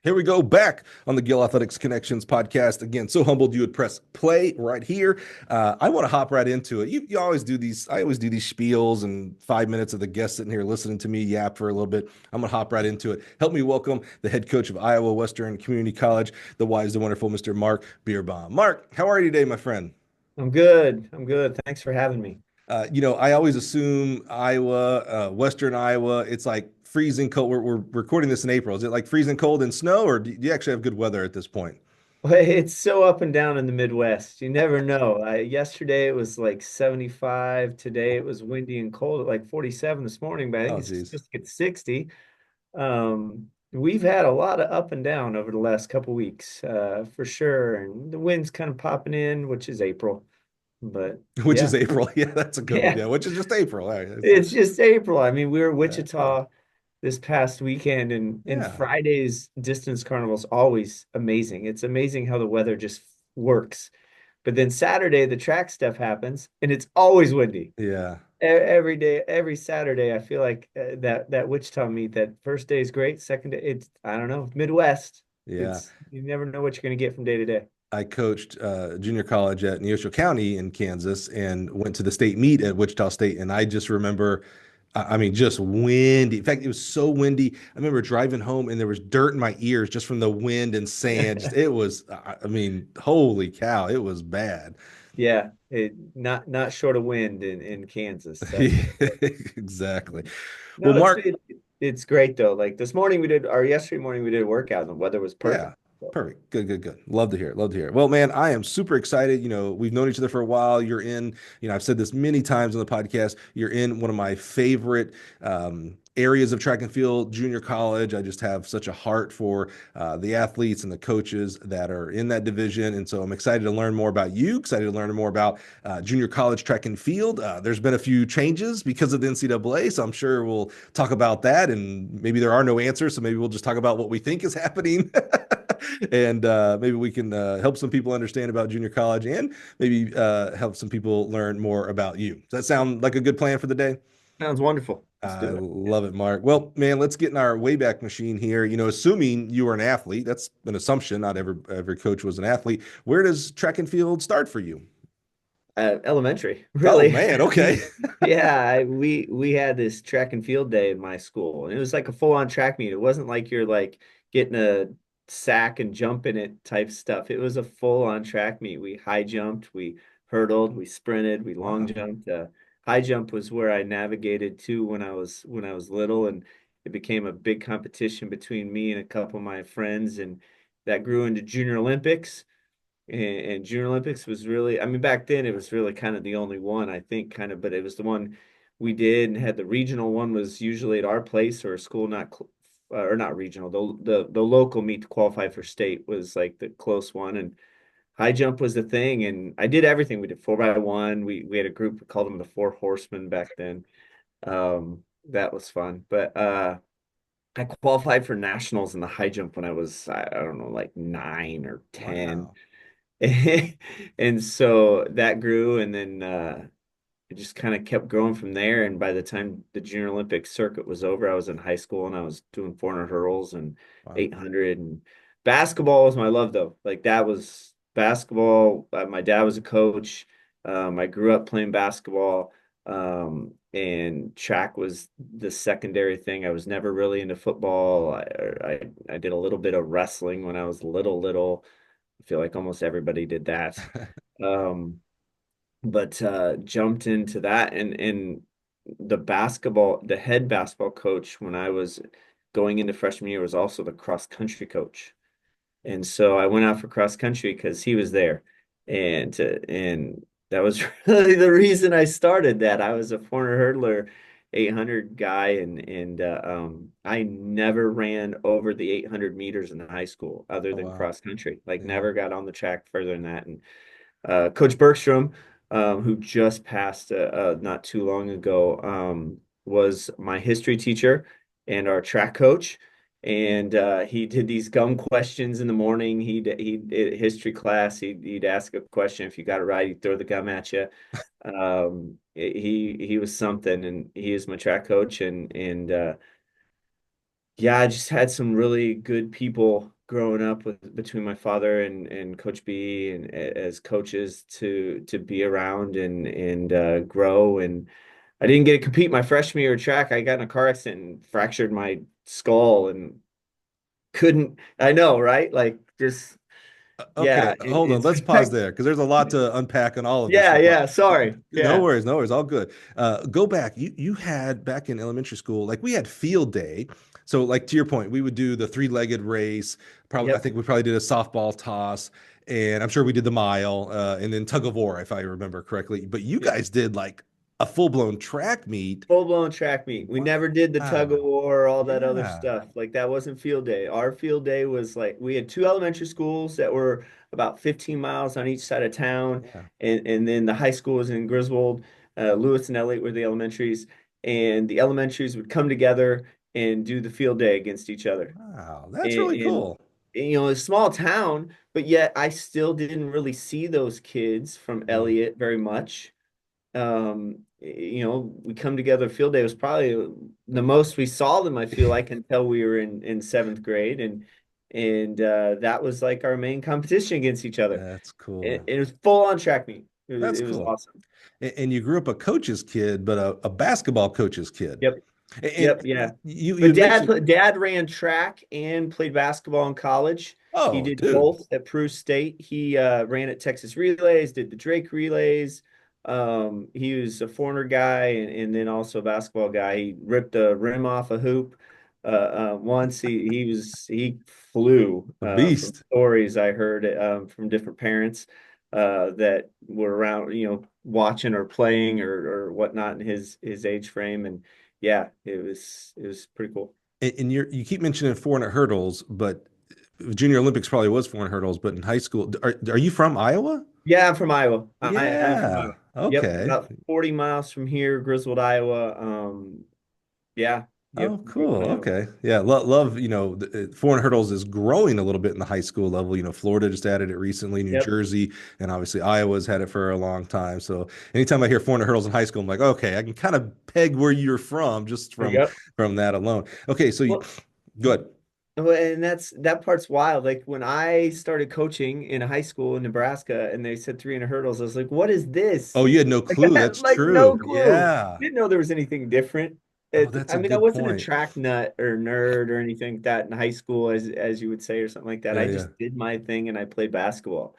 Here we go back on the Gill Connections podcast. Again, so humbled you would press play right here. I want to hop right into it. You always do these. I always do these spiels and 5 minutes of the guest sitting here listening to me yap for a little bit. I'm gonna hop right into it. Help me welcome the head coach of Iowa Western Community College, the wise and wonderful Mr. Marc Bierbaum. Marc, how are you today, my friend? I'm good. I'm good. Thanks for having me. I always assume Iowa, Western Iowa, it's like freezing cold. We're recording this in April. Is it like freezing cold and snow, or do you actually have good weather at this point? Well, it's so up and down in the Midwest. You never know. Yesterday it was like 75. Today it was windy and cold at like 47 this morning, but I think Oh, it's geez. supposed to get 60. We've had a lot of up and down over the last couple weeks, for sure. And the wind's kind of popping in, which is April. But Which is yeah, April. Yeah, that's a good one. yeah, Yeah, which is just April. All right. it's just April. I mean, we were in Yeah. Wichita this past weekend, and Yeah. Friday's distance carnival is always amazing. It's amazing how the weather just works. But then Saturday, the track stuff happens, and it's always windy. Yeah. Every day, every Saturday, I feel like that Wichita meet, that first day is great. Second day, it's I don't know, Midwest. Yeah. It's you never know what you're going to get from day to day. I coached junior college at Neosho County in Kansas and went to the state meet at Wichita State. And I just remember, I mean, just windy. In fact, it was so windy. I remember driving home and there was dirt in my ears just from the wind and sand. Just, it was, I mean, holy cow, it was bad. Yeah, not short of wind in Kansas. That's for sure. Exactly. Well, No, Marc, it's great though. Like this morning we did, or yesterday morning we did a workout and the weather was perfect. yeah. So, Perfect. Good, good, good. Love to hear it. Love to hear it. Well, man, I am super excited. We've known each other for a while. You're in, I've said this many times on the podcast. You're in one of my favorite areas of track and field, junior college. I just have such a heart for the athletes and the coaches that are in that division. And so I'm excited to learn more about you, excited to learn more about junior college track and field. There's been a few changes because of the NCAA. So I'm sure we'll talk about that. And maybe there are no answers. So maybe we'll just talk about what we think is happening. And maybe we can help some people understand about junior college and maybe help some people learn more about you. Does that sound like a good plan for the day? sounds wonderful. Let's I do it. Yeah. love it, Marc. Well, man, let's get in our Wayback Machine here. Assuming you were an athlete, that's an assumption. Not every coach was an athlete. Where does track and field start for you? Elementary, Oh really. man, okay. Yeah, we had this track and field day in my school, and it was like a full-on track meet. It wasn't like you're like getting a sack and jumping it type stuff. It was a full-on track meet. We high jumped, we hurdled, we sprinted, we long Wow. jumped. High jump was where I navigated to when I was little, and it became a big competition between me and a couple of my friends, and that grew into Junior Olympics. And Junior Olympics was really, I mean, back then it was really kind of the only one, I think, kind of, but it was the one we did and had. The regional one was usually at our place or a school, not, or not regional, the local meet to qualify for state was like the close one. And high jump was the thing. And I did everything. We did 4x1. We had a group, we called them the Four Horsemen back then. That was fun. But I qualified for nationals in the high jump when I was, I don't know, like 9 or 10. Wow. And so that grew, and then it just kind of kept growing from there. And by the time the Junior Olympic circuit was over, I was in high school and I was doing 400 hurdles and Wow. 800. And basketball was my love, though. Like that was basketball. My dad was a coach. I grew up playing basketball. And track was the secondary thing. I was never really into football. I did a little bit of wrestling when I was little. I feel like almost everybody did that. Um, but jumped into that, and the head basketball coach when I was going into freshman year was also the cross country coach. And so I went out for cross country because he was there. And that was really the reason I started that. I was a former hurdler, 800 guy, and I never ran over the 800 meters in high school other Oh than wow. cross country. Like Yeah. never got on the track further than that. And Coach Bergstrom, who just passed not too long ago, was my history teacher and our track coach. And he did these gum questions in the morning. He'd history class. He'd ask a question. If you got it right, he'd throw the gum at you. He was something, and he is my track coach. And Yeah, I just had some really good people growing up with between my father and Coach B and as coaches to be around and grow. And I didn't get to compete my freshman year of track. I got in a car accident and fractured my skull and couldn't. I know, right? Like just Okay, yeah, hold on. it's Let's pause there because there's a lot to unpack on all of this. yeah, Hold on. yeah. Sorry, No yeah, worries, no worries, all good. Go back. You had back in elementary school, like we had field day. So, like to your point, we would do the three-legged race. Probably, I yep, think we probably did a softball toss, and I'm sure we did the mile, and then tug of war, if I remember correctly. But you yep. guys did like a full-blown track meet. Full-blown track meet. We never did the tug of Wow. war or all that other Yeah. stuff. Like that wasn't field day. Our field day was like we had two elementary schools that were about 15 miles on each side of town, Yeah. and then the high school was in Griswold. Lewis and Elliott were the elementaries, and the elementaries would come together and do the field day against each other. Wow. That's And, really and, cool. and a small town, but yet I still didn't really see those kids from Mm, Elliott very much. We come together field day was probably the most we saw them, I feel like, until we were in seventh grade. And that was like our main competition against each other. that's It cool. was full on track meet. It was, That's it was cool. awesome. And you grew up a coach's kid, but a basketball coach's kid. Yep. And Yep, yeah. you But had mentioned, dad ran track and played basketball in college. He oh, did dude, both at Peru State. He ran at Texas Relays, did the Drake Relays. He was a foreigner guy and then also a basketball guy. He ripped a rim off a hoop. Once he flew a from beast. stories I heard from different parents that were around, watching or playing or whatnot in his age frame. And yeah, it was pretty cool. And you keep mentioning 400 hurdles, but Junior Olympics probably was 400 hurdles, but in high school, are you from Iowa? Yeah, I'm from Iowa. I'm from Yeah. Iowa. Yep, Okay. about 40 miles from here, Griswold, Iowa. Yeah, yep, Oh, grew up cool. in Iowa. Okay. Yeah. Love, 400 hurdles is growing a little bit in the high school level. Florida just added it recently, New Yep. Jersey, and obviously Iowa's had it for a long time. So anytime I hear 400 hurdles in high school, I'm like, okay, I can kind of peg where you're from just Yep. from that alone. Okay. So Well, good. and that part's wild. Like when I started coaching in high school in Nebraska and they said 300 hurdles, I was like, what is this? Oh, you had no Like, clue. That's like no true. clue. Yeah. Didn't know there was anything different. Oh, that's I a mean, I good wasn't a point. track nut or nerd or anything like that in high school, as you would say, or something like that. Yeah, I yeah. just did my thing and I played basketball.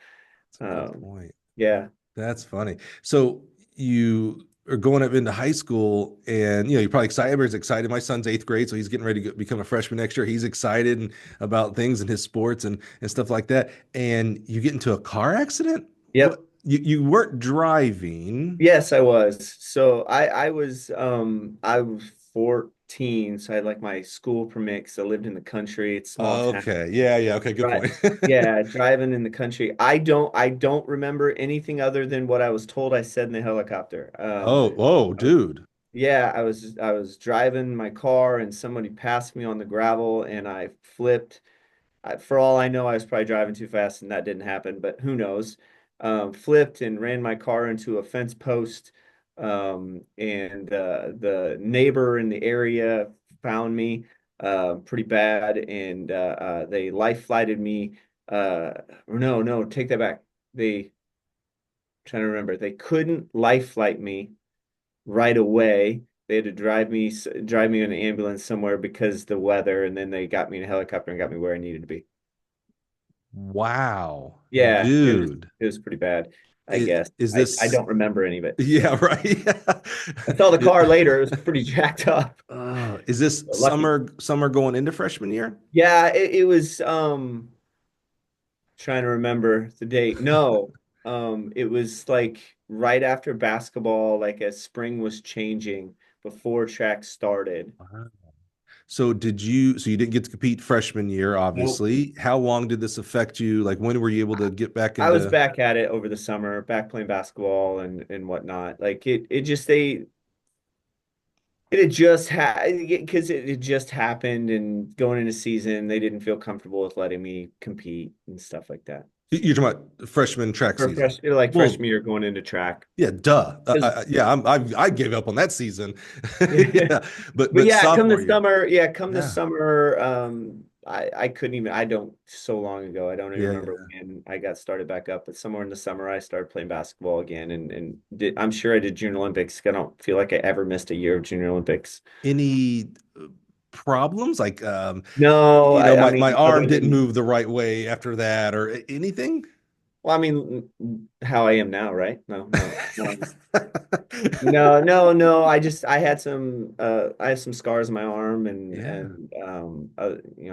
That's a good Um, point. yeah. That's funny. So you are going up into high school and you're probably excited. Everybody's excited. My son's eighth grade, so he's getting ready to become a freshman next year. He's excited about things in his sports and stuff like that. And you get into a car accident? What Yep. you weren't driving. Yes, I was. So I was 14, so I had like my school permit 'cause I lived in the country. It's small town. Okay. Yeah, yeah. Okay, good Right. point. Yeah, driving in the country. I don't remember anything other than what I was told I said in the helicopter. Oh, dude. Yeah, I was driving my car and somebody passed me on the gravel and I flipped. For all I know, I was probably driving too fast and that didn't happen, but who knows? Flipped and ran my car into a fence post. And the neighbor in the area found me pretty bad, and they life flighted me. No, no, take that back. Trying to remember, they couldn't life flight me right away. They had to drive me in an ambulance somewhere because the weather, and then they got me in a helicopter and got me where I needed to be. Wow. Yeah, it was Dude. it was pretty bad, I Is, guess. is I this don't remember any of it. yeah, right. I saw the car later. It was pretty jacked up. Is this Lucky. summer going into freshman year? Yeah, it was trying to remember the date. No. It was like right after basketball, like as spring was changing before track started. Wow. So you didn't get to compete freshman year, Nope. obviously. How long did this affect you? Like when were you able to get back I was into back at it over the summer, back playing basketball and whatnot. Like it just it had just because it had just happened and going into season, they didn't feel comfortable with letting me compete and stuff like that. You're talking about freshman track or season. like Well, freshman year going into track. yeah, duh. 'Cause- Yeah, I gave up on that season. yeah. Yeah, But but yeah, sophomore year. come the Yeah, summer, I couldn't even, I don't, so long ago, I don't even yeah, remember yeah. when I got started back up, but somewhere in the summer I started playing basketball again I'm sure I did Junior Olympics. I don't feel like I ever missed a year of Junior Olympics. Any problems? Like, No, I my mean, arm other didn't than, move the right way after that, or anything. well, I mean, how I am now, right? No. I have some scars on my arm Yeah,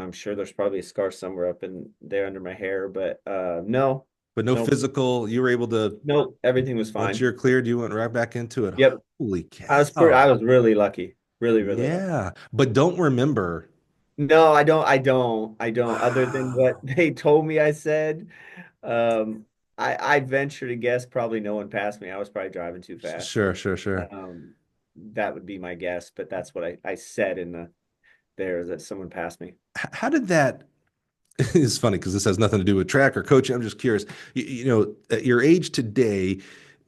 I'm sure there's probably a scar somewhere up in there under my hair, but no, but no no, physical. You were able to no, everything was once fine. you're cleared, you went right back into it. Yep. Holy I cow! was really lucky. Really, really lucky. Yeah, but don't remember. No, I don't. Other than what Wow. they told me I said, um, I venture to guess probably no one passed me. I was probably driving too fast. Sure, sure, sure. Um, that would be my guess, but that's what I said in there is that someone passed me. How did that? It's funny because this has nothing to do with track or coaching. I'm just curious. At your age today,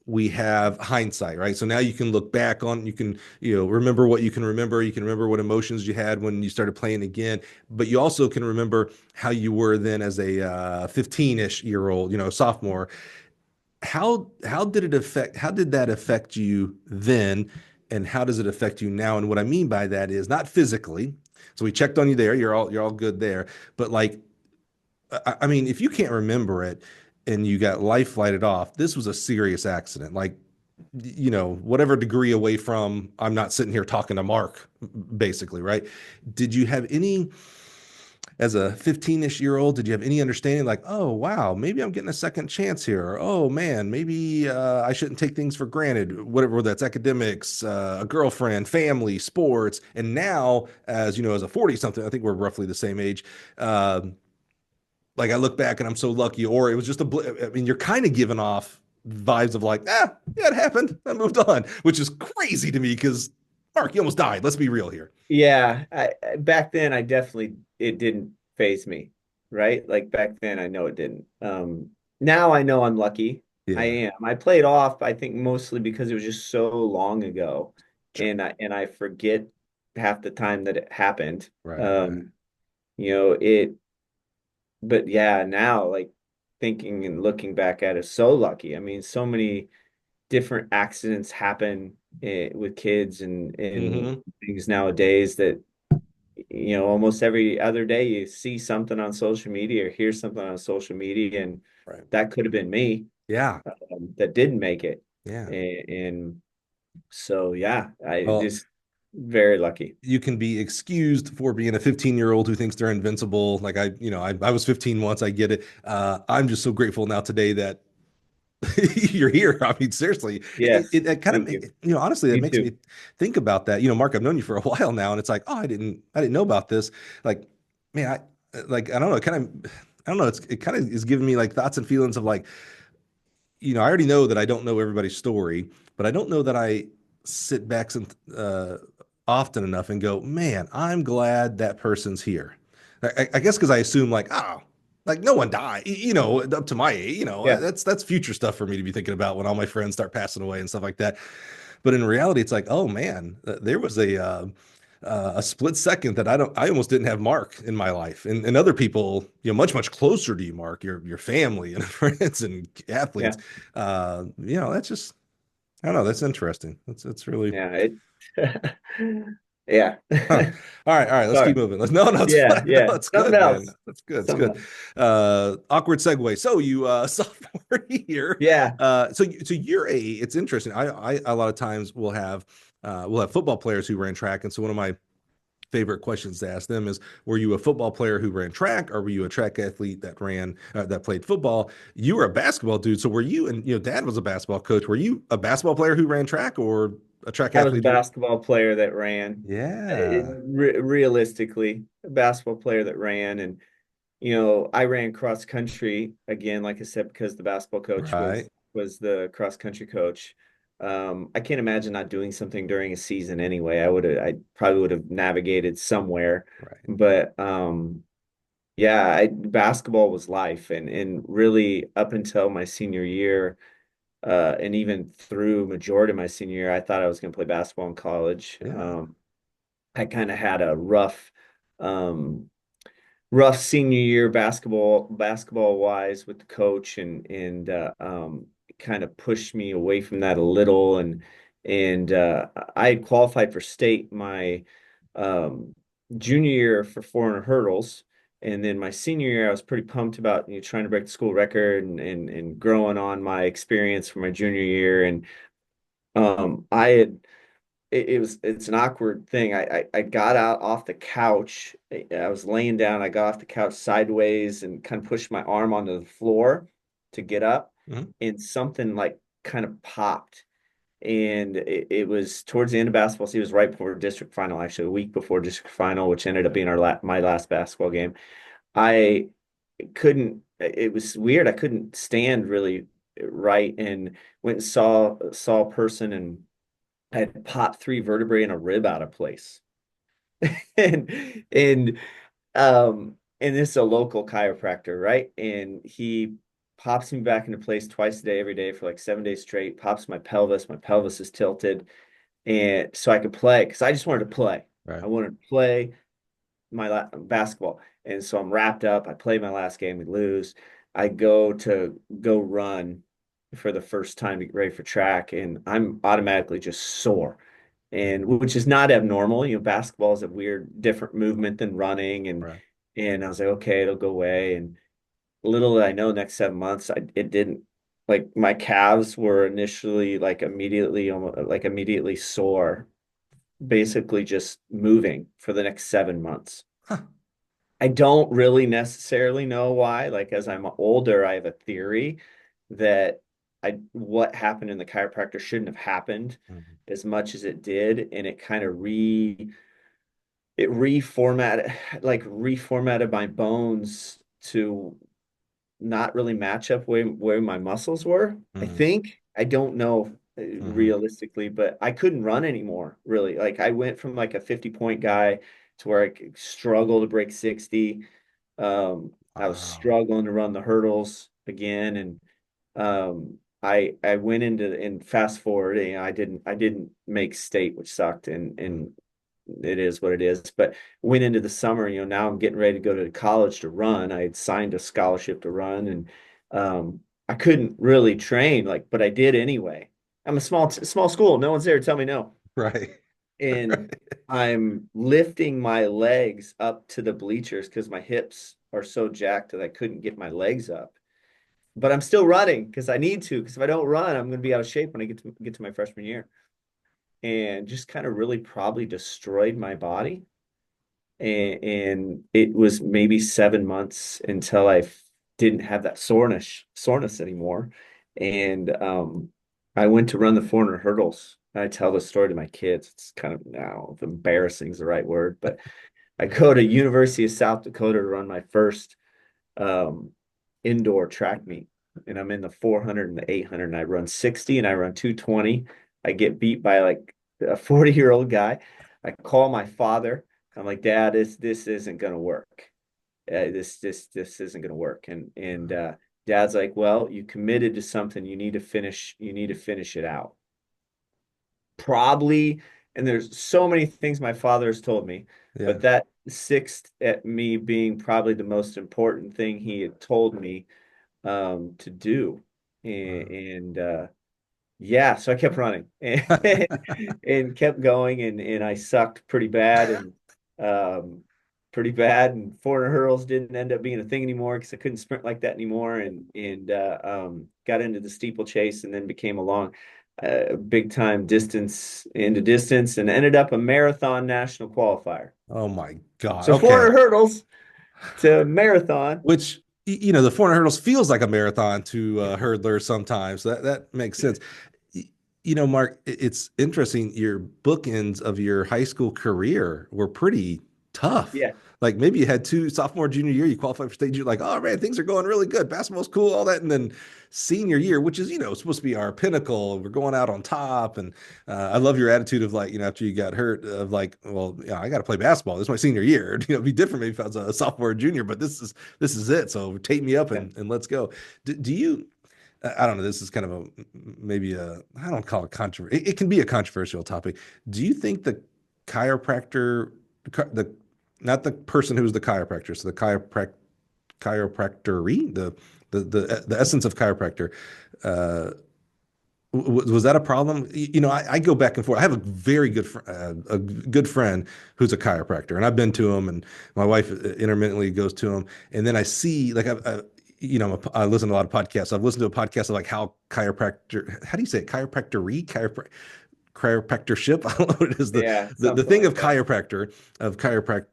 we have hindsight, right? So now you can look back on, you can, remember what you can remember. You can remember what emotions you had when you started playing again, but you also can remember how you were then as a 15-ish year old, sophomore. How did that affect you then? And how does it affect you now? And what I mean by that is not physically. So we checked on you there. You're all good there. But like, I mean, if you can't remember it and you got life flighted off, this was a serious accident. Like, whatever degree away from, I'm not sitting here talking to Mark, basically, right? Did you have any, as a 15-ish year old, did you have any understanding like, oh, wow, maybe I'm getting a second chance here? Or, oh, man, maybe I shouldn't take things for granted, whatever that's academics, a girlfriend, family, sports. And now, as a 40 something, I think we're roughly the same age. Like I look back and I'm so lucky, or it was just I mean, you're kind of giving off vibes of like, yeah, it happened. I moved on, which is crazy to me because Mark, you almost died. Let's be real here. Yeah, back then I definitely it didn't phase me, right? Like back then I know it didn't. Now I know I'm lucky. I Yeah. am. I played off, I think mostly because it was just so long ago, Sure. and I forget half the time that it happened. Right. Right. Um, it. But yeah, now like thinking and looking back at it, so lucky. I mean, so many different accidents happen with kids and Hmm. things nowadays that almost every other day you see something on social media or hear something on social media, and Right. that could have been me Yeah. that didn't make it. Yeah. And so yeah, I Well, just very lucky. you can be excused for being a 15-year-old who thinks they're invincible. Like I was 15 once. I get it. I'm just so grateful now today that you're here. I mean, seriously, Yes, it kind thank of, you. honestly, it You makes too. me think about that. Mark, I've known you for a while now, and it's like, oh, I didn't know about this. Like, man, I don't know. I don't know. It kind of is giving me like thoughts and feelings of like, I already know that I don't know everybody's story, but I don't know that I sit back and often enough and go, man, I'm glad that person's here. I guess because I assume like, oh, like no one died, up to my age, Yeah, that's future stuff for me to be thinking about when all my friends start passing away and stuff like that. But in reality, it's like, oh man, there was a split second that I almost didn't have Mark in my life, and other people, much closer to you, Mark, your family and friends and athletes. yeah, That's just I don't know. That's interesting. That's really. yeah. Yeah. Huh. All right. Let's Sorry. keep moving. No, it's Yeah, fine. No, yeah. it's Something good, man. else. That's good. It's Something good. else. Awkward segue. So you sophomore year. Yeah. So you're it's interesting. I a lot of times we'll have football players who ran track, and so one of my favorite questions to ask them is, were you a football player who ran track, or were you a track athlete that played football? You were a basketball dude, so were you? And dad was a basketball coach. Were you a basketball player who ran track, or a track I was a athlete who? basketball player that ran. Yeah. Realistically, a basketball player that ran. And, I ran cross country again, like I said, because the basketball coach was Right. was the cross country coach. I can't imagine not doing something during a season anyway. I probably would have navigated somewhere. Right. But basketball was life, and really up until my senior year, and even through majority of my senior year, I thought I was going to play basketball in college. Yeah. I kind of had a um, rough senior year basketball wise with the coach, and kind of pushed me away from that a little, and I had qualified for state my um, junior year for 400 hurdles. And then my senior year, I was pretty pumped about trying to break the school record and growing on my experience for my junior year. And I had it's an awkward thing. I got out off the couch. I was laying down. I got off the couch sideways and kind of pushed my arm onto the floor to get up, Mhm. and something like kind of popped. And it was towards the end of basketball season. It was right before district final, actually, a week before district final, which ended up being my last basketball game. I couldn't. It was weird. I couldn't stand really right, and went and saw a person, and I had popped three vertebrae and a rib out of place. and and and this is a local chiropractor, right? And he pops me back into place twice a day, every day for like 7 days straight, pops my pelvis. My pelvis is tilted. And so I could play because I just wanted to play. Right. I wanted to play basketball. And so I'm wrapped up. I play my last game, we lose. I go run for the first time to get ready for track, and I'm automatically just sore, and which is not abnormal. Basketball is a weird, different movement than running, and Right. and I was like, okay, it'll go away. And little did I know, next 7 months, it didn't. Like my calves were initially like immediately sore, basically just moving for the next 7 months. Huh. I don't really necessarily know why. Like as I'm older, I have a theory that I what happened in the chiropractor shouldn't have happened Mhm. as much as it did, and it kind of it reformatted my bones to not really match up where my muscles were. I Mhm. think. I don't know Mhm. realistically, but I couldn't run anymore, really. Like I went from like a 50-point guy to where I could struggle to break 60. I was Wow. struggling to run the hurdles again, and I went into and fast forward, I didn't make state, which sucked, Mhm. and it is what it is. But went into the summer, now I'm getting ready to go to college to run. I had signed a scholarship to run, and I couldn't really train, like, but I did anyway. I'm a small school. No one's there to tell me no. Right. And Right. I'm lifting my legs up to the bleachers because my hips are so jacked that I couldn't get my legs up. But I'm still running because I need to, because if I don't run, I'm going to be out of shape when I get to my freshman year. And just kind of really probably destroyed my body. And it was maybe 7 months until didn't have that soreness anymore. And I went to run the 400 hurdles. I tell the story to my kids. It's kind of now embarrassing is the right word, but I go to University of South Dakota to run my first um, indoor track meet, and I'm in the 400 and the 800, and I run 60 and I run 220. I get beat by like a 40-year-old guy. I call my father. I'm like, Dad, this isn't gonna work. This isn't gonna work. And Dad's like, well, you committed to something. You need to finish it out. Probably, and there's so many things my father has told me, Yeah. but that sixth at me being probably the most important thing he had told me to do. Wow. And yeah, so I kept running and kept going, and I sucked um, pretty bad, and 400 hurdles didn't end up being a thing anymore because I couldn't sprint like that anymore, and got into the steeplechase, and then became a big time distance, and ended up a marathon national qualifier. Oh my God. So Okay. 400 hurdles to marathon. Which the 400 hurdles feels like a marathon to hurdlers sometimes. That makes sense. Y- Mark, it's interesting. Your bookends of your high school career were pretty tough. Yeah. Like maybe you had two sophomore, junior year, you qualified for state, you're like, oh man, things are going really good. Basketball's cool, all that. And then senior year, which is, supposed to be our pinnacle, we're going out on top. And I love your attitude of like, after you got hurt, of like, well, I got to play basketball. This is my senior year. It'd be different maybe if I was a sophomore or junior, but this is it. So tape me up Yeah. and let's go. Do you, I don't know, this is kind of maybe I don't call it controversial. It can be a controversial topic. Do you think the chiropractor, the not the person who's the chiropractor, so the chiropractory, the essence of chiropractor, uh, was that a problem? I go back and forth. I have a good friend who's a chiropractor, and I've been to him, and my wife intermittently goes to him. And then I see, like, I listen to a lot of podcasts. I've listened to a podcast of like how chiropractor, how do you say it? Chiropractorship. I don't know what it is. Yeah, The something thing like of that. chiropractic. Chiropractic.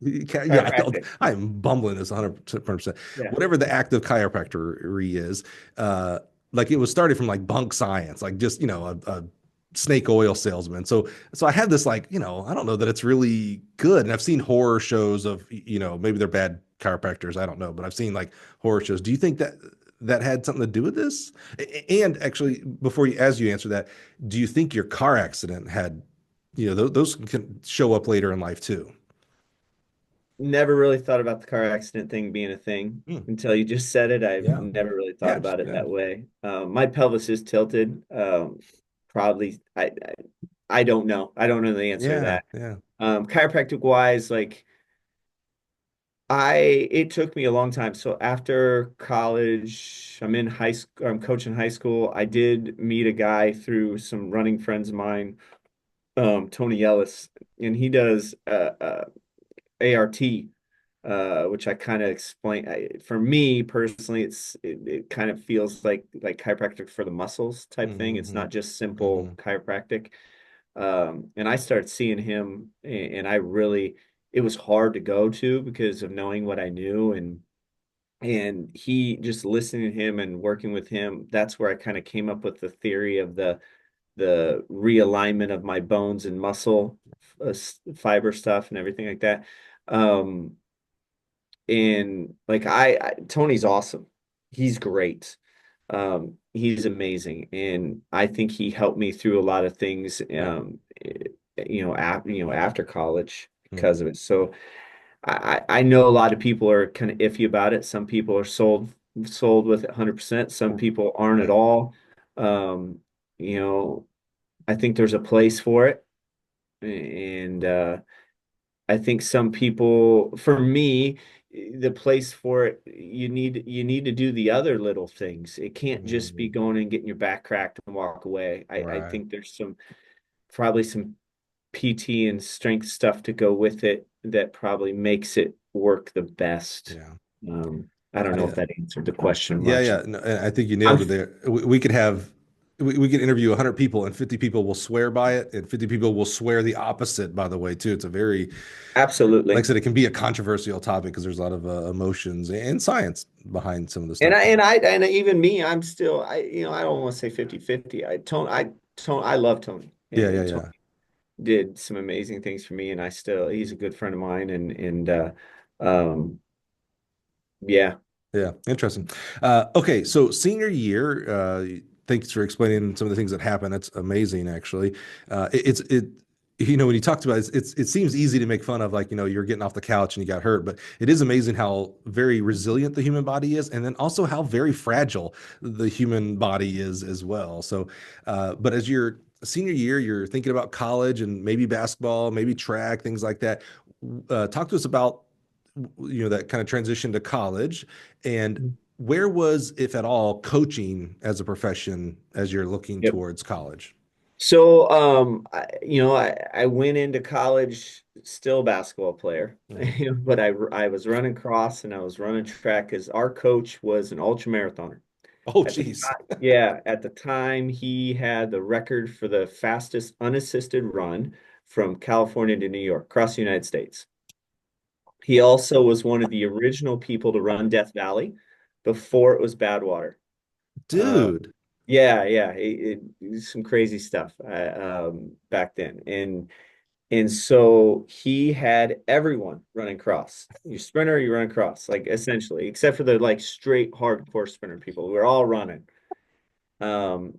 Yeah, Chiropractic. I'm bumbling this 100%. Yeah. Whatever the act of chiropractory is, uh, like it was started from like bunk science, like just, a snake oil salesman. So I had this like, I don't know that it's really good. And I've seen horror shows of, maybe they're bad chiropractors. I don't know, but I've seen like horror shows. Do you think that had something to do with this? And actually, as you answer that, do you think your car accident had, those can show up later in life too? Never really thought about the car accident thing being a thing Hmm. until you just said it. I've Yeah. never really thought Yeah. about it Yeah. that way. My pelvis is tilted. Probably, I don't know. I don't know the answer to Yeah. that. Yeah. Chiropractic wise, like it took me a long time. So after college, I'm in high school, I'm coaching high school. I did meet a guy through some running friends of mine, Tony Ellis, and he does ART, which I kind of explain. For me personally, it kind of feels like chiropractic for the muscles type thing. It's Mm-hmm. not just simple Mm-hmm. chiropractic. And I started seeing him, and I really, it was hard to go to because of knowing what I knew, and he just listening to him and working with him. That's where I kind of came up with the theory of the realignment of my bones and muscle fiber stuff and everything like that. Um, and like Tony's awesome. He's great. He's amazing, and I think he helped me through a lot of things. Yeah. After college Mm. because of it. So I know a lot of people are kind of iffy about it. Some people are sold with it 100%. Some people aren't at Right. all. Um, you know, I think there's a place for it, and I think some people, for me, the place for it, you need to do the other little things. It can't just be Mhm. going and getting your back cracked and walk away. I Right. think there's probably some PT and strength stuff to go with it that probably makes it work the best. Yeah. I don't I know if that answered the question Yeah, much. yeah. No, and I think you I'm nailed it there. We could interview 100 people and 50 people will swear by it and 50 people will swear the opposite, by the way, too. It's a very, like I absolutely. said, it can be a controversial topic because there's a lot of emotions and science behind some of the And stuff. I and I and even me, I'm still I don't want to say 50-50. I love Tony. Yeah, yeah, And Tony yeah. did some amazing things for me, and he's a good friend of mine, and um yeah. Yeah, interesting. Okay, so senior year, thanks for explaining some of the things that happen. That's amazing, actually. When you talked about it, it seems easy to make fun of, like, you're getting off the couch and you got hurt, but it is amazing how very resilient the human body is, and then also how very fragile the human body is as well. So, but as your senior year, you're thinking about college and maybe basketball, maybe track, things like that. Talk to us about that kind of transition to college, and where was, if at all, coaching as a profession as you're looking Yep. towards college? So, I went into college still a basketball player, Mhm. but I was running cross and I was running track because our coach was an ultra marathoner. Oh, At the geez. time, yeah, at the time he had the record for the fastest unassisted run from California to New York, across the United States. He also was one of the original people to run Death Valley before it was Badwater. Dude. Yeah, yeah, some crazy stuff back then, And so he had everyone running cross. You sprinter, you run cross, like essentially, except for the like straight hardcore sprinter people. We're all running.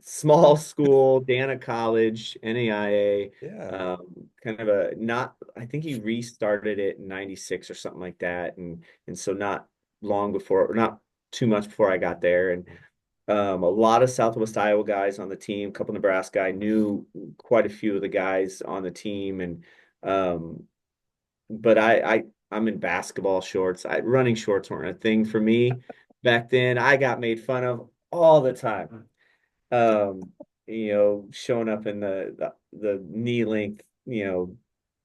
Small school, Dana College, NAIA, Yeah. kind of a not, I think he restarted it in 96 or something like that. And so not long before, or not too much before I got there. And a lot of Southwest Iowa guys on the team, a couple Nebraska. I knew quite a few of the guys on the team, and um, but I'm in basketball shorts. Running shorts weren't a thing for me back then. I got made fun of all the time. Um, showing up in the knee length,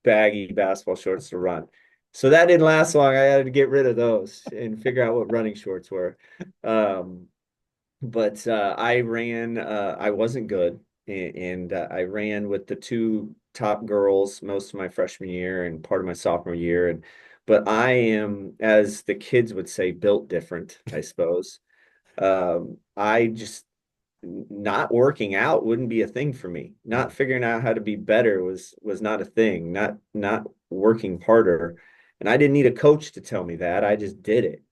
baggy basketball shorts to run. So that didn't last long. I had to get rid of those and figure out what running shorts were. Um, but I wasn't good, and I ran with the two top girls most of my freshman year and part of my sophomore year. But I am, as the kids would say, built different, I suppose. I just not working out wouldn't be a thing for me. Not figuring out how to be better was not a thing. Not working harder. And I didn't need a coach to tell me that. I just did it.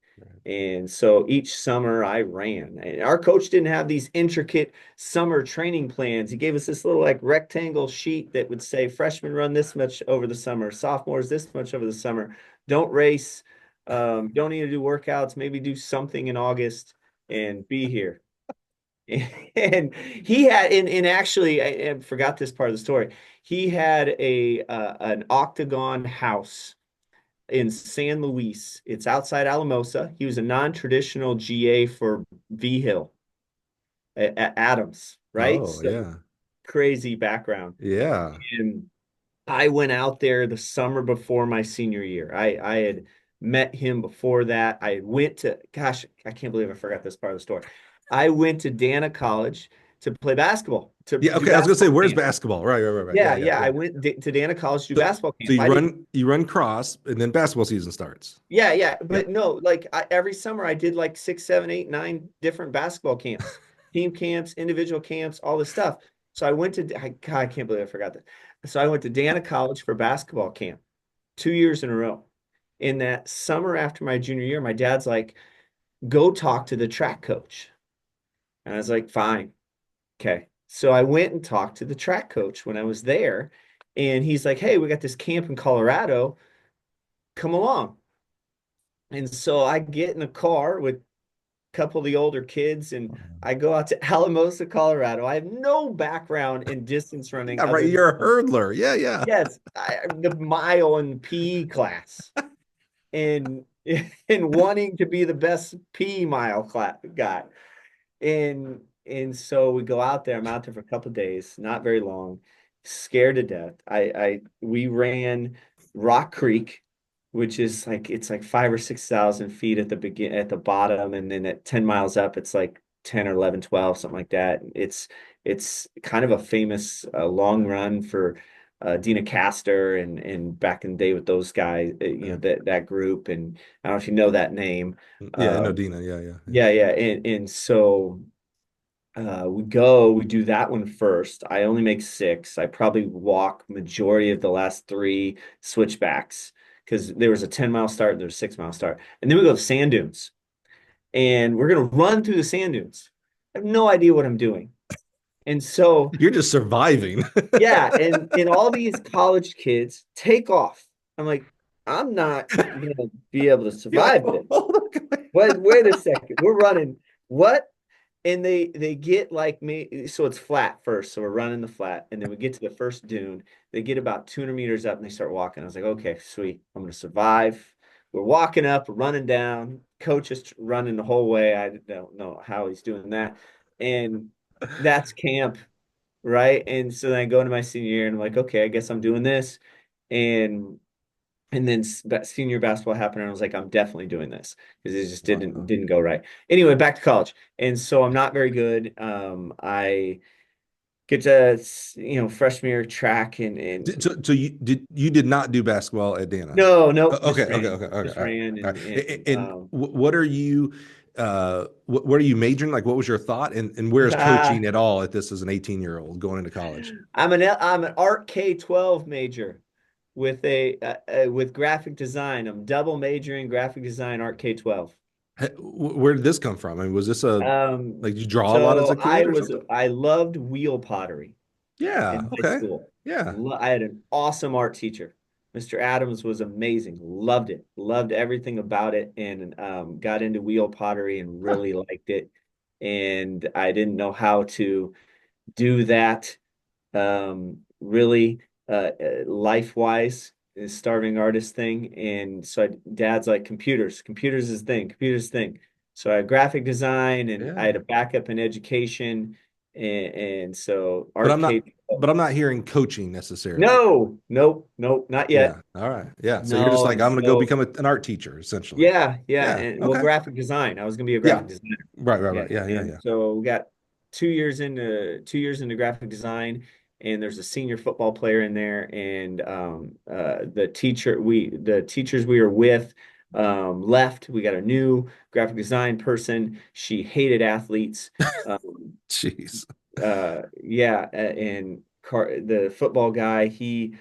And so each summer I ran. And our coach didn't have these intricate summer training plans. He gave us this little like rectangle sheet that would say freshmen run this much over the summer, sophomores this much over the summer. Don't race. Don't need to do workouts. Maybe do something in August and be here. And he had, and actually, I forgot this part of the story. He had an octagon house in San Luis. It's outside Alamosa. He was a non-traditional GA for V Hill at Adams, right? Oh, So yeah. crazy background. Yeah. And I went out there the summer before my senior year. I had met him before that. I went to, gosh, I can't believe I forgot this part of the story. I went to Dana College to play basketball, to Yeah. do Okay. I was gonna say, basketball where's camp. basketball? Right. Yeah, Yeah. Yeah. yeah. Yeah. I went to Dana College to do So, basketball so camp. I didn't, you run cross, and then basketball season starts. yeah, yeah. Yep. But no, like every summer I did like six, seven, eight, nine different basketball camps, team camps, individual camps, all this stuff. So I went to, God, I can't believe I forgot that. So I went to Dana College for basketball camp 2 years in a row. In that summer after my junior year, my dad's like, go talk to the track coach. And I was like, fine. Okay. So I went and talked to the track coach when I was there. And he's like, hey, we got this camp in Colorado. Come along. And so I get in a car with a couple of the older kids and I go out to Alamosa, Colorado. I have no background in distance running Yeah. Right. other than, You're a hurdler. Yeah. Yeah. yes, the mile in PE class and and wanting to be the best PE mile class guy. And so we go out there. I'm out there for a couple of days, not very long, scared to death. We ran Rock Creek, which is like it's like 5 or 6 thousand feet at the bottom, and then at 10 miles up, it's like 10 or 11, 12, something like that. It's kind of a famous long run for Dina Castor and back in the day with those guys, that group. And I don't know if you know that name. Yeah. Uh, No, Dina. Yeah. Yeah. Yeah. yeah, and so we do that one first. I only make six. I probably walk majority of the last three switchbacks because there was a 10-mile start and there's a 6-mile start. And then we go to sand dunes and we're gonna run through the sand dunes. I have no idea what I'm doing. And so You're just surviving. yeah, and all these college kids take off. I'm like, I'm not gonna be able to You're like, survive this. hold on. Wait a second. We're running. What? And they get like me, so it's flat first. So we're running the flat, and then we get to the first dune. They get about 200 meters up, and they start walking. I was like, okay, sweet, I'm gonna survive. We're walking up, running down. Coach is running the whole way. I don't know how he's doing that, and that's camp, right? And so then I go into my senior year, and I'm like, okay, I guess I'm doing this, and and then senior basketball happened, and I was like, I'm definitely doing this because it just Wow. didn't go right. Anyway, back to college, and so I'm not very good. I get to freshman year track and So you did not do basketball at Dana? no, no, Okay, okay, okay, okay. just All right, ran, all right. And um, what are you, what are you majoring? Like, what was your thought? And where is ah, coaching at all at this as an 18-year-old going into college? I'm an Art K-12 major. with graphic design. I'm double majoring graphic design, art K-12. Where did this come from? I mean, was this a Um, like you draw a lot as a so kid or something? I loved wheel pottery Yeah. in high Okay. school. Yeah. I had an awesome art teacher. Mr. Adams was amazing. Loved it. Loved everything about it, and got into wheel pottery and Huh. really liked it. And I didn't know how to do that really life wise, starving artist thing. And so dad's like computers is thing, computers thing. So I had graphic design and I Yeah. had a backup in education. And so But art K. I'm not hearing coaching necessarily. No, nope, nope, not Yeah. yet. All right. Yeah. So you're just No. like, And I'm gonna go so, become an art teacher, essentially. yeah, yeah. Yeah. And well, Okay. graphic design. I was going to be a Yeah. graphic designer. Right, right, Yeah. right. Yeah, yeah, And yeah. so we got 2 years into graphic design, and there's a senior football player in there, and the teachers we were with left. We got a new graphic design person. She hated athletes. Um, Jeez. yeah, and the football guy, he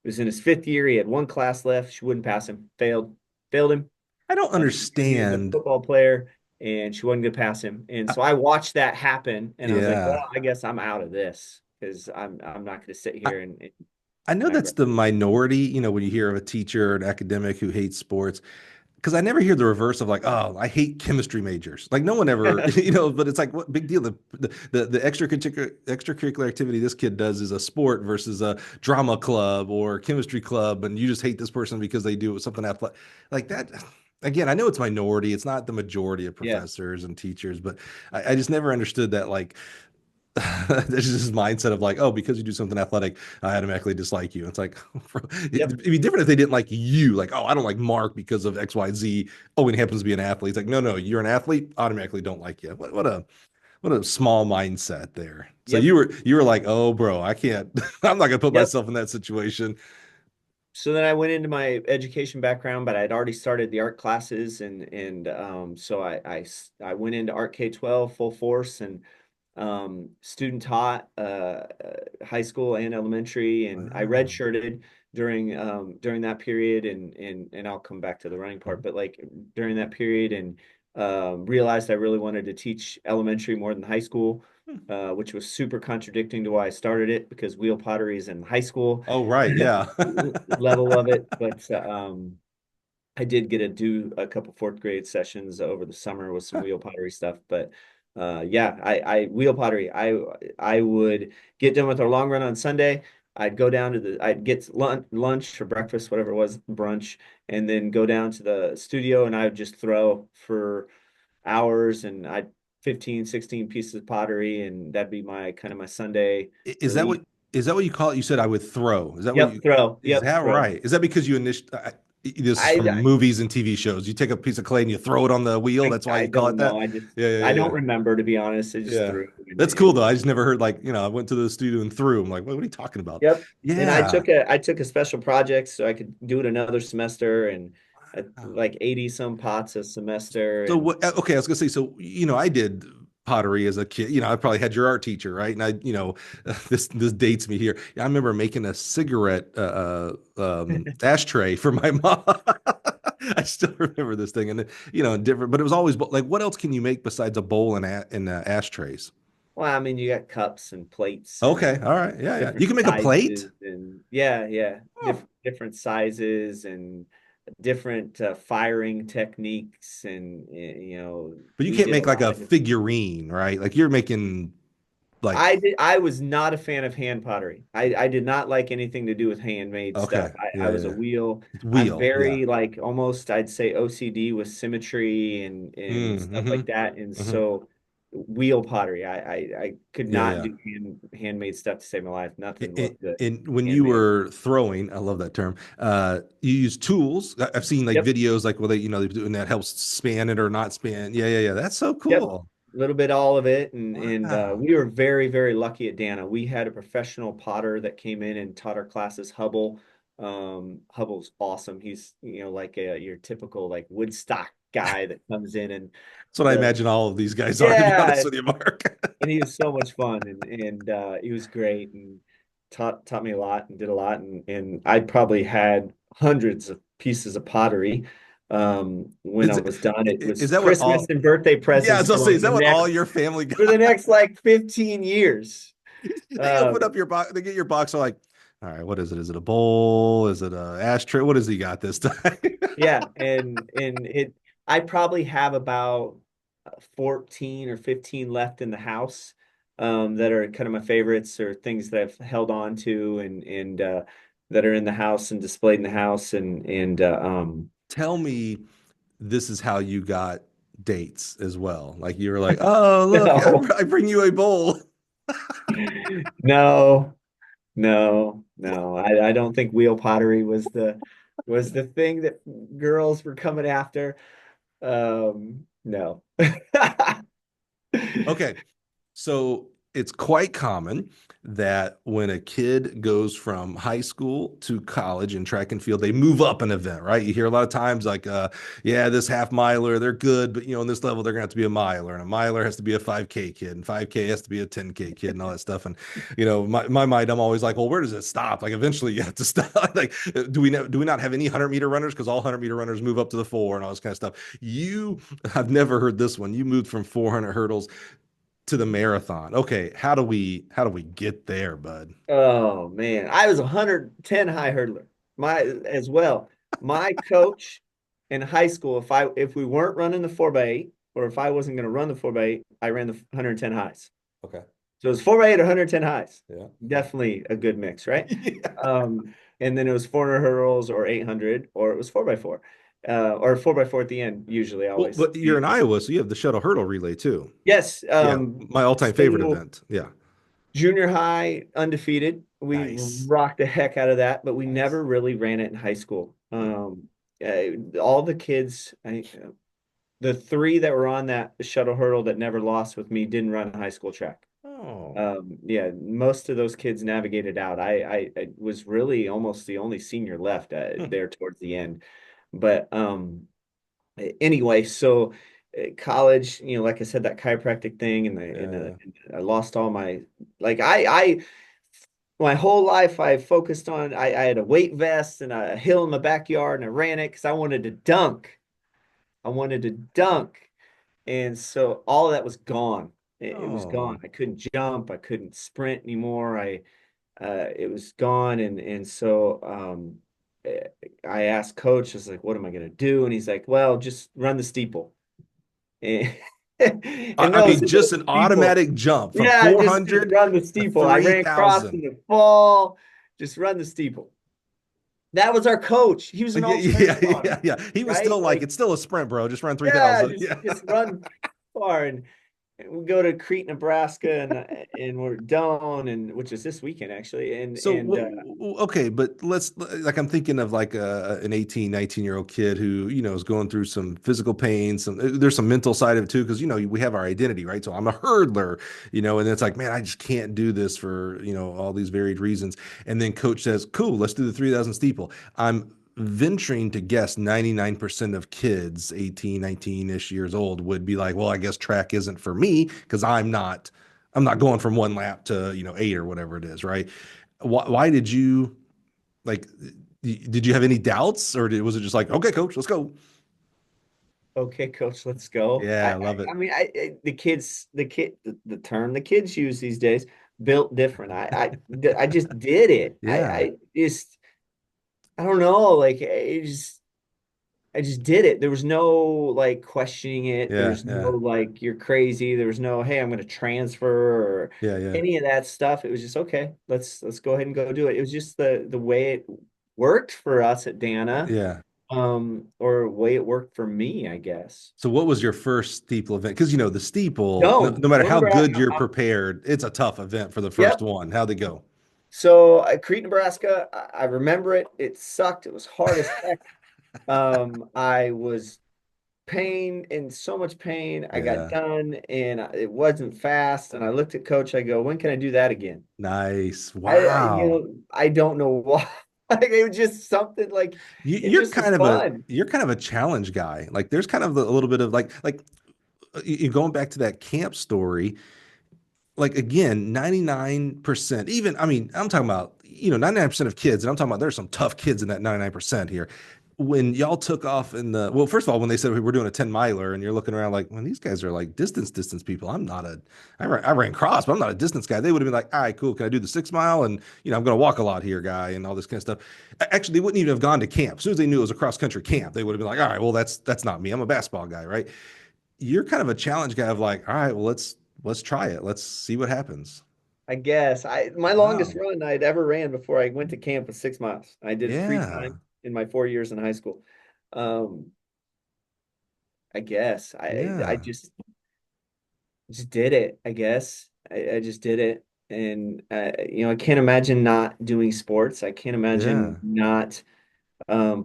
was in his fifth year. He had one class left. She wouldn't pass him. Failed him. I don't He was a understand. football player, and she wasn't going to pass him. And Uh, so I watched that happen, and I was like, yeah. well, I guess I'm out of this because I'm not going to sit I, here and I know not that's grab. the minority, when you hear of a teacher or an academic who hates sports, because I never hear the reverse of like, oh, I hate chemistry majors. Like no one ever, but it's like, what big deal? The extracurricular activity this kid does is a sport versus a drama club or chemistry club, and you just hate this person because they do something athletic like that. Again, I know it's minority. It's not the majority of Yeah. professors and teachers, but I just never understood that like there's just this mindset of like, oh, because you do something athletic, I automatically dislike you. It's like, Yep. it'd be different if they didn't like you. Like, oh, I don't like Mark because of X, Y, Z. Oh, and he happens to be an athlete. It's like, no, no, you're an athlete, automatically don't like you. What a small mindset there. So Yep. you were like, oh, bro, I can't. I'm not gonna put Yep. myself in that situation. So then I went into my education background, but I'd already started the art classes, and so I went into art K-12 full force, and student taught high school and elementary, and I Wow. redshirted during that period, and I'll come back to the running part, but like during that period, and realized I really wanted to teach elementary more than high school, which was super contradicting to why I started it because wheel pottery is in high school Oh, right, yeah. level of it, but I did get to do a couple fourth grade sessions over the summer with some wheel pottery stuff, but yeah, I wheel pottery. I would get done with our long run on Sunday. I'd get lunch or breakfast, whatever it was, brunch, and then go down to the studio and I would just throw for hours and I'd 15, 16 pieces of pottery and that'd be my kind of my Sunday Is that relief. what you call it? You said I would throw. Is that what Yep, you throw. is Yep, that throw. right? Is that because you initially this is I, from movies and TV shows. You take a piece of clay and you throw it on the wheel. That's why I you call it don't know. that. Yeah, yeah, I yeah, don't yeah. remember to be honest. I just Yeah. threw That's cool and though. I just never heard like, I went to the studio and threw. I'm like, what are you talking about? yep. And Yeah. I took a special project so I could do it another semester and Wow. like 80 some pots a semester So and what? Okay, I was gonna say. So I did pottery as a kid. I probably had your art teacher, right? And this dates me here. I remember making a cigarette ashtray for my mom. I still remember this thing, and different. But it was always like, what else can you make besides a bowl and ashtrays? well, I mean you got cups and plates Okay, and all right, yeah, yeah. You different can make a plate. sizes and yeah, yeah, Oh, different sizes and different firing techniques and but you we can't did a make like lot a of different. figurine, right? Like you're making like I was not a fan of hand pottery. I did not like anything to do with handmade stuff. okay, yeah, I yeah, was a yeah. wheel. It's I'm wheel, yeah. very like almost I'd say OCD with symmetry and stuff Mm-hmm. like that. And Mm-hmm. so wheel pottery, I could Yeah, not yeah. do handmade stuff to save my life. Nothing And, looked good and when you handmade. were throwing, I love that term. You use tools. I've seen like Yep. videos like they're doing that helps span it or not span. Yeah, yeah, yeah. That's so Yep. cool. A little bit all of it. And Wow. we were very, very lucky at Dana. We had a professional potter that came in and taught our classes, Hubble. Hubble's awesome. He's, like your typical like Woodstock guy that comes in and That's what I the imagine all of these guys are, to be honest yeah, with you, Mark. and he was so much fun and he was great. And taught me a lot and did a lot, and I probably had hundreds of pieces of pottery. When I Is was done, it was is that what Christmas all? and birthday Yeah, I presents was gonna say, is that what all your family for the got? next like 15 years. They open Um, up your box, they get your box, are like, all right, what is it? Is it a bowl? Is it a ashtray? What has he got this time? yeah, and it I probably have about 14 or 15 left in the house, that are kind of my favorites or things that I've held on to, and that are in the house and displayed in the house, and Tell me this is how you got dates as well. Like you were like, oh, look, no, I bring you a bowl. no, no. I don't think wheel pottery was the thing that girls were coming after. No. Okay. So it's quite common that when a kid goes from high school to college in track and field, they move up an event, right? You hear a lot of times like, yeah, this half miler, they're good, but in this level, they're gonna have to be a miler, and a miler has to be a 5K kid, and 5K has to be a 10K kid, and all that stuff. And my mind, I'm always like, well, where does it stop? Like eventually you have to stop. Like, do we not have any 100-meter runners? Because all 100-meter runners move up to the four and all this kind of stuff. I've never heard this one. You moved from 400 hurdles to the marathon. Okay, how do we get there, bud? Oh man, I was a 110 high hurdler. My as well. My coach in high school, if we weren't running the 4x8, or if I wasn't going to run the 4x8, I ran the 110 highs. Okay. So it was 4x8 or 110 highs. Yeah. Definitely a good mix, right? Yeah. And then it was 400 hurdles or 800, or it was 4x4. Or 4x4 at the end, usually Well, always. but you're in Iowa, so you have the shuttle hurdle relay too. Yes. Yeah, my all-time favorite So event. Yeah. junior high undefeated. We Nice. rocked the heck out of that, but we Nice. never really ran it in high school. Hmm. All the kids, the three that were on that shuttle hurdle that never lost with me didn't run high school track. Oh. Yeah, most of those kids navigated out. I was really almost the only senior left, Hmm. there towards the end. But anyway, so college, like I said, that chiropractic thing, Yeah, yeah. and I lost all my, like my whole life I focused on, I had a weight vest and a hill in my backyard, and I ran it because I wanted to dunk. I wanted to dunk. And so all of that was gone. It was gone. Oh. I couldn't jump. I couldn't sprint anymore. It was gone. And so eh, I asked coach, I was like, what am I going to do? And he's like, well, just run the steeple. And, I, and I no, mean, so just the an steeple. automatic jump from Yeah, just 400 run the to steeple. I ran across in 3,000. the fall. Just run the steeple. That was our coach. He was an Yeah, ultra yeah, marathoner, yeah, yeah. He was right? still like, Like, it's still a sprint, bro. Just run yeah, 3,000. Yeah. just run far. And we go to Crete, Nebraska, and we're done, and which is this weekend actually. And So, and okay, but like, I'm thinking of like an 18, 19-year-old kid who, is going through some physical pain, there's some mental side of it too, because, we have our identity, right? So I'm a hurdler, and it's like, man, I just can't do this for, all these varied reasons. And then coach says, cool, let's do the 3,000 steeple. I'm venturing to guess 99% of kids 18, 19-ish years old would be like, well, I guess track isn't for me because I'm not going from one lap to, 8 or whatever it is, right? Why did you like? Did you have any doubts, or was it just like, okay, coach, let's go? okay, coach, let's go. Yeah, I love it. I mean, the term the kids use these days, built different. I just did it. Yeah, I don't know, like I just did it. There was no like questioning it. There yeah, was no yeah, like you're crazy. There was no, hey, I'm going to transfer or yeah, yeah, any of that stuff. It was just okay. Let's go ahead and go do it. It was just the way it worked for us at Dana, yeah. or way it worked for me, I guess. So, what was your first steeple event? Because the steeple, no, No, no matter how remember, good you're prepared, it's a tough event for the first yep. one. How'd they go? So at Crete, Nebraska, I remember it. It sucked. It was hard as heck. I was in so much pain. I got Yeah, done and it wasn't fast. And I looked at coach. I go, when can I do that again? nice. Wow. I don't know why. Like, it was just something like You, it you're just was kind of a fun. you're kind of a challenge guy. Like, there's kind of a little bit of like you going back to that camp story. like again, 99%, even, I mean, I'm talking about, 99% of kids, and I'm talking about there's some tough kids in that 99% here. When y'all took off well, first of all, when they said we were doing a 10 miler and you're looking around like, when these guys are like distance people, I ran cross, but I'm not a distance guy. They would have been like, all right, cool. Can I do the 6 mile? And, I'm going to walk a lot here, guy, and all this kind of stuff. Actually, they wouldn't even have gone to camp. As soon as they knew it was a cross country camp, they would have been like, all right, well, that's not me. I'm a basketball guy, right? You're kind of a challenge guy of like, all right, well, let's try it. Let's see what happens. I guess my longest Wow. run I'd ever ran before I went to camp was 6 miles. I did it 3 times Yeah. in my 4 years in high school. Um, I guess I Yeah. just did it. I guess I just did it, and I can't imagine not doing sports. I can't imagine Yeah. not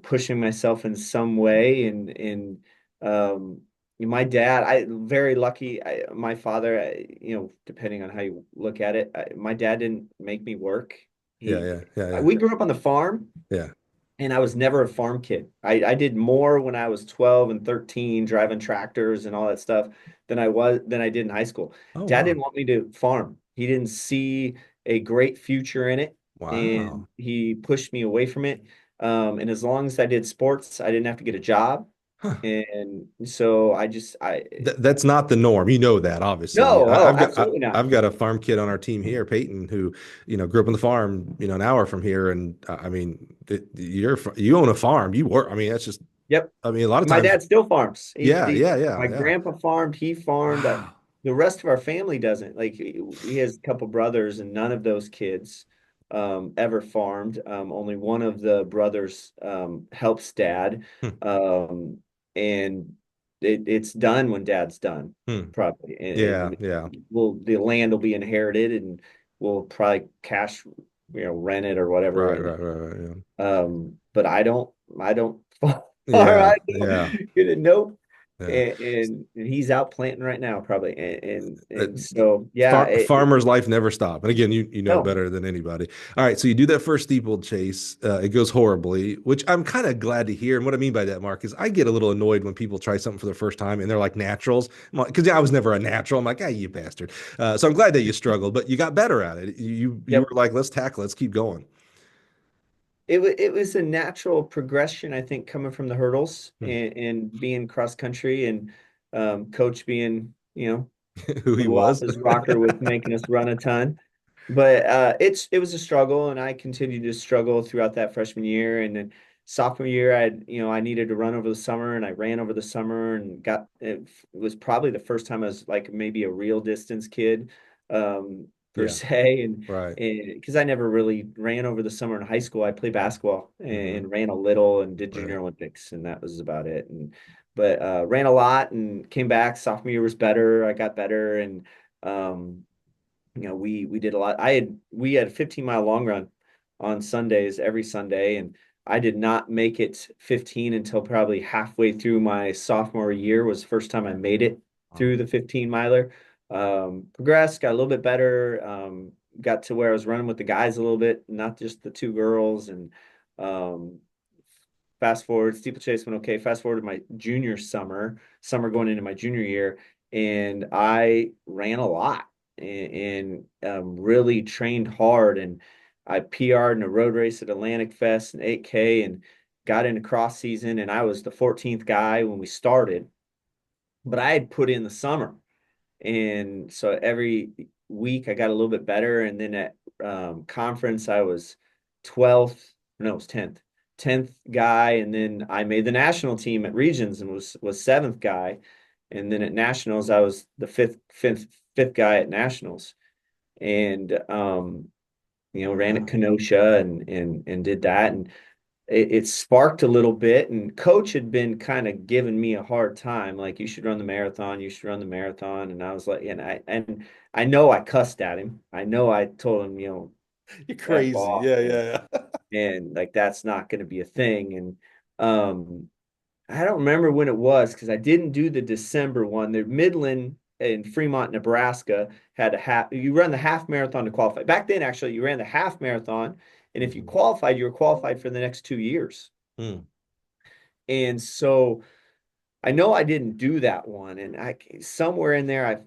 pushing myself in some way. And um, my dad, I very lucky. My father, depending on how you look at it, my dad didn't make me work. Yeah. He, Yeah. Yeah. Yeah. we grew up on the farm, Yeah. and I was never a farm kid. I did more when I was 12 and 13, driving tractors and all that stuff than I did in high school. Oh, Dad wow. didn't want me to farm. He didn't see a great future in it, and Wow. he pushed me away from it. And as long as I did sports, I didn't have to get a job. Huh. And so I That's not the norm. You know that, obviously. no, oh, absolutely not. I've got a farm kid on our team here, Peyton, who grew up on the farm, an hour from here, and I mean, you own a farm. You work. I mean, that's just. Yep. I mean, a lot of My times. dad still farms. Yeah. Yeah. Yeah. My Yeah. grandpa farmed, he farmed. Wow. The rest of our family doesn't. Like he has a couple brothers, and none of those kids ever farmed. Only one of the brothers helps dad. Hmm. Um, and it's done when dad's done, Hmm. probably. Yeah. And Yeah. the land will be inherited, and we'll probably cash, rent it or whatever. Right. And Right. Right. Right. Yeah. but I don't farm. Yeah. I Yeah. don't get it. Nope. Yeah. And he's out planting right now, probably. Uh, And so yeah, farmer's life never stop. And again, you know no. better than anybody. All right, so you do that first steeplechase. It goes horribly, which I'm kind of glad to hear. And what I mean by that, Mark, is I get a little annoyed when people try something for the first time and they're like naturals. Because I was never a natural. I'm like, ah, you bastard. So I'm glad that you struggled, but you got better at it. You were Yep. like, let's tackle, let's keep going. It was a natural progression, I think, coming from the hurdles Hmm. and being cross country, and coach being, Who he blew off was. his rocker with making us run a ton. But it was a struggle, and I continued to struggle throughout that freshman year. And then sophomore year, I needed to run over the summer, and I ran over the summer and it was probably the first time I was like maybe a real distance kid, per Yeah, se. And right. because I never really ran over the summer in high school. I played basketball Hmm. and ran a little and did Right. junior Olympics, and that was about it. But ran a lot and came back. Sophomore year was better. I got better, and um, we did a lot. We had a 15-mile long run on Sundays every Sunday, and I did not make it 15 until probably halfway through my sophomore year. Was the first time I made it Wow. through the 15 miler. Progressed, got a little bit better. Got to where I was running with the guys a little bit, not just the two girls. And um, fast forward, steeplechase went okay. Fast forward to my junior summer going into my junior year, and I ran a lot and really trained hard. And I PR'd in a road race at Atlantic Fest and 8K, and got into cross season. And I was the 14th guy when we started, but I had put in the summer. And so every week I got a little bit better. And then at conference, I was 12th, no, it was 10th guy. And then I made the national team at regions and was seventh guy. And then at nationals, I was the fifth guy at nationals. And ran at Wow. Kenosha and did that. And it sparked a little bit, and coach had been kind of giving me a hard time, like, you should run the marathon, you should run the marathon. And I was like, and I know I cussed at him. I know I told him, You're F crazy. off, Yeah, and yeah, yeah. like that's not going to be a thing. And I don't remember when it was, because I didn't do the December one. The Midland in Fremont, Nebraska had a half. You run the half marathon to qualify. Back then, actually, you ran the half marathon, and if you Mhm. qualified, you were qualified for the next 2 years. Hmm. And so I know I didn't do that one, and somewhere in there,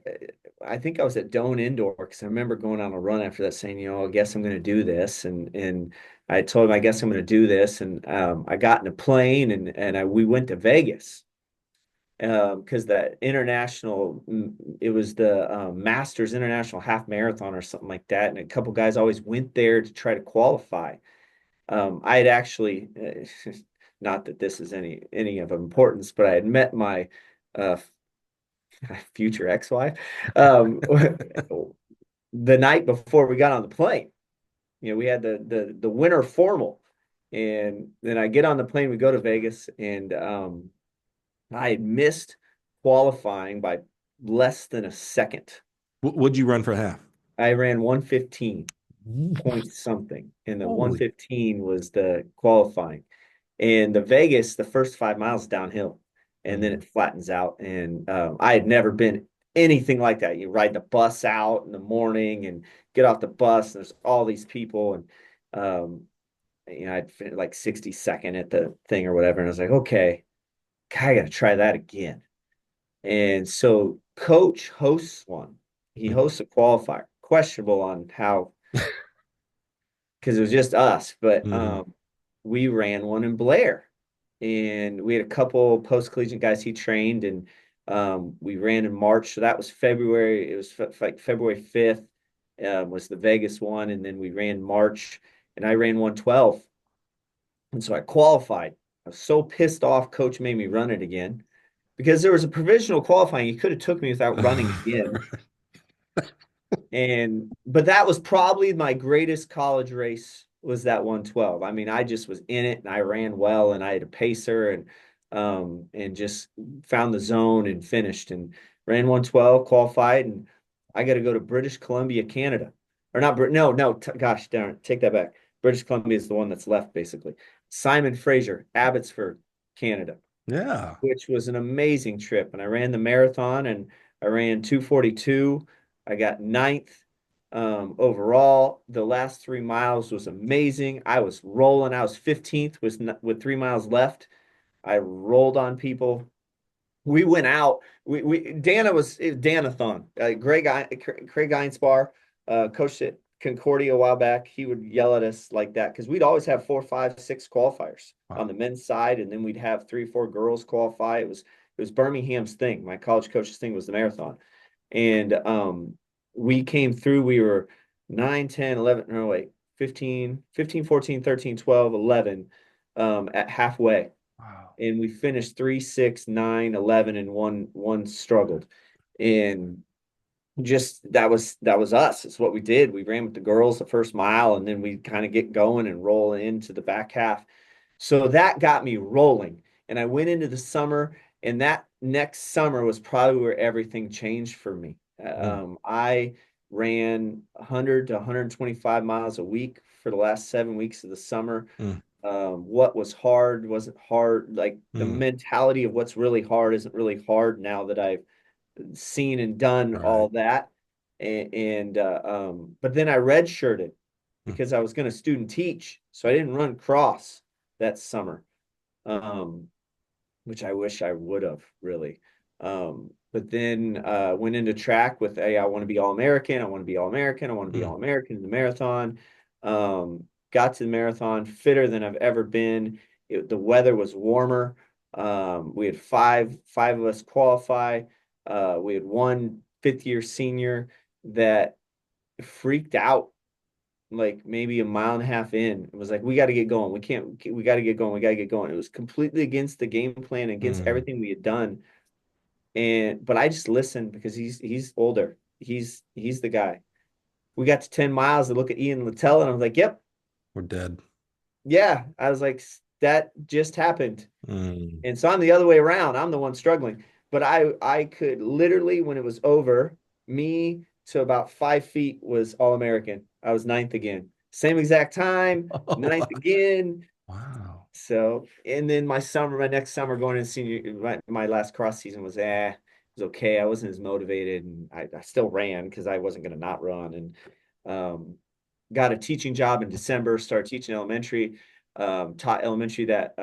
I think I was at Doane Indoor because I remember going on a run after that, saying, I guess I'm going to do this, and I told him I guess I'm going to do this, and I got in a plane and we went to Vegas because that international, it was the Masters International Half Marathon or something like that, and a couple guys always went there to try to qualify. I had actually, not that this is any of importance, but I had met my uh, future ex-wife the night before we got on the plane. We had the winter formal, and then I get on the plane. We go to Vegas, and I had missed qualifying by less than a second. What'd you run for half? I ran 115 point something, and the Holy. 115 was the qualifying. And the Vegas, the first 5 miles downhill, and then Mm. it flattens out. And I had never been anything like that. You ride the bus out in the morning and get off the bus, and there's all these people, and I'd fit like 62nd at the thing or whatever, and I was like, okay, I got to try that again. And so coach hosts one. He hosts a qualifier, questionable on how, because it was just us, but Mm. we ran one in Blair, and we had a couple post collegiate guys he trained, and we ran in March. So that was February. It was like February 5th was the Vegas one, and then we ran March, and I ran 112, and so I qualified. I was so pissed off. Coach made me run it again because there was a provisional qualifying. He could have took me without running again. And but that was probably my greatest college race, was that 112. I mean, I just was in it and I ran well and I had a pacer and just found the zone and finished and ran 112, qualified, and I got to go to British Columbia, Canada. Or not no, gosh darn it, take that back. British Columbia is the one that's left basically. Simon Fraser, Abbotsford, Canada, Yeah. which was an amazing trip. And I ran the marathon and I ran 2:42. I got ninth overall. The last 3 miles was amazing. I was rolling. I was 15th with 3 miles left. I rolled on people. We went out. Dana was Danathon. Craig Einspar, coached at Concordia a while back. He would yell at us like that because we'd always have 4, 5, 6 qualifiers on Wow. the men's side, and then we'd have 3, 4 girls qualify. It was Birmingham's thing. My college coach's thing was the marathon, and we came through. We were 9, 10, 11. No, wait, 15, 15, 14, 13, 12, 11 at halfway, Wow. and we finished 3, 6, 9, 11, and one struggled. And just that was us. It's what we did. We ran with the girls the first mile, and then we kind of get going and roll into the back half. So that got me rolling. And I went into the summer, and that next summer was probably where everything changed for me. Mm. I ran 100 to 125 miles a week for the last 7 weeks of the summer. Mm. What was hard wasn't hard. Like the Mm. mentality of what's really hard isn't really hard now that I've seen and done Right. all that. But then I redshirted Mm. because I was going to student teach. So I didn't run cross that summer, um, which I wish I would have really. But then went into track with, hey, I want to be All American. I want to be All American. I want to be Mm. All American in the marathon. Got to the marathon fitter than I've ever been. The weather was warmer. We had five of us qualify. We had one fifth-year senior that freaked out like maybe a mile and a half in. It was like, we got to get going. We got to get going. We got to get going. It was completely against the game plan, against Mm. everything we had done. But I just listened because he's older. He's the guy. We got to 10 miles. I look at Ian Littell and I was like, yep, We're dead. yeah. I was like, that just happened. Mm. And so I'm the other way around. I'm the one struggling. But I could literally, when it was over, me to about 5 feet was All American. I was ninth again. Same exact time, ninth again. Wow. So, and then my next summer going into senior, my last cross season was it was okay. I wasn't as motivated, and I still ran because I wasn't going to not run. And um, got a teaching job in December. Started teaching elementary. Taught elementary that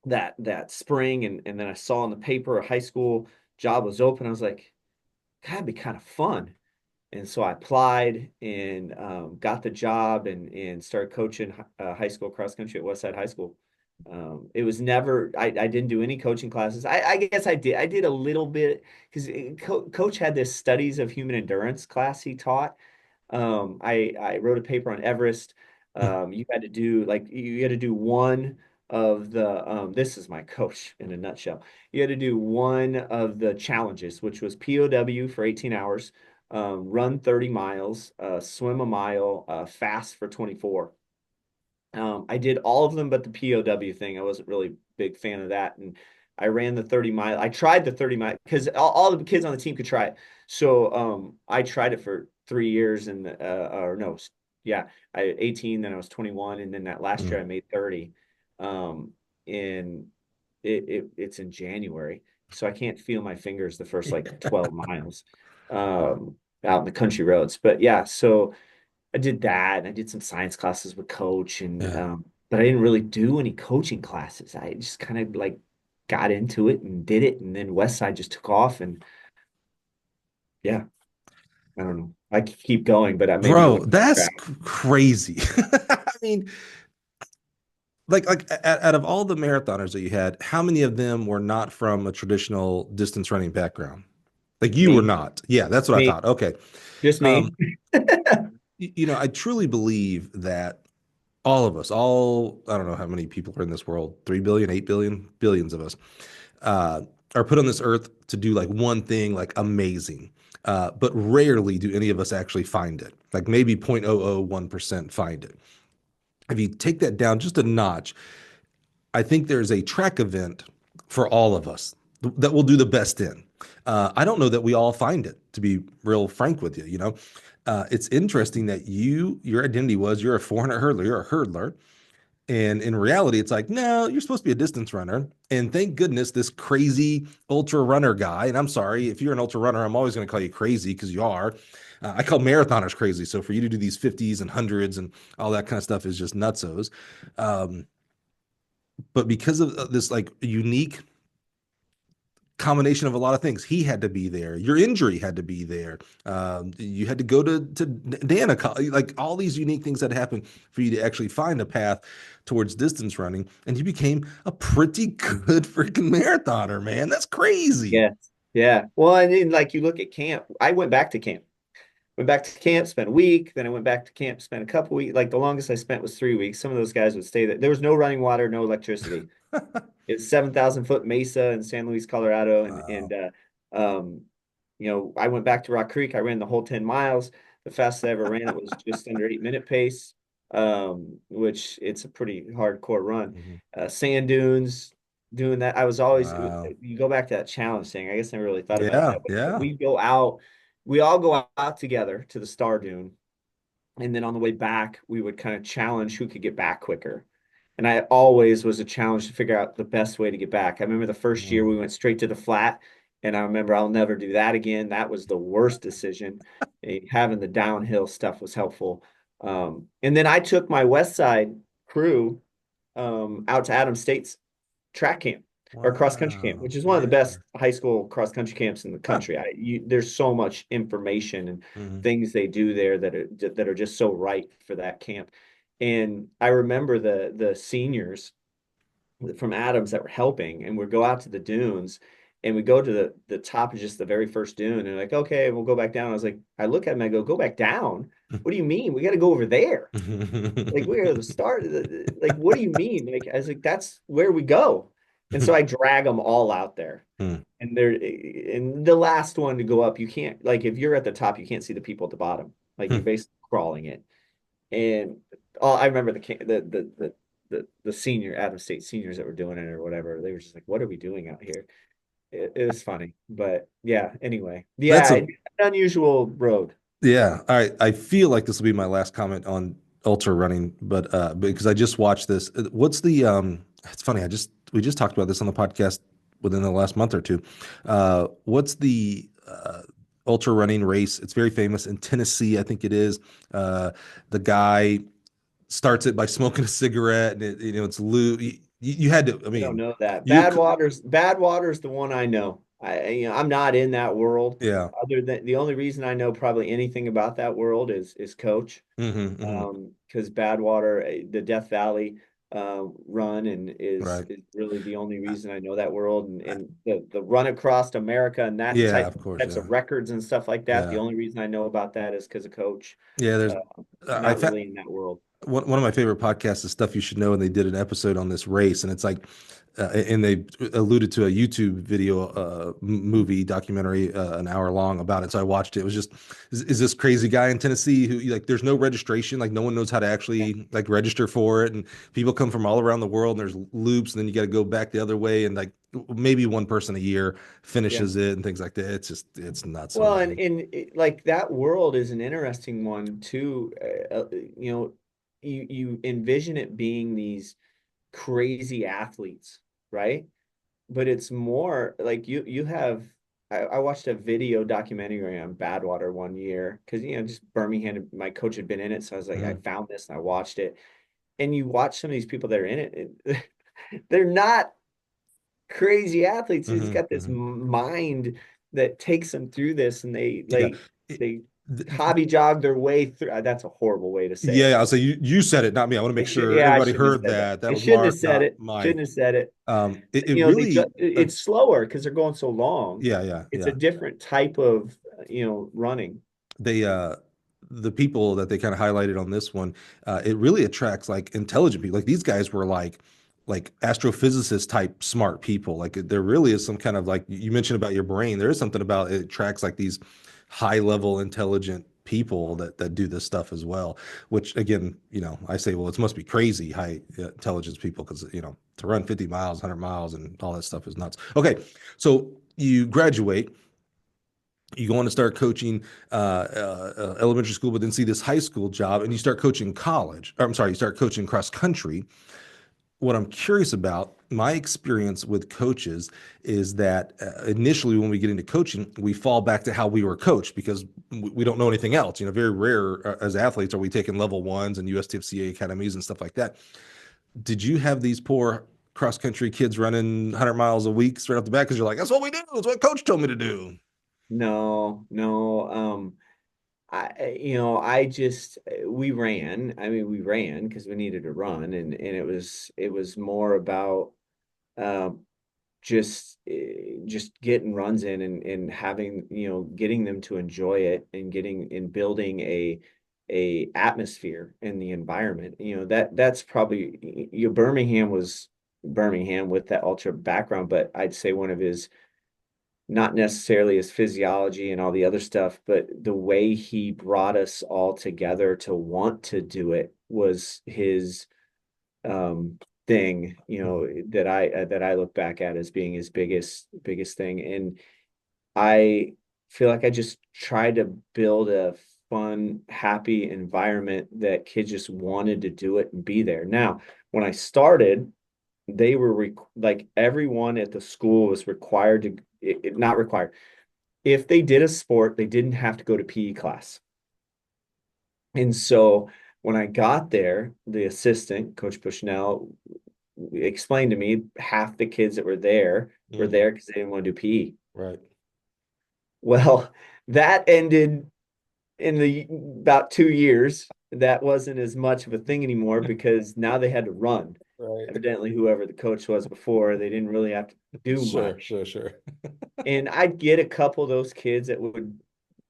that spring, and then I saw in the paper a high school job was open. I was like, God, that'd be kind of fun. And so I applied and got the job and started coaching high school cross country at Westside High School. It was never, I didn't do any coaching classes. I guess I did. I did a little bit because coach had this studies of human endurance class he taught. I wrote a paper on Everest. You had to do like you had to do one of the this is my coach in a nutshell. You had to do one of the challenges, which was POW for 18 hours, run 30 miles, swim a mile, fast for 24. I did all of them but the POW thing. I wasn't really a big fan of that. And I ran the 30 mile. I tried the 30 mile because all the kids on the team could try it. So I tried it for 3 years and or no, yeah, I 18, then I was 21, and then that last year I made 30. And it's in January. So I can't feel my fingers the first like 12 miles out in the country roads. But yeah, so I did that, and I did some science classes with coach, and Yeah. but I didn't really do any coaching classes. I just kind of like got into it and did it, and then Westside just took off, and yeah, I don't know. I could keep going, but maybe you Bro, want to that's track. crazy. I mean, like out of all the marathoners that you had, how many of them were not from a traditional distance running background? Like you were Me, not. Yeah, that's what I me, thought. Okay. just me. Um, I truly believe that all of us, I don't know how many people are in this world, 3 billion, 8 billion, billions of us, uh, are put on this earth to do like one thing like amazing. But rarely do any of us actually find it. Like maybe 0.001% find it. If you take that down just a notch, I think there's a track event for all of us that we'll do the best in. I don't know that we all find it, to be real frank with you. It's interesting that your identity was you're a 400 hurdler, you're a hurdler. And in reality, it's like, no, you're supposed to be a distance runner. And thank goodness this crazy ultra runner guy, and I'm sorry, if you're an ultra runner, I'm always going to call you crazy because you are. I call marathoners crazy. So for you to do these 50s and hundreds and all that kind of stuff is just nutsos. Um, but because of this like unique combination of a lot of things. He had to be there. Your injury had to be there. You had to go to Danica. Like all these unique things that happened for you to actually find a path towards distance running, and you became a pretty good freaking marathoner, man. That's crazy. Yes, yeah. Well, I mean, like you look at camp. I went back to camp. Went back to camp, spent a week. Then I went back to camp, spent a couple weeks. Like the longest I spent was 3 weeks. Some of those guys would stay there. There was no running water, no electricity. It's 7,000 foot mesa in San Luis, Colorado, and Wow. I went back to Rock Creek. I ran the whole 10 miles. The fastest I ever ran it was just under 8 minute pace, which it's a pretty hardcore run. Mhm. Sand dunes, doing that. I was always Wow. you go back to that challenge thing. I guess I never really thought about it Yeah. that way. But Yeah. we go out, we all go out together to the Star Dune, and then on the way back, we would kind of challenge who could get back quicker. And I always was a challenge to figure out the best way to get back. I remember the first year Mm. we went straight to the flat, and I remember I'll never do that again. That was the worst decision. Having the downhill stuff was helpful. And then I took my West Side crew out to Adams State's track camp or cross country camp, Wow. which is one of the Yeah. best high school cross country camps in the Huh. country. There's so much information and Mhm. things they do there that are just so right for that camp. And I remember the seniors from Adams that were helping, and we'd go out to the dunes, and we go to the top of just the very first dune, and like, okay, we'll go back down. I was like, I look at him, I go back down. What do you mean? We got to go over there. Like we're at the start. Like, what do you mean? Like, I was like, that's where we go. And so I drag them all out there. Hmm. And the last one to go up, you can't like if you're at the top, you can't see the people at the bottom. Like you're Hmm. basically crawling it. And I remember the senior Adams State seniors that were doing it or whatever. They were just like, "What are we doing out here?" It was funny, but yeah. Anyway, That's yeah, a unusual road. Yeah, all right. I feel like this will be my last comment on ultra running, but because I just watched this. What's the it's funny, we just talked about this on the podcast within the last month or two. What's the ultra running race? It's very famous in Tennessee, I think it is. The guy starts it by smoking a cigarette and it's Lou. You had to. I I don't mean, know that. you. Bad Water's the one I know. I'm not in that world. Yeah. Other than the only reason I know probably anything about that world is Coach. Mm-hmm, mm-hmm. Because Badwater, the Death Valley run, and Right. is really the only reason I know that world, and the run across America and that Yeah, of course. types Yeah. of records and stuff like that. The Yeah. only reason I know about that is because of Coach. Yeah. There's. Uh, I not found really in that world. one of my favorite podcasts is Stuff You Should Know, and they did an episode on this race, and it's like, and they alluded to a YouTube video, movie documentary, an hour long about it. So I watched it. It was just, is this crazy guy in Tennessee who like, there's no registration, like no one knows how to Yeah. actually like register for it, and people come from all around the world, and there's loops, and then you got to go back the other way, and like maybe one person a year Yeah. finishes it, and things like that. It's just, it's nuts, Well, man. like that world is an interesting one too. You know, you envision it being these crazy athletes, right? But it's more like you have. I watched a video documentary on Badwater one year because just Birmingham. My coach had been in it, so I was like, I Hmm. found this and I watched it. And you watch some of these people that are in it, they're not crazy athletes. He's Hmm. got this Hmm. mind that takes them through this, and Yeah. It, they hobby jog their way through. That's a horrible way to say it. Yeah, I'll say you said it, not me. I want to make sure Yeah, I everybody shouldn't have heard said that. that. That I was shouldn't have Mark, said not it. Shouldn't Mike. have said it. It really, It's slower because they're going so long. yeah, yeah, It's a yeah. different type of running. They the people that they kind of highlighted on this one, it really attracts like intelligent people. Like these guys were like astrophysicist type smart people. Like there really is some kind of like you mentioned about your brain. There is something about it attracts like these high level intelligent people that do this stuff as well. Which again, I say, well, it must be crazy high intelligence people because to run 50 miles, 100 miles, and all that stuff is nuts. Okay, so you graduate, you go on to start coaching elementary school, but then see this high school job, and you start coaching college. Or, I'm sorry, you start coaching cross country. What I'm curious about, my experience with coaches is that initially when we get into coaching, we fall back to how we were coached because we don't know anything else. Very rare as athletes are we taking level ones and USTFCA academies and stuff like that. Did you have these poor cross country kids running 100 miles a week straight off the bat because you're like, that's what we do. That's what coach told me to do. No, no. I just we ran. I mean, we ran because we needed to run, and it was more about um, just getting runs in and having getting them to enjoy it and getting and building a atmosphere in the environment. That's probably Birmingham was Birmingham with that ultra background, but I'd say one of his not necessarily his physiology and all the other stuff, but the way he brought us all together to want to do it was his thing, that I look back at as being his biggest thing. And I feel like I just tried to build a fun, happy environment that kids just wanted to do it and be there. Now, when I started, they were like everyone at the school was required to not required if they did a sport, they didn't have to go to PE class. And so when I got there, the assistant, Coach Bushnell, explained to me half the kids that were Mm, there because they didn't want to do PE. right. Well, that ended in the about 2 years. That wasn't as much of a thing anymore because now they had to run. Right. Evidently, whoever the coach was before, they didn't really have to do Sure, much. sure, sure. And I'd get a couple of those kids that would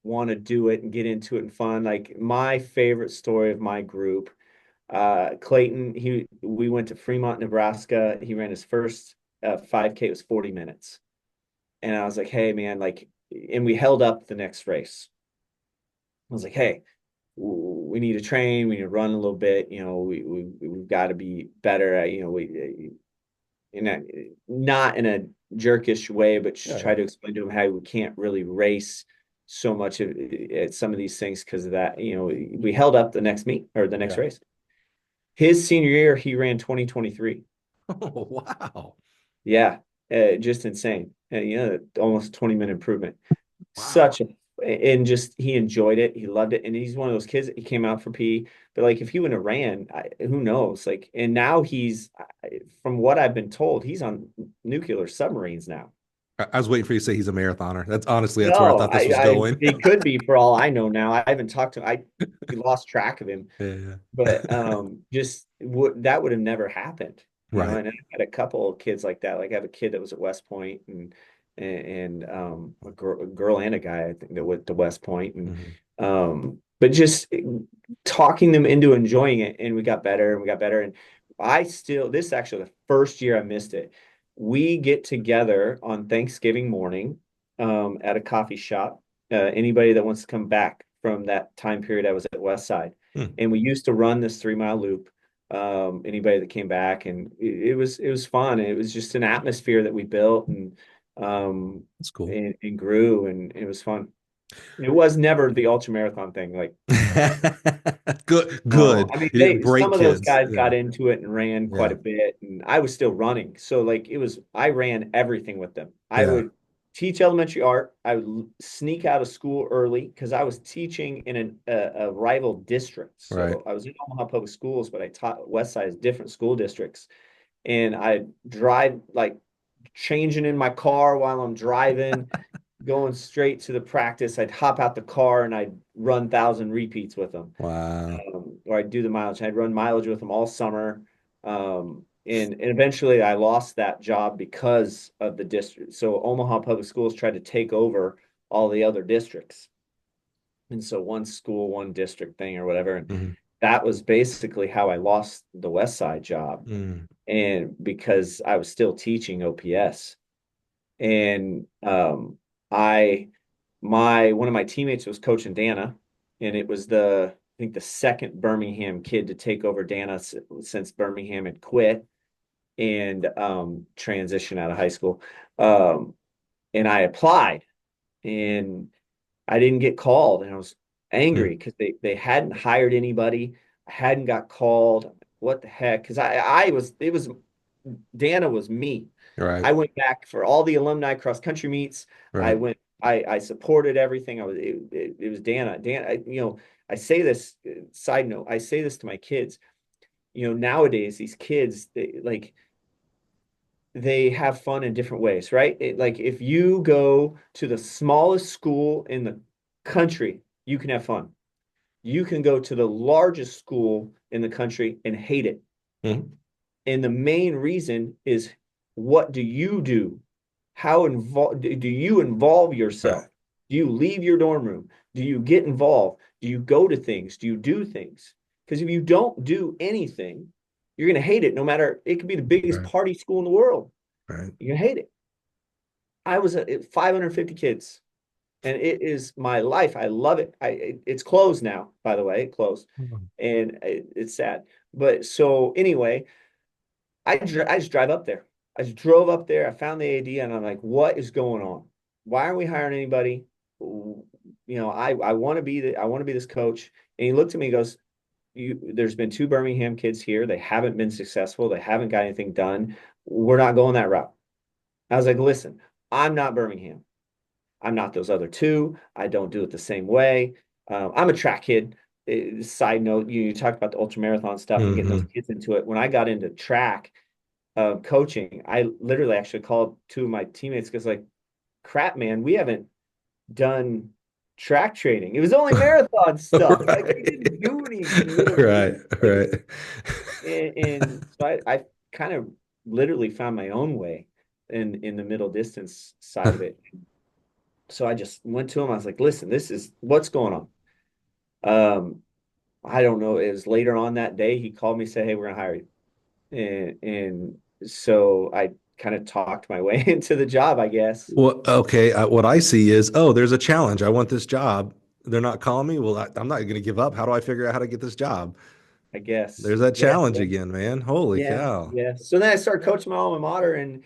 want to do it and get into it and fun. Like my favorite story of my group, Clayton, we went to Fremont, Nebraska. He ran his first 5K. It was 40 minutes. And I was like, hey, man, like, and we held up the next race. I was like, hey, we need to train. We need to run a little bit. We've got to be better. In a, not in a jerkish way, but just Yeah, try yeah. to explain to him how we can't really race so much at some of these things because of that. We held up the next meet or the next Yeah. race. His senior year, he ran 2023. Oh, wow. Yeah, just insane. And almost 20-minute improvement. Wow. Such and just he enjoyed it. He loved it. And he's one of those kids that he came out for PE. But like if he wouldn't have ran, who knows? Like, and now from what I've been told, he's on nuclear submarines now. I was waiting for you to say he's a marathoner. That's where I No, thought this was going. he could be for all I know now. I haven't talked to him. We lost track of him, Yeah. but just that would have never happened, Right. and I had a couple of kids like that. Like I have a kid that was at West Point and a girl and a guy, I think, that went to West Point. And Hmm. but just talking them into enjoying it, and we got better and we got better. And this is actually the first year I missed it. We get together on Thanksgiving morning at a coffee shop. Anybody that wants to come back from that time period I was at West Side. Hmm. And we used to run this 3 mile loop. Anybody that came back, and it was fun. It was just an atmosphere that we built um That's cool. and grew, and it was fun. It was never the ultra marathon thing. Like, Good, no, good. I mean, You didn't some break of those kids. guys Yeah. got into it and ran quite Yeah. a bit, and I was still running. So like I ran everything with them. I Yeah. would teach elementary art. I would sneak out of school early because I was teaching in a rival district. Right. So I was in Omaha Public Schools, but I taught West Side different school districts, and I drive like changing in my car while I'm driving, going straight to the practice. I'd hop out the car and I'd run 1,000 repeats with them, Wow. or I'd do the mileage. I'd run mileage with them all summer. And eventually I lost that job because of the district. So Omaha Public Schools tried to take over all the other districts. And so one school, one district thing or whatever. And Hmm. that was basically how I lost the West Side job. Mm. And because I was still teaching OPS. And I one of my teammates was coaching Dana, and it was I think the second Birmingham kid to take over Dana since Birmingham had quit and transition out of high school. Um, and I applied, and I didn't get called, and I was Mm. angry because they hadn't hired anybody. I hadn't got called. What the heck? Because I was it was Dana was me. Right. I went back for all the alumni cross country meets. I Right. went. I supported everything. It was Dana. I say this side note. I say this to my kids. Nowadays these kids they have fun in different ways, right? Like if you go to the smallest school in the country, you can have fun. You can go to the largest school in the country and hate it. Mhm. And the main reason is, what do you do? How involved do you involve Right. yourself? Do you leave your dorm room? Do you get involved? Do you go to things? Do you do things? Because if you don't do anything, you're going to hate it. No matter, it could be the biggest Right. party school in the world. Right. You're going to hate it. I was at 550 kids, and it is my life. I love it. It's closed now, by the way. It closed, Mhm. and it's sad. But so anyway, I just drive up there. I just drove up there. I found the AD, and I'm like, what is going on? Why aren't we hiring anybody? I want to I want to be this coach. And he looked at me and goes, there's been two Birmingham kids here. They haven't been successful. They haven't got anything done. We're not going that route. I was like, listen, I'm not Birmingham. I'm not those other two. I don't do it the same way. I'm a track kid. Side note, you talked about the ultra marathon stuff and getting those Mhm. kids into it. When I got into track, coaching, I literally actually called two of my teammates because, like, crap, man, we haven't done track training. It was only marathon stuff. Like, we Right. didn't do any middle Right. distance. Like, Right. and so I kind of literally found my own way in the middle distance side of it. So I just went to him. I was like, listen, this is what's going on. Um, I don't know. It was later on that day. He called me, said, hey, we're gonna hire you. And so I kind of talked my way into the job, I guess. Well, okay. What I see is, oh, there's a challenge. I want this job. They're not calling me. Well, I'm not going to give up. How do I figure out how to get this job? I guess. There's that Yeah. challenge again, man. Holy Yeah. cow. Yeah. So then I started coaching my alma mater, and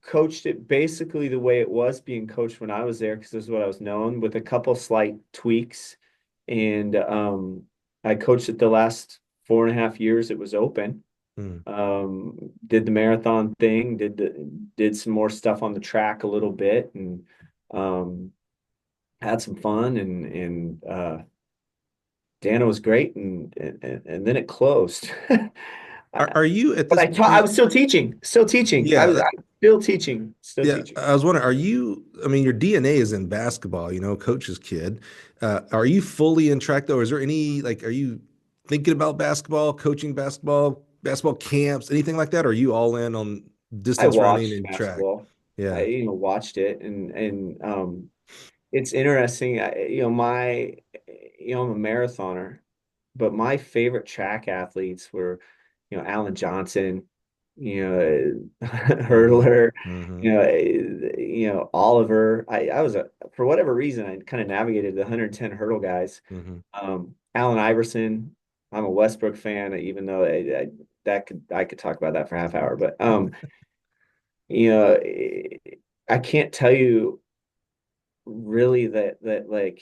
coached it basically the way it was being coached when I was there, because this is what I was known, with a couple slight tweaks. And I coached it the last 4.5 years it was open. Hmm. Did the marathon thing, did some more stuff on the track a little bit, and Um, had some fun, and Dana was great, and then it closed. Are you at But this I point? was still teaching. Yeah, I'm still teaching, still yeah. teaching. I was wondering, are you, I mean, your DNA is in basketball, coach's kid. Are you fully in track though? Is there any, like, are you thinking about basketball, coaching basketball, basketball camps, anything like that? Or are you all in on I distance running watched and track? basketball. I, Yeah. watched it, and it's interesting. I'm a marathoner, but my favorite track athletes were, Alan Johnson, Mm-hmm. hurdler, Mm-hmm. Oliver. I was for whatever reason, I kind of navigated the 110 hurdle guys. Mm-hmm. Allen Iverson. I'm a Westbrook fan, even though I could talk about that for a half hour, but you know, I can't tell you really that like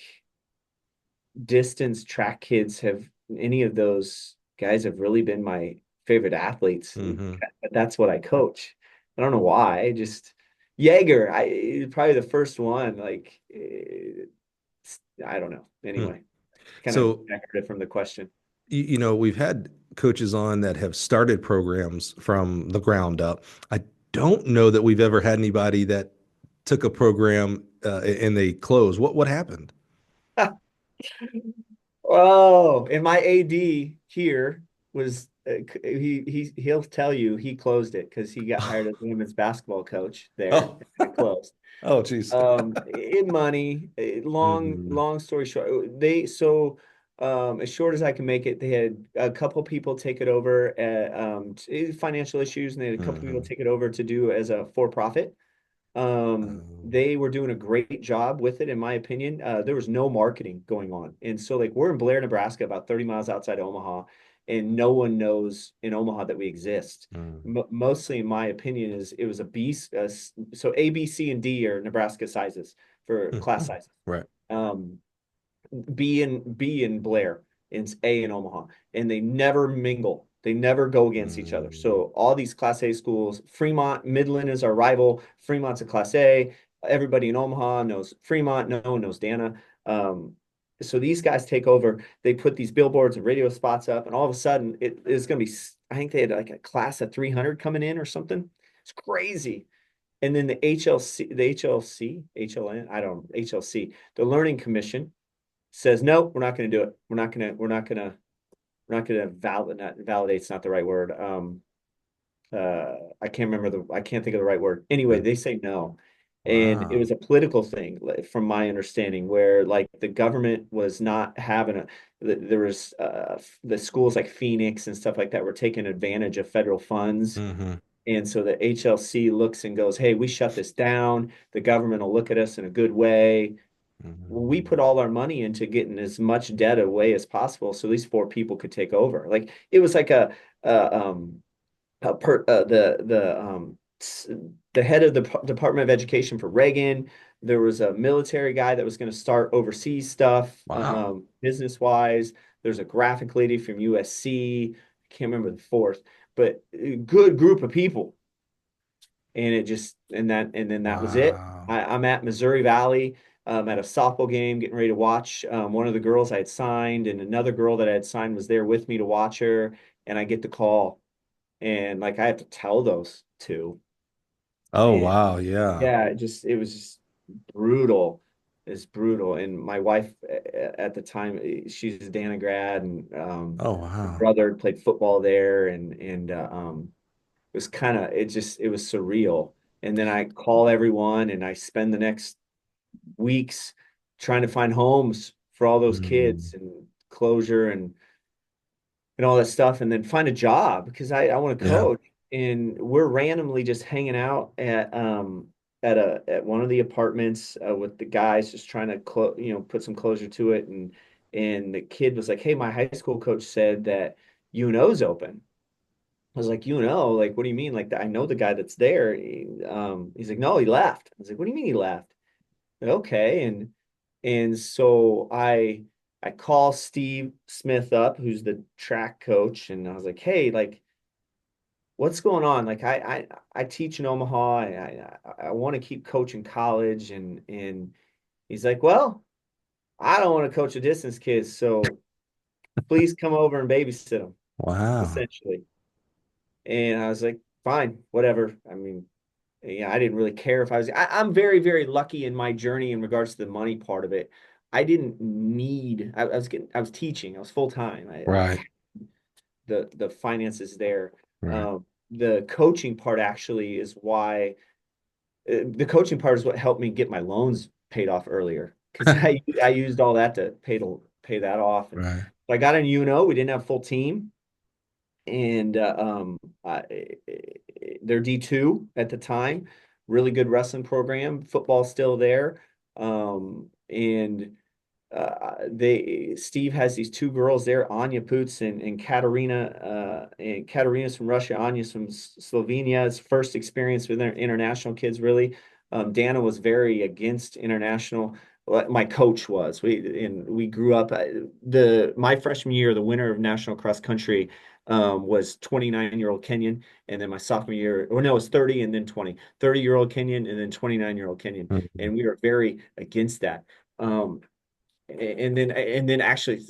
distance track kids have any of those guys have really been my favorite athletes. Mm-hmm. But that's what I coach. I don't know why. Just Jaeger, probably the first one. Like I don't know. Hmm. Anyway, kind of So, decorative from the question. we've had coaches on that have started programs from the ground up. I don't know that we've ever had anybody that took a program and they closed. What happened? Oh, and my AD here was he'll tell you he closed it because he got hired as the women's basketball coach there. Oh, It closed. oh, geez. In money, Hmm. long story short, as short as I can make it, they had a couple people take it over at financial issues, and they had a couple people Hmm. take it over to do as a for profit. They were doing a great job with it, in my opinion. There was no marketing going on. And so, like, we're in Blair, Nebraska, about 30 miles outside Omaha, and no one knows in Omaha that we exist. Hmm. Mostly, in my opinion, is it was a B. So A, B, C, and D are Nebraska sizes for class sizes. Right. Um, B and Blair, and A in Omaha, and they never mingle. They never go against each other. Mm. So all these Class A schools, Fremont, Midland is our rival. Fremont's a Class A. Everybody in Omaha knows Fremont. No one knows Dana. So these guys take over. They put these billboards and radio spots up, and all of a sudden it is going to be. I think they had like a class of 300 coming in or something. It's crazy. And then HLN, I don't HLC, the Learning Commission says, no, we're not going to do it. We're not going to validate's not the right word. I can't think of the right word. Anyway, Mm. they say no. And it Wow. was a political thing, from my understanding, where like the government was not having there was the schools like Phoenix and stuff like that were taking advantage of federal funds. Hmm. And so the HLC looks and goes, hey, we shut this down. The government will look at us in a good way. We Hmm. put all our money into getting as much debt away as possible so these four people could take over. Like it was like a per, the head of the Department of Education for Reagan. There was a military guy that was going to start overseas stuff, Wow. business wise. There's a graphic lady from USC. I can't remember the fourth, but a good group of people. And it just and then that was it. Wow. I'm at Missouri Valley, at a softball game, getting ready to watch one of the girls I had signed, and another girl that I had signed was there with me to watch her. And I get the call, and like I have to tell those two, Oh, and wow. Yeah. yeah, it was just brutal. It's brutal. And my wife at the time, she's a Dana grad, and Oh, her wow. brother played football there, and it was kind of it was surreal. And then I call everyone, and I spend the next weeks trying to find homes for all those Mm. kids and closure and all that stuff, and then find a job because I want to Yeah. coach. And we're randomly just hanging out at one of the apartments with the guys, just trying to put some closure to it. And the kid was like, "Hey, my high school coach said that UNO's open." I was like, like, what do you mean? Like, I know the guy that's there. He's like, no, he left. I was like, what do you mean he left? Like, okay. And so I call Steve Smith up, who's the track coach, and I was like, hey, like, what's going on? Like I teach in Omaha. I want to keep coaching college, and he's like, well, I don't want to coach the distance kids, so please come over and babysit them, Wow. essentially. And I was like, fine, whatever. I mean, yeah, I didn't really care if I'm very, very lucky in my journey in regards to the money part of it. I didn't need, I was teaching, I was full time. I Right. had the finances there. Right. The coaching part actually is why the coaching part is what helped me get my loans paid off earlier because I used all that to pay that off. And Right. I got in UNO. We didn't have a full team, and they're D2 at the time. Really good wrestling program. Football's still there, and they Steve has these two girls there, Anya Poots and Katerina, and Katerina's from Russia, Anya's from Slovenia. It's first experience with international kids, really. Dana was very against international. My coach was. We grew up the my freshman year, the winner of national cross country was 29-year-old Kenyan, and then my sophomore year, or no, it was 30 and then 20, 30-year-old Kenyan, and then 29-year-old Kenyan, Mhm. and we were very against that. And then actually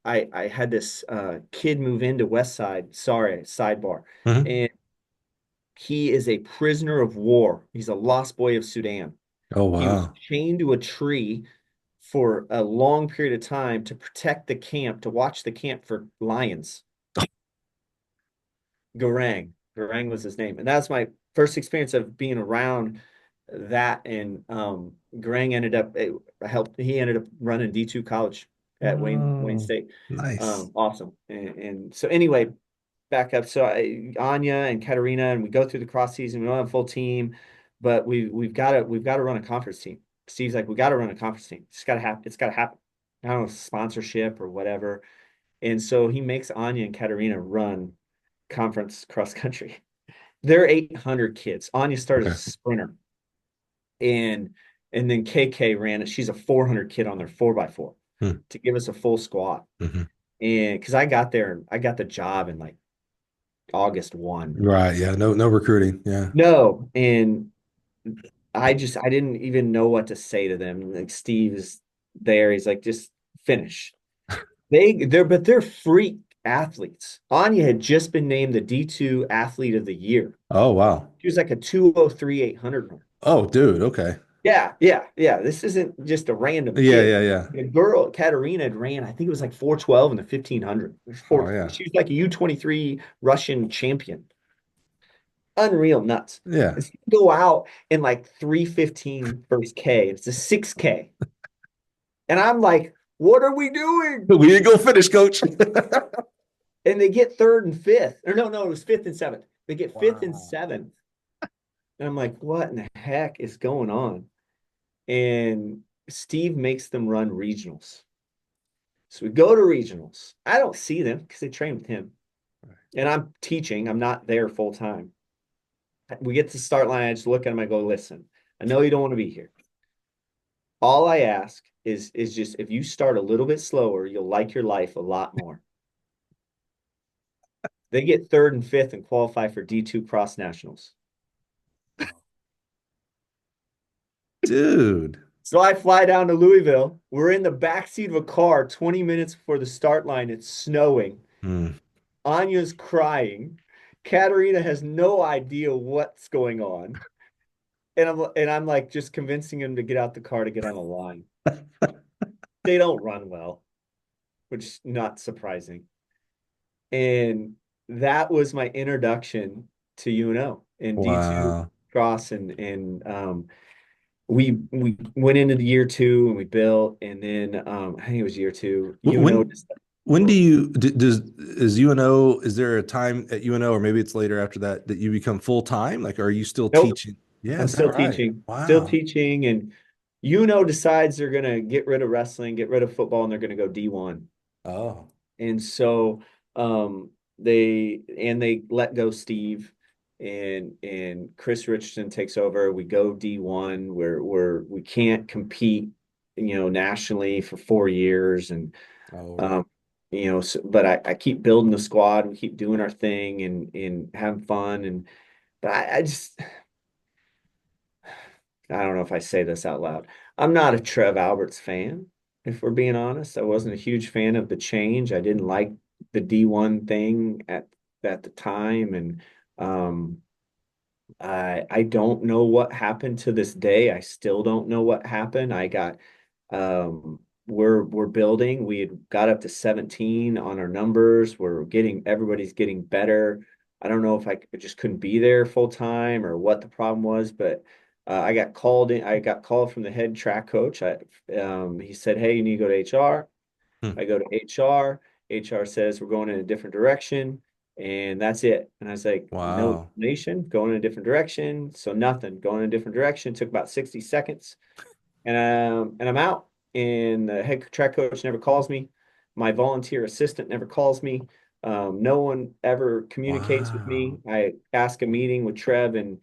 I had this kid move into West Side, sorry, sidebar. Mhm. And he is a prisoner of war. He's a lost boy of Sudan. Oh, He was wow. chained to a tree for a long period of time to protect the camp, to watch the camp for lions. Garang. Garang was his name. And that's my first experience of being around that. And Garang ended up he ended up running D2 college at Wayne Oh, State. nice. Awesome. And so anyway, back up. So Anya and Katerina, and we go through the cross season. We don't have a full team, but we've got to run a conference team. Steve's like, we got to run a conference team. It's got to happen. It's got to happen. I don't know, sponsorship or whatever. And so he makes Anya and Katerina run conference cross country. There are 800 kids. Anya started as Okay. a sprinter, and then KK ran it. She's a 400 kid on their 4x4 Hmm. to give us a full squat. Mhm. And because I got there, I got the job in like August 1. Right. Yeah. No, no recruiting. Yeah. No, and I didn't even know what to say to them. Like Steve is there. He's like, just finish. They're freak athletes. Anya had just been named the D2 athlete of the year. Oh, wow. She was like a 203 800. Oh, dude. Okay. Yeah, yeah, yeah. This isn't just a random Yeah. kid. Yeah. Yeah. The girl, Katerina, had ran, I think it was like 412 in the 1500. Oh, yeah. She was like a U23 Russian champion. Unreal nuts. Yeah. And so you go out in like 3:15 first K. It's a 6K. And I'm like, what are we doing? We didn't go finish, coach. And they get third and fifth. Or no, it was fifth and seventh. They get fifth and Wow. seventh. And I'm like, what in the heck is going on? And Steve makes them run regionals. So we go to regionals. I don't see them because they train with him. And I'm teaching. I'm not there full time. We get to the start line. I just look at him. I go, listen, I know you don't want to be here. All I ask is just if you start a little bit slower, you'll like your life a lot more. They get third and fifth and qualify for D2 cross nationals. Dude. So I fly down to Louisville. We're in the backseat of a car 20 minutes before the start line. It's snowing. Hmm. Anya's crying. Katerina has no idea what's going on. And I'm like just convincing him to get out the car to get on the line. They don't run well, which is not surprising. And that was my introduction to UNO and D2 Wow. cross and we went into the year two and we built and then I think it was year two. UNO When just when do you does is UNO, is there a time at UNO or maybe it's later after that that you become full time? Like, are you still nope. teaching? Yeah, I'm is that still right? teaching, Wow. and UNO decides they're gonna get rid of wrestling, get rid of football, and they're gonna go D1. Oh, And so they let go Steve and Chris Richardson takes over. We go D1 where we can't compete, nationally for 4 years. And oh, um, right. but I keep building the squad. We keep doing our thing and having fun. But I just, I don't know if I say this out loud. I'm not a Trev Alberts fan, if we're being honest. I wasn't a huge fan of the change. I didn't like the D1 thing at the time. And I don't know what happened to this day. I still don't know what happened. We're building. We had got up to 17 on our numbers. Everybody's getting better. I don't know if I just couldn't be there full time or what the problem was, but I got called in. I got called from the head track coach. He said, "Hey, you need to go to HR." Hmm. I go to HR. HR says we're going in a different direction, and that's it. And I was like, no Wow. explanation, going in a different direction. So nothing, going in a different direction. Took about 60 seconds, and I'm out. And the head track coach never calls me. My volunteer assistant never calls me. No one ever communicates with me. Wow. I ask a meeting with Trev and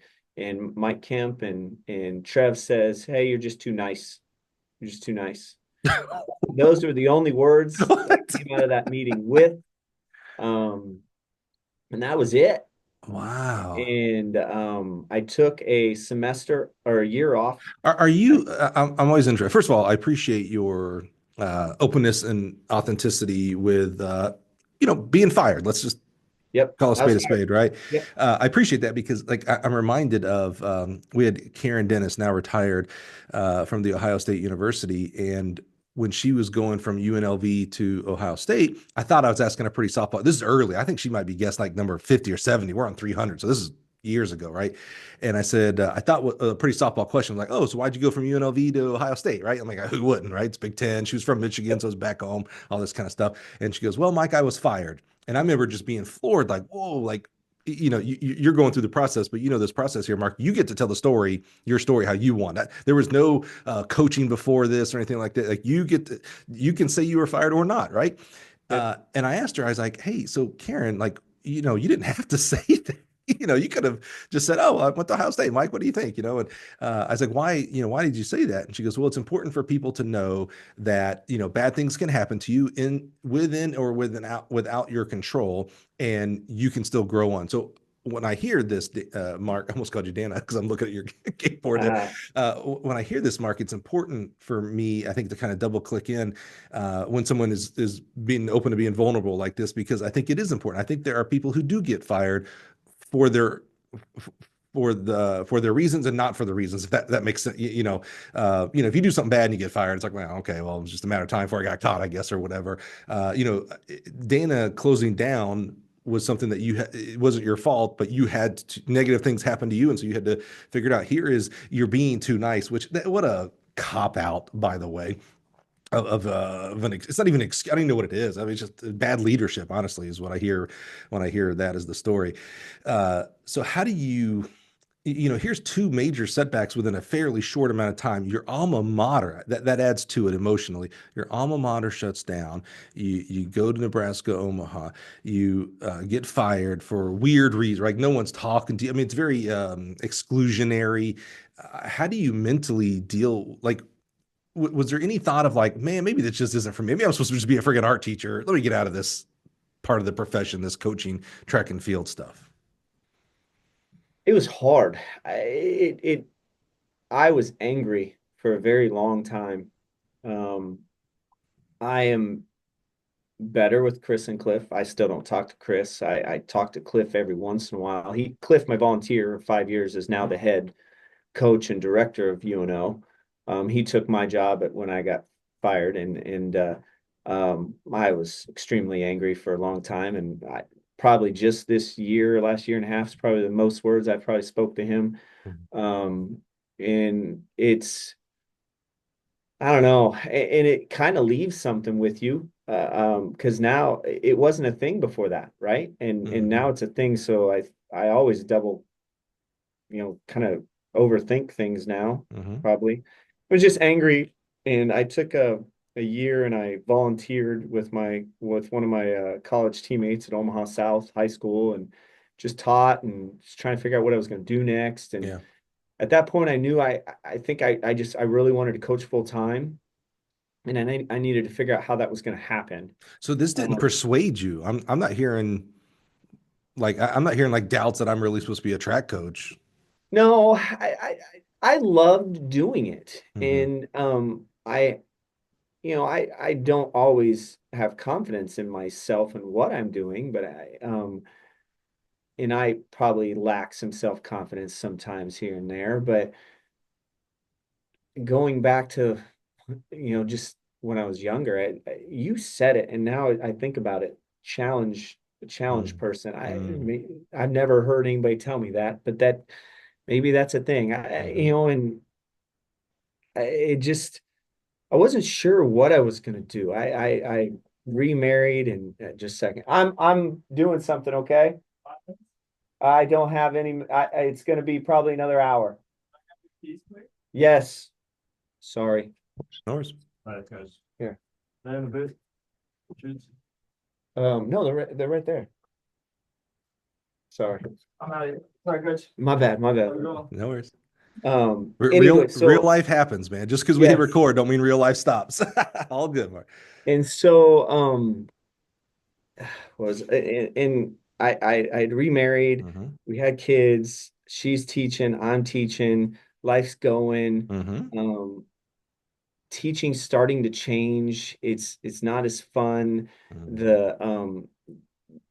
Mike Kemp, and Trev says, "Hey, you're just too nice. You're just too nice." Those were the only words that What? came out of that meeting um, and that was it. Wow. And I took a semester or a year off. Are you? I'm always interested. First of all, I appreciate your openness and authenticity with being fired. Let's just Yep, call I was a fired. spade, right? Yep, I appreciate that because, like, I'm reminded of we had Karen Dennis, now retired from the Ohio State University, and when she was going from UNLV to Ohio State, I thought I was asking a pretty softball. This is early. I think she might be guessed like number 50 or 70. We're on 300, so this is years ago, right? And I said, I thought a pretty softball question, like, oh, so why'd you go from UNLV to Ohio State, right? I'm like, who wouldn't, right? It's Big Ten. She was from Michigan, yep, so it's back home, all this kind of stuff. And she goes, well, Mike, I was fired. And I remember just being floored, like, whoa, like, you're going through the process, but this process here, Mark, you get to tell the story, your story, how you want. There was no coaching before this or anything like that. Like you can say you were fired or not, right? yep, And I asked her, I was like, hey, so Karen, like, you didn't have to say that. You could have just said, "Oh, I went to Ohio State, Mike. What do you think?" And I was like, "Why did you say that?" And she goes, "Well, it's important for people to know that bad things can happen to you within or without your control, and you can still grow on." So when I hear this, Mark, I almost called you Dana because I'm looking at your keyboard. uh, When I hear this, Mark, it's important for me, I think, to kind of double click in when someone is being open to being vulnerable like this, because I think it is important. I think there are people who do get fired for their for their reasons and not for the reasons, if that makes sense. If you do something bad and you get fired, it's like, well, okay, well, it was just a matter of time before I got caught, I guess, or whatever. Dana closing down was something that it wasn't your fault, but you had negative things happen to you, and so you had to figure it out. Here is you're being too nice, what a cop out, by the way. It's not even I don't even know what it is. I mean, it's just bad leadership, honestly, is what I hear when I hear that as the story. So how do here's two major setbacks within a fairly short amount of time. Your alma mater, that adds to it emotionally. Your alma mater shuts down. You go to Nebraska, Omaha. You get fired for weird reasons. Like no one's talking to you. I mean, it's very exclusionary. How do you mentally deal? Like, was there any thought of like, man, maybe this just isn't for me? Maybe I'm supposed to just be a friggin' art teacher. Let me get out of this part of the profession, this coaching, track and field stuff. it was hard. I was angry for a very long time. Um, I am better with Chris and Cliff. I still don't talk to Chris. I talk to Cliff every once in a while. Cliff, my volunteer of 5 years, is now the head coach and director of UNO. He took my job when I got fired, and I was extremely angry for a long time. And probably just this year, last year and a half, is probably the most words I've probably spoke to him. Um, and I don't know, and it kind of leaves something with you, because now it wasn't a thing before that, right? And Mm-hmm. now it's a thing. So I always double, kind of overthink things now, Mm-hmm. probably. I was just angry, and I took a year and I volunteered with one of my college teammates at Omaha South High School, and just taught and just trying to figure out what I was going to do next. And Yeah. at that point, I knew I think I really wanted to coach full time. and I needed to figure out how that was going to happen. So this didn't Um, persuade you. I'm not hearing I'm not hearing like doubts that I'm really supposed to be a track coach. no, I loved doing it, Hmm. and I don't always have confidence in myself and what I'm doing, but and I probably lack some self-confidence sometimes here and there, but going back to, just when I was younger, you said it, and now I think about it, challenge person. Mm-hmm. I've never heard anybody tell me that, but maybe that's a thing. And it just, I wasn't sure what I was gonna do. I remarried, and just a second. I'm doing something, okay? I don't have any. It's gonna be probably another hour. Yes. Sorry. No worries. Here. No, they're right there. Sorry. My bad, my bad. No worries. Anyway, Real so life happens, man. Just because we hit yes. record don't mean real life stops. All good, Mark. And so was and I'd remarried, Hmm. we had kids, she's teaching, I'm teaching, life's going. Hmm. Um Teaching starting to change. It's not as fun. Hmm. The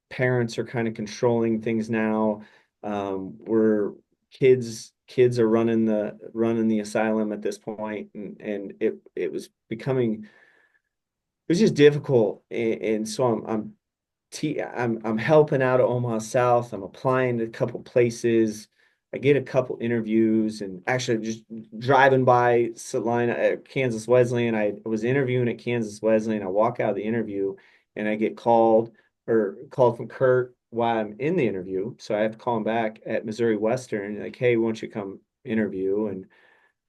parents are kind of controlling things now. We're kids are running the asylum at this point, and it was becoming, it was just difficult. And so I'm helping out at Omaha South. I'm applying to a couple places. I get a couple interviews, and actually just driving by Salina at Kansas Wesleyan. I was interviewing at Kansas Wesleyan. I walk out of the interview, and I get called from Kurt while I'm in the interview. So I have to call him back at Missouri Western, like, hey, why don't you come interview? And I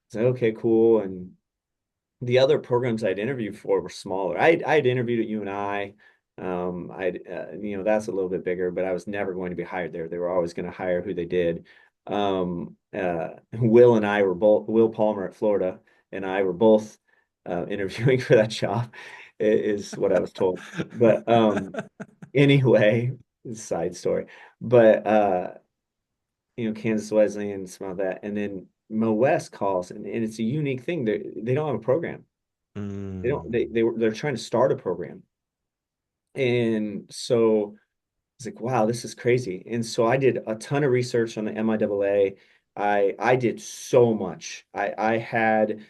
said, okay, cool. And the other programs I'd interviewed for were smaller. I'd interviewed at UNI. That's a little bit bigger, but I was never going to be hired there. They were always going to hire who they did. Will Palmer at Florida and I were both interviewing for that job, is what I was told. But anyway, side story. But Kansas Wesleyan and some of that, and then Mo West calls, and it's a unique thing. They don't have a program. They don't. Mm. They're trying to start a program, and so it's like, wow, this is crazy. And so I did a ton of research on the MIAA. I did so much. I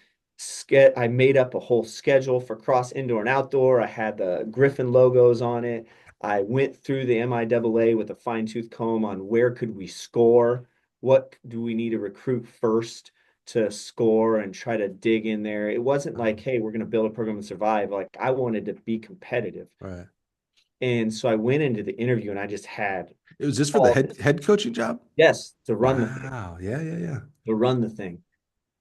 made up a whole schedule for cross indoor and outdoor. I had the Griffin logos on it. I went through the MIAA with a fine-tooth comb on where could we score, what do we need to recruit first to score, and try to dig in there. It wasn't like, hey, we're going to build a program and survive. Like, I wanted to be competitive. Right. And so I went into the interview, and I just had It was just for the all head this. head coaching job? Yes, to run the thing, Wow. Yeah, yeah, yeah. to run the thing.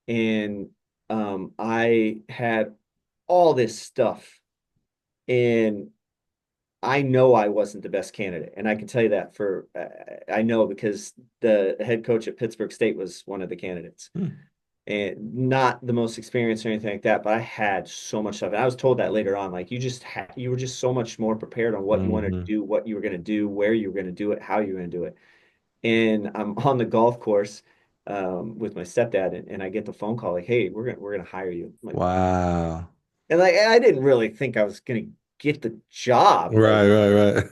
And I had all this stuff, and I know I wasn't the best candidate. And I can tell you that I know, because the head coach at Pittsburgh State was one of the candidates, Hmm. and not the most experienced or anything like that, but I had so much stuff. And I was told that later on, like, you were just so much more prepared on what you wanted to Hmm. do, what you were going to do, where you were going to do it, how you were going to do it. And I'm on the golf course with my stepdad, and I get the phone call, like, hey, we're gonna hire you. I'm like, Wow. and like, I didn't really think I was gonna get the job, like, Right, right, right.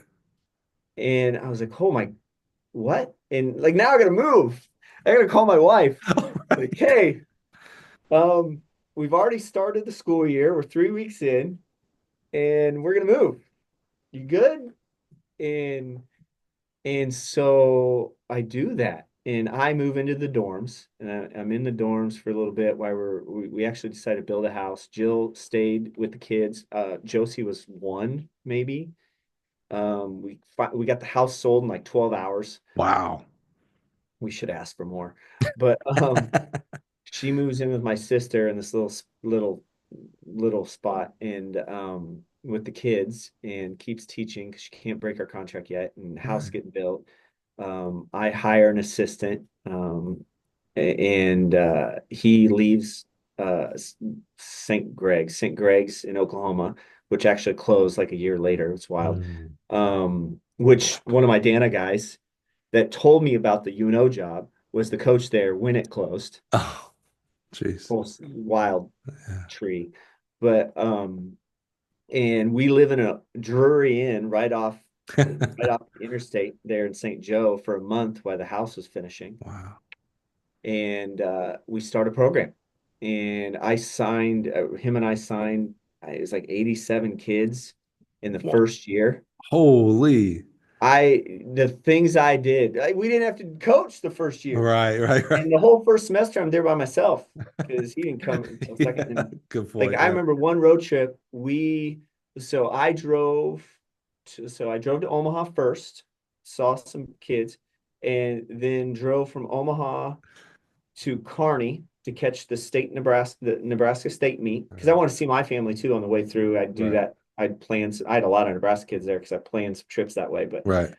and I was like, oh my, what? And like, now I gotta move. I gotta call my wife, All like, right. hey, um, we've already started the school year. We're 3 weeks in, and we're gonna move. You good? And And so I do that, and I move into the dorms, and I'm in the dorms for a little bit while we actually decided to build a house. Jill stayed with the kids. Josie was one, maybe. We got the house sold in like 12 hours. Wow. We should ask for more, but she moves in with my sister in this little spot, and with the kids, and keeps teaching because she can't break her contract yet, and the house getting built. I hire an assistant, and he leaves St. Greg's in Oklahoma, which actually closed like a year later. It's wild. Mm. Which one of my Dana guys that told me about the UNO job was the coach there when it closed. Oh, jeez. Wild Yeah. tree. But and we live in a Drury Inn right off the interstate there in St. Joe for a month while the house was finishing. Wow. And we started a program. And I signed him and I signed it was like 87 kids in the Wha- first year. Holy. The things I did, we didn't have to coach the first year. Right, right, right. And the whole first semester, I'm there by myself because he didn't come until second. Yeah, And good like point. I Yeah. remember one road trip, so I drove to Omaha first, saw some kids, and then drove from Omaha to Kearney to catch the Nebraska State meet because I Right. want to see my family too on the way through. I'd do Right. that. I had a lot of Nebraska kids there because I planned some trips that way, but Right.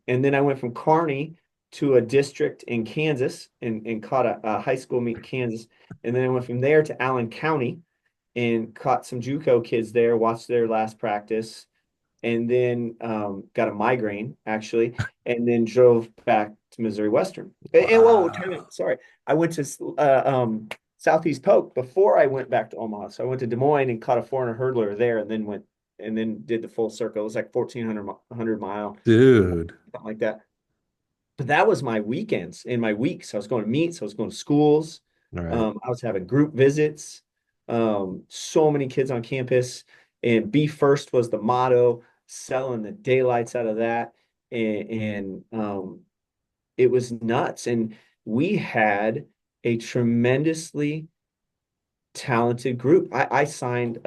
and then I went from Kearney to a district in Kansas and caught a high school meet in Kansas. And then I went from there to Allen County and caught some JUCO kids there, watched their last practice, and then got a migraine actually, and then drove back to Missouri Western. And whoa, time Wow. out. Sorry. I went to Southeast Polk before I went back to Omaha. So I went to Des Moines and caught a 400 hurdler there and then did the full circle. It was like 1,400 mile Dude. something like that. But that was my weekends and my weeks. I was going to meets, I was going to schools, All right. I was having group visits, so many kids on campus, and be first was the motto, selling the daylights out of that. And it was nuts. And we had a tremendously talented group. I signed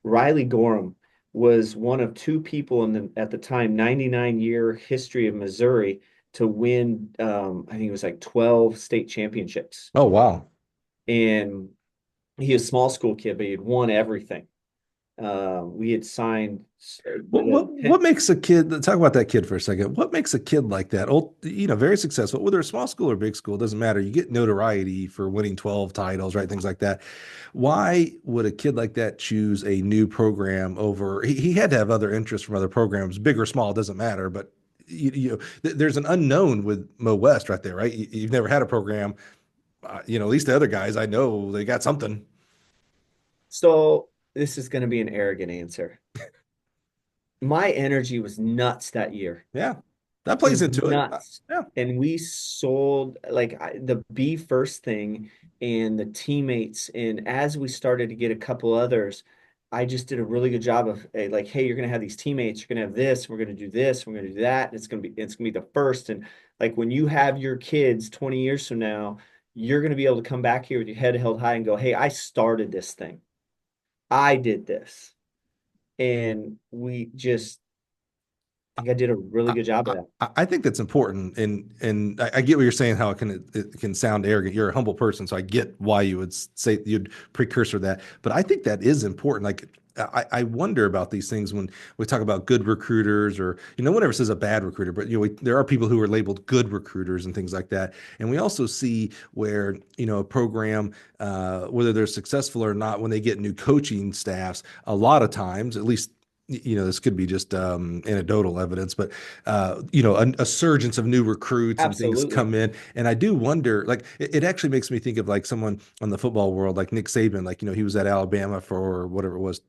Riley Gorham was one of two people in the at the time 99-year history of Missouri to win I think it was like 12 state championships. Oh, wow. And he was a small school kid, but he had won everything. We had signed What makes a kid, talk about that kid for a second. What makes a kid like that, old, very successful, whether it's small school or big school, it doesn't matter. You get notoriety for winning 12 titles, right? Things like that. Why would a kid like that choose a new program over? He had to have other interests from other programs, big or small, it doesn't matter. But there's an unknown with Mo West right there, right? You've never had a program. At least the other guys I know, they got something. so this is going to be an arrogant answer. My energy was nuts that year. Yeah, that It plays was into it. nuts. Yeah. And we sold the Be First thing and the teammates. And as we started to get a couple others, I just did a really good job of like, hey, you're gonna have these teammates, you're gonna have this, we're gonna do this, we're gonna do that, and it's gonna be the first. And like when you have your kids 20 years from now, you're gonna be able to come back here with your head held high and go, hey, I started this thing. I did this. And we just I think I did a really I, good job of I, that. I think that's important, and I get what you're saying. How it can sound arrogant. You're a humble person, so I get why you would say you'd precursor that. But I think that is important. Like I wonder about these things when we talk about good recruiters, or no one ever says a bad recruiter, but there are people who are labeled good recruiters and things like that. And we also see where a program, whether they're successful or not, when they get new coaching staffs, a lot of times, at least this could be just anecdotal evidence, but a surgence of new recruits and things Absolutely. come in, and I do wonder. Like it actually makes me think of like someone on the football world, like Nick Saban. Like he was at Alabama for whatever it was,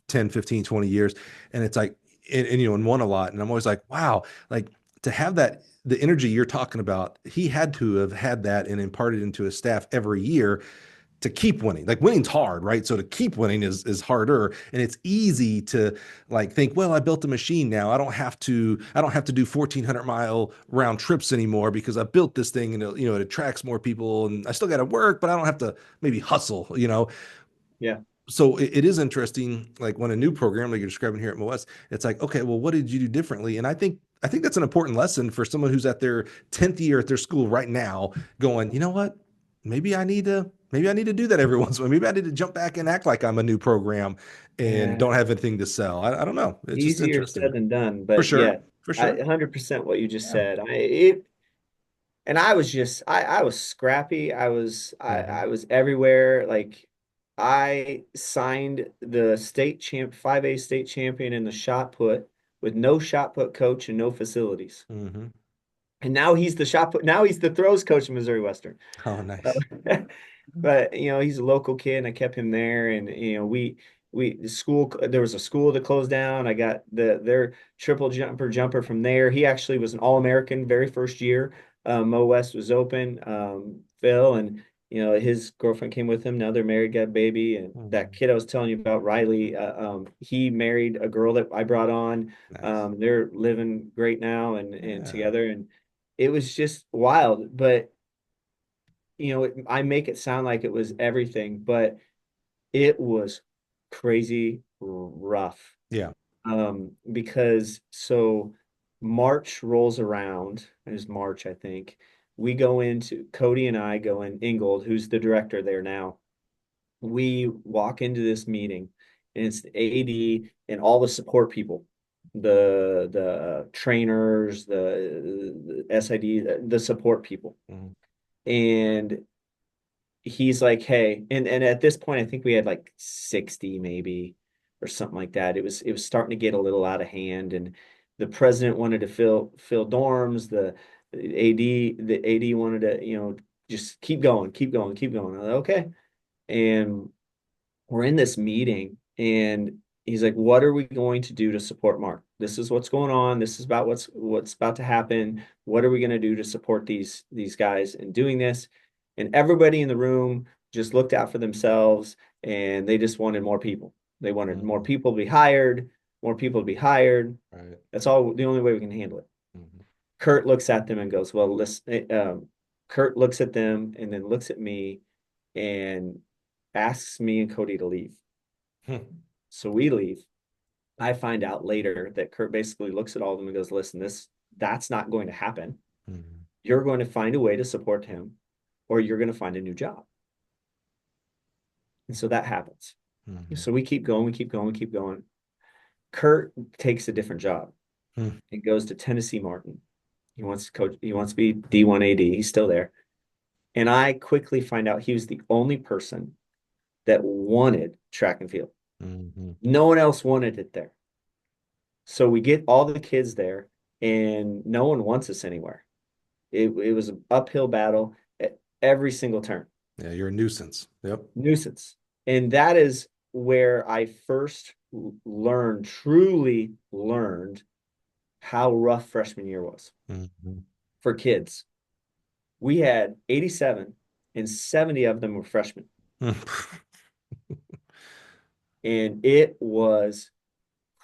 10, 15, 20 years, and it's like and won a lot, and I'm always like, wow, like to have that. The energy you're talking about, he had to have had that and imparted into his staff every year to keep winning. Like winning's hard, right? So to keep winning is harder, and it's easy to like think, well, I built a machine now. I don't have to do 1,400-mile round trips anymore because I built this thing and it attracts more people, and I still got to work, but I don't have to maybe hustle. Yeah. So it is interesting, like when a new program like you're describing here at MOS, it's like, okay, well, what did you do differently? And I think that's an important lesson for someone who's at their 10th year at their school right now, going, you know what? Maybe I need to do that every once in a while. Maybe I need to jump back and act like I'm a new program and Yeah. don't have anything to sell. I don't know. It's just Easier interesting. said than done, For but yeah, sure. For sure. 100% what you just Yeah. said. And I was just I was scrappy. Hmm. I was everywhere. Like I signed the state champ 5A state champion in the shot put with no shot put coach and no facilities. Hmm. And now he's the shot put now he's the throws coach in Missouri Western. Oh, nice. But he's a local kid, and I kept him there. And we the school there was a school that closed down. I got their triple jumper from there. He actually was an All-American very first year. Mo West was open. Phil and his girlfriend came with him. Now they're married, got a baby. And that Mhm. kid I was telling you about, Riley, he married a girl that I brought on. Nice. They're living great now and Yeah. together. And it was just wild. But I make it sound like it was everything, but it was crazy rough. Yeah. Because so March rolls around, it was March, I think. We go into Cody and I go in Ingold, who's the director there now. We walk into this meeting, and it's the AD and all the support people, the trainers, the SID, the support people. Mhm. And he's like, hey, and at this point, I think we had like 60 maybe or something like that. It was starting to get a little out of hand, and the president wanted to fill dorms. The AD wanted to, just keep going, keep going, keep going. I was like, okay. And we're in this meeting, and he's like, what are we going to do to support Mark? This is what's going on. This is about what's about to happen. What are we going to do to support these guys in doing this? And everybody in the room just looked out for themselves, and they just wanted more people. They wanted more Mhm. people to be hired, more people to be hired. Right. That's all the only way we can handle it. Mhm. Kurt looks at them and goes, well, listen, Kurt looks at them and then looks at me and asks me and Cody to leave. Hmm. So we leave. I find out later that Kurt basically looks at all of them and goes, listen, that's not going to happen. Mhm. You're going to find a way to support him, or you're going to find a new job. And so that happens. Mhm. So we keep going, we keep going, we keep going. Kurt takes a different job Hmm. and goes to Tennessee Martin. He wants to coach, he wants to be D1 AD. He's still there. And I quickly find out he was the only person that wanted track and field. Mhm. No one else wanted it there. So we get all the kids there, and no one wants us anywhere. It was an uphill battle at every single turn. Yeah, you're a nuisance. Yep. Nuisance. And that is where I first learned, truly learned how rough freshman year was Mhm. for kids. We had 87, and 70 of them were freshmen. And it was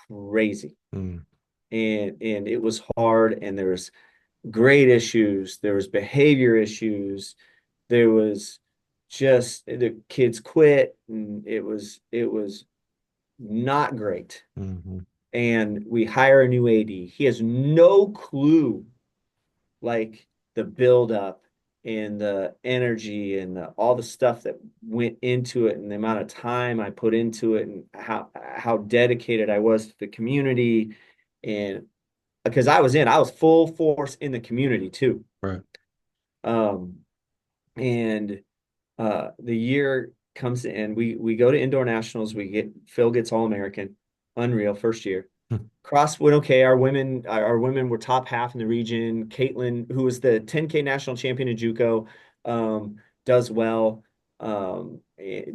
crazy. Mhm. And it was hard, and there was grade issues, there was behavior issues, there was just the kids quit, and it was not great. Mhm. And we hire a new AD. He has no clue, like, the build up and the energy and all the stuff that went into it, and the amount of time I put into it, and how dedicated I was to the community. And because I was full force in the community too. Right. Um, and the year comes to end. We go to indoor nationals. Phil gets All American, unreal first year. Hmm. Cross went okay. Our women were top half in the region. Caitlin, who was the 10K national champion in JUCO, does well.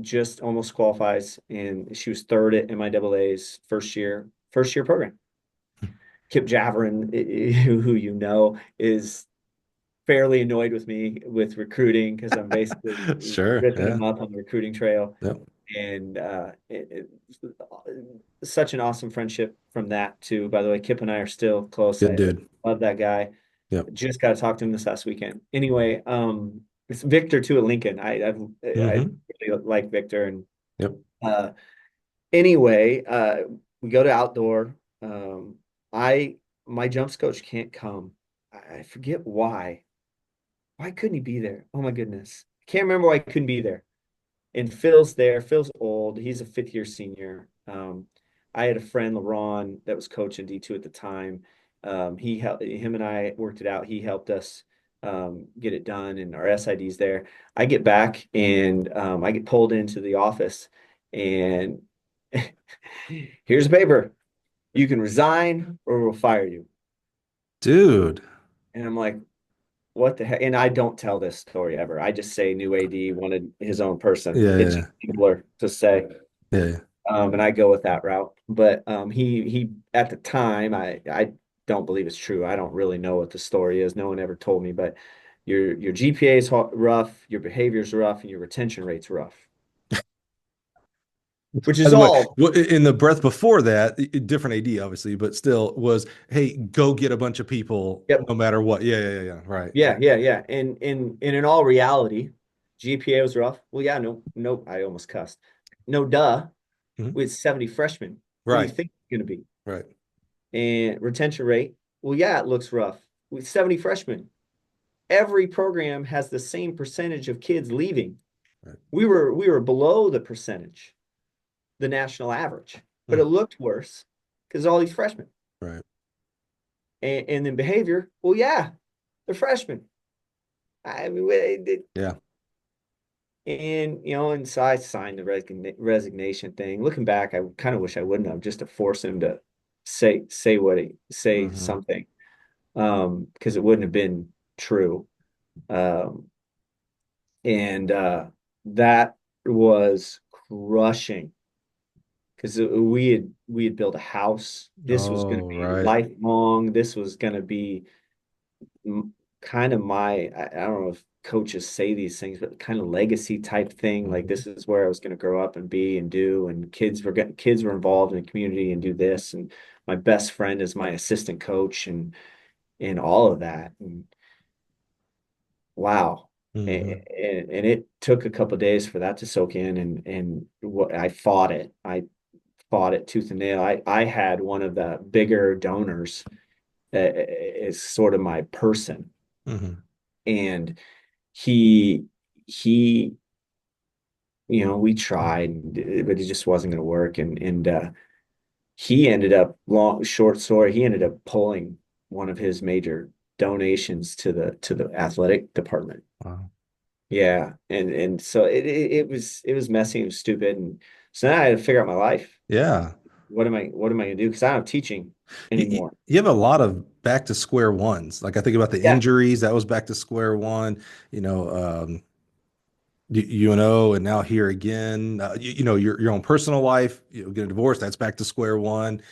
Just almost qualifies, and she was third at MIAA's first year program. Kip Javerin, who is fairly annoyed with me with recruiting, because I'm basically Sure. ripping Yeah. him up on the recruiting trail. Yep. And such an awesome friendship from that too. By the way, Kip and I are still close. Good I dude. love that guy. Yep. Just got to talk to him this last weekend. Anyway, it's Victor too at Lincoln. I Hmm. really like Victor. And Yep. uh, anyway, we go to outdoor. I my jumps coach can't come. I forget why. Why couldn't he be there? Oh my goodness. I can't remember why he couldn't be there. And Phil's there. Phil's old. He's a fifth year senior. I had a friend, LaRon, that was coaching D2 at the time. Him and I worked it out. He helped us get it done, and our SID's there. I get back and I get pulled into the office, and here's a paper. You can resign or we'll fire you. Dude. And I'm like, what the heck? And I don't tell this story ever. I just say new AD wanted his own person. Yeah, It's yeah, just simpler to say. yeah, yeah. And I go with that route. But he at the time, I don't believe it's true. I don't really know what the story is. No one ever told me, but your GPA is rough, your behavior is rough, and your retention rate's rough, which By is the way, all. in the breath before that, different AD obviously, but still was, hey, go get a bunch of people Yep. no matter what. Yeah, yeah, yeah, yeah. Right. Yeah, yeah, yeah. And in all reality, GPA was rough. Well, yeah, no, no, I almost cussed. No, duh. Mhm. With 70 freshmen. What do you Right. think it's going to be? Right. And retention rate, well, yeah, it looks rough. With 70 freshmen, every program has the same percentage of kids leaving. Right. We were below the percentage, the national average, but it Mm. looked worse because all these freshmen. Right. And then behavior, well, yeah, they're freshmen. I mean, Yeah. and and so I signed the resignation thing. Looking back, I kind of wish I wouldn't have, just to force him to say Hmm. something, because it wouldn't have been true. Um, and that was crushing because we had built a house. This was going to Oh, be right. lifelong. This was going to be kind of I don't know if coaches say these things, but kind of legacy type thing. Like, Hmm. this is where I was going to grow up and be and do, and kids were involved in the community and do this. And my best friend is my assistant coach, and all of that. And wow. Hmm. And it took a couple of days for that to soak in, and what I fought it. I fought it tooth and nail. I had one of the bigger donors is sort of my person, Hmm. and he he we tried, but it just wasn't going to work. And he ended up, long short story, he ended up pulling one of his major donations to the athletic department. Wow. Yeah, and so it was messy and stupid, and so now I had to figure out my life. Yeah. What am I gonna do? Because I don't have teaching You, anymore. you have a lot of back to square ones. Like I think about the Yeah, injuries, that was back to square one. UNO, and now here again. Your own personal life. Get a divorce, that's back to square one.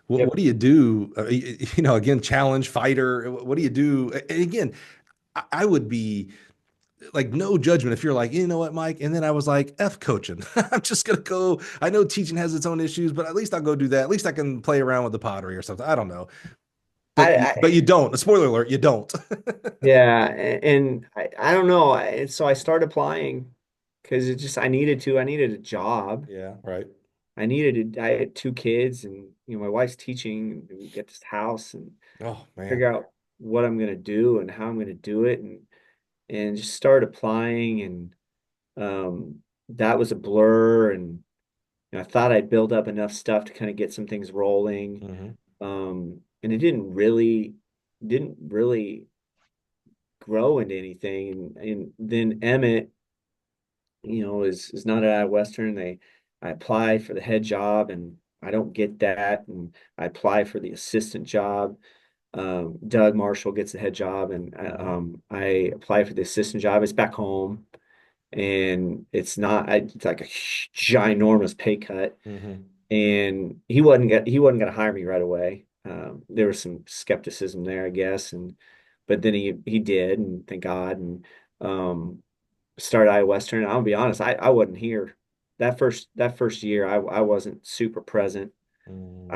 What yep. do you do? Again, challenge fighter. What do you do? And again, I would be like no judgment if you're like, you know what, Mike. And then I was like, F coaching. I'm just gonna go. I know teaching has its own issues, but at least I'll go do that. At least I can play around with the pottery or something. I don't know. But I you don't. Spoiler alert, you don't. Yeah, and I don't know. And so I started applying because I needed to. I needed a job. Yeah, right. I had two kids, and my wife's teaching, and we get this house and Oh man. figure out what I'm gonna do and how I'm gonna do it, and just start applying. And that was a blur. And I thought I'd build up enough stuff to kind of get some things rolling. Hmm. And it didn't really grow into anything. And then Emmett, is not at Western. I apply for the head job, and I don't get that. And I apply for the assistant job. Doug Marshall gets the head job, and Hmm. I apply for the assistant job. It's back home, and it's like a ginormous pay cut. Hmm. And he wasn't gonna hire me right away. There was some skepticism there, I guess, but then he did, and thank God. And started Iowa Western. I'll be honest, I wasn't here that first year. I wasn't super present. I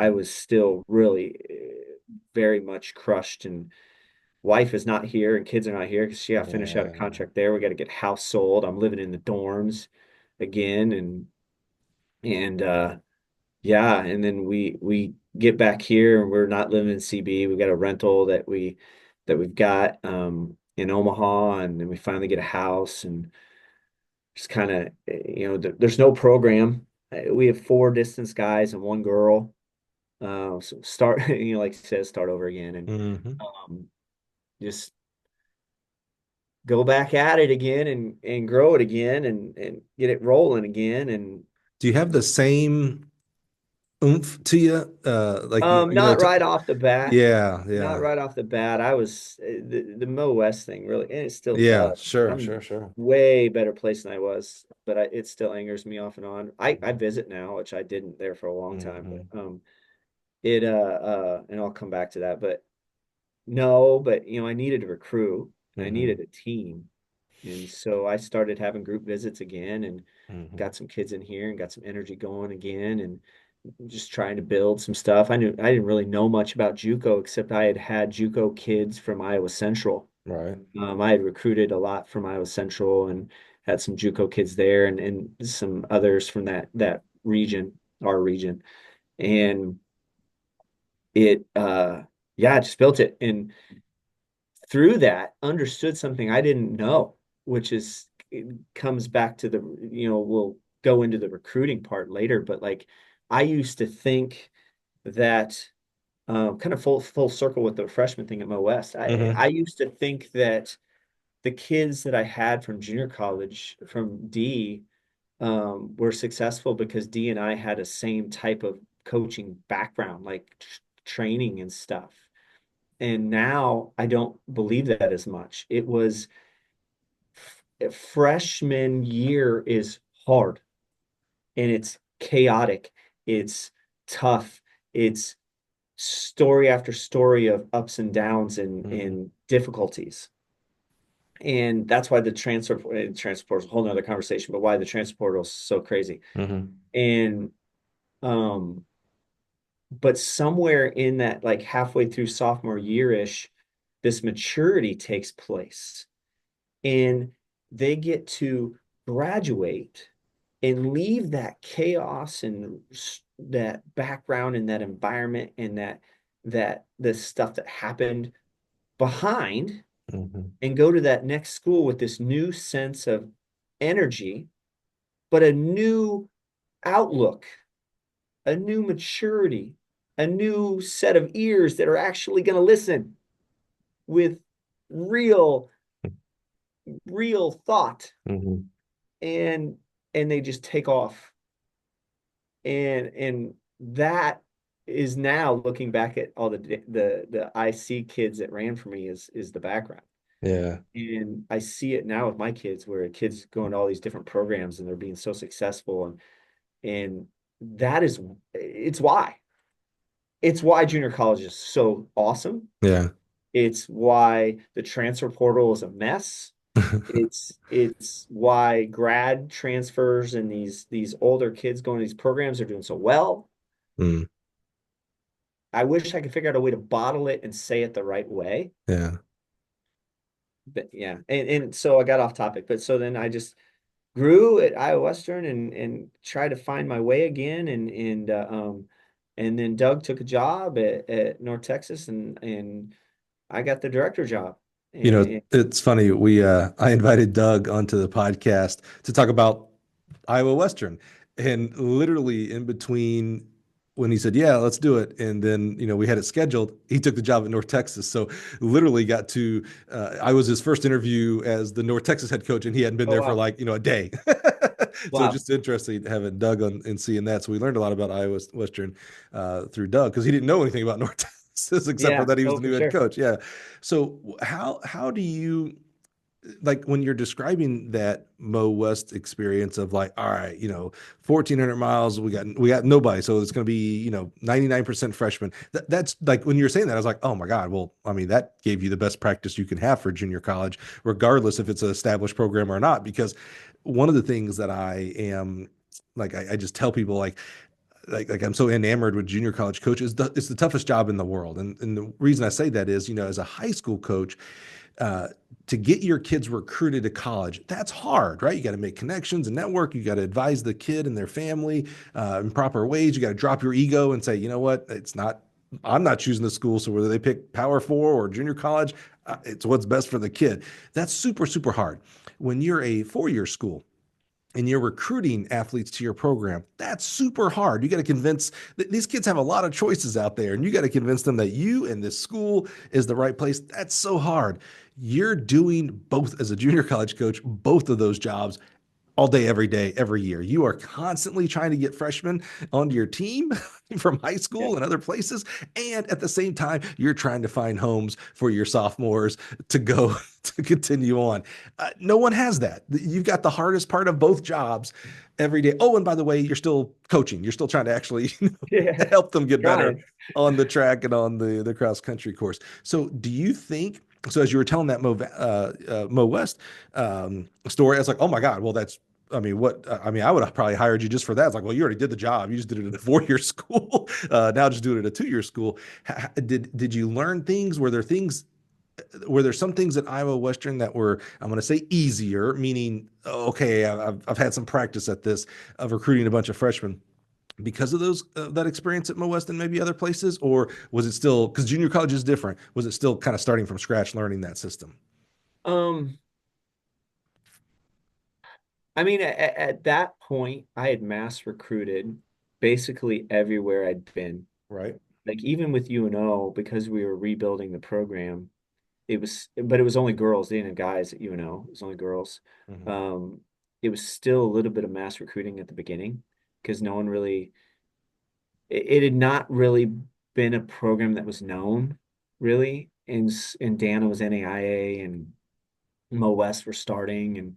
Hmm. was still really very much crushed, and wife is not here, and kids are not here because she got to finish out a Yeah. contract there. We got to get house sold. I'm living in the dorms again, and yeah, and then we get back here, and we're not living in CB. We got a rental that we've got in Omaha, and then we finally get a house. And just kind of, there's no program. We have four distance guys and one girl. So start, like you said, start over again. And Hmm. um, just go back at it again and grow it again and get it rolling again. And Do you have the same oomph to you? Like not right off the bat. yeah, Not yeah, right off the bat. I was the Mo West thing really, and it's still yeah. does. Sure, I'm sure, sure. way better place than I was, but it still angers me off and on. I visit now, which I didn't there for a long time, Hmm. but and I'll come back to that. But no, but I needed a recruit and I Hmm. needed a team. And so I started having group visits again and Hmm. got some kids in here and got some energy going again and just trying to build some stuff. I didn't really know much about JUCO except I had JUCO kids from Iowa Central. Right. I had recruited a lot from Iowa Central and had some JUCO kids there and some others from that region, our region. And it yeah, I just built it. And through that understood something I didn't know, which is it comes back to we'll go into the recruiting part later, but like I used to think that kind of full circle with the freshman thing at Mo West. I Hmm. used to think that the kids that I had from junior college from D were successful because D and I had a same type of coaching background, like training and stuff. And now I don't believe that as much. It was freshman year is hard and it's chaotic. It's tough. It's story after story of ups and downs Hmm. and difficulties. And that's why the transfer portal is a whole nother conversation, but why the transfer portal is so crazy. Hmm. And um, but somewhere in that, like halfway through sophomore year-ish, this maturity takes place and they get to graduate and leave that chaos and that background and that environment and that the stuff that happened behind Hmm. and go to that next school with this new sense of energy, but a new outlook, a new maturity, a new set of ears that are actually going to listen with real real thought Hmm. and they just take off and that is now looking back at all the IC kids that ran for me is the background. Yeah. And I see it now with my kids where kids go into all these different programs and they're being so successful and that is it's why junior college is so awesome. Yeah. It's why the transfer portal is a mess. It's why grad transfers and these older kids going to these programs are doing so well. Mm. I wish I could figure out a way to bottle it and say it the right way. Yeah. But yeah, and so I got off topic. But so then I just grew at Iowa Western and tried to find my way again and then Doug took a job at North Texas and I got the director job. You know, And it's funny. I invited Doug onto the podcast to talk about Iowa Western. And literally in between when he said, "Yeah, let's do it," and then we had it scheduled, he took the job at North Texas. So literally got to I was his first interview as the North Texas head coach, and he hadn't been oh there for wow. like a day. So Wow. just interesting having Doug on and seeing that. So we learned a lot about Iowa Western through Doug because he didn't know anything about North Texas except for Yeah. that he was Oh, the for new head sure. coach. Yeah. So how do you like when you're describing that Mo West experience of like, all right, 1,400 miles, we got nobody, so it's going to be 99% freshmen. That's like when you're saying that, I was like, oh my god, well, I mean that gave you the best practice you can have for junior college, regardless if it's an established program or not. Because one of the things that I am like, I just tell people like I'm so enamored with junior college coaches. It's the toughest job in the world, and the reason I say that is, as a high school coach uh, to get your kids recruited to college, that's hard, right? You got to make connections and network. You got to advise the kid and their family in proper ways. You got to drop your ego and say, you know what, it's not. I'm not choosing the school, so whether they pick Power Four or junior college, it's what's best for the kid. That's super hard. When you're a 4-year school, and you're recruiting athletes to your program, that's super hard. You got to convince these kids have a lot of choices out there, and you got to convince them that you and this school is the right place. That's so hard. You're doing both as a junior college coach, both of those jobs all day, every day, every year. You are constantly trying to get freshmen onto your team from high Yeah. school and other places. And at the same time, you're trying to find homes for your sophomores to go to continue on. No one has that. You've got the hardest part of both jobs every day. Oh, and by the way, you're still coaching. You're still trying to actually Yeah. help them get better Trying. on the track and on the cross country course. So, do you think? So, as you were telling that Mo West story, I was like, oh my God, well, that's I mean, what I mean, I would have probably hired you just for that. It's like, well, you already did the job. You just did it at a 4-year school. Now just do it at a 2-year school. Did you learn things? Were there some things at Iowa Western that were, I'm going to say, easier, meaning, okay, I've had some practice at this of recruiting a bunch of freshmen because of those that experience at Mo West and maybe other places, or was it still because junior college is different? Was it still kind of starting from scratch, learning that system? Um, I mean, at that point, I had mass recruited basically everywhere I'd been. Right. Like even with UNO, because we were rebuilding the program, but it was only girls. They didn't have guys at UNO. It was only girls. Mm-hmm. Um, it was still a little bit of mass recruiting at the beginning because no one really, it had not really been a program that was known really. And Dana was NAIA and Mo West were starting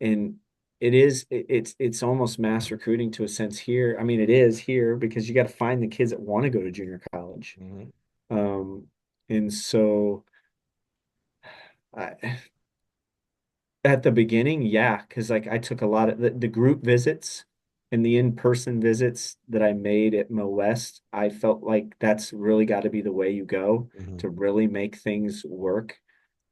and it's almost mass recruiting to a sense here. I mean, it is here because you got to find the kids that want to go to junior college. Mm-hmm. Um, and so I, at the beginning, yeah, because like I took a lot of the group visits and the in-person visits that I made at Mo West, I felt like that's really got to be the way you go Mm-hmm. to really make things work.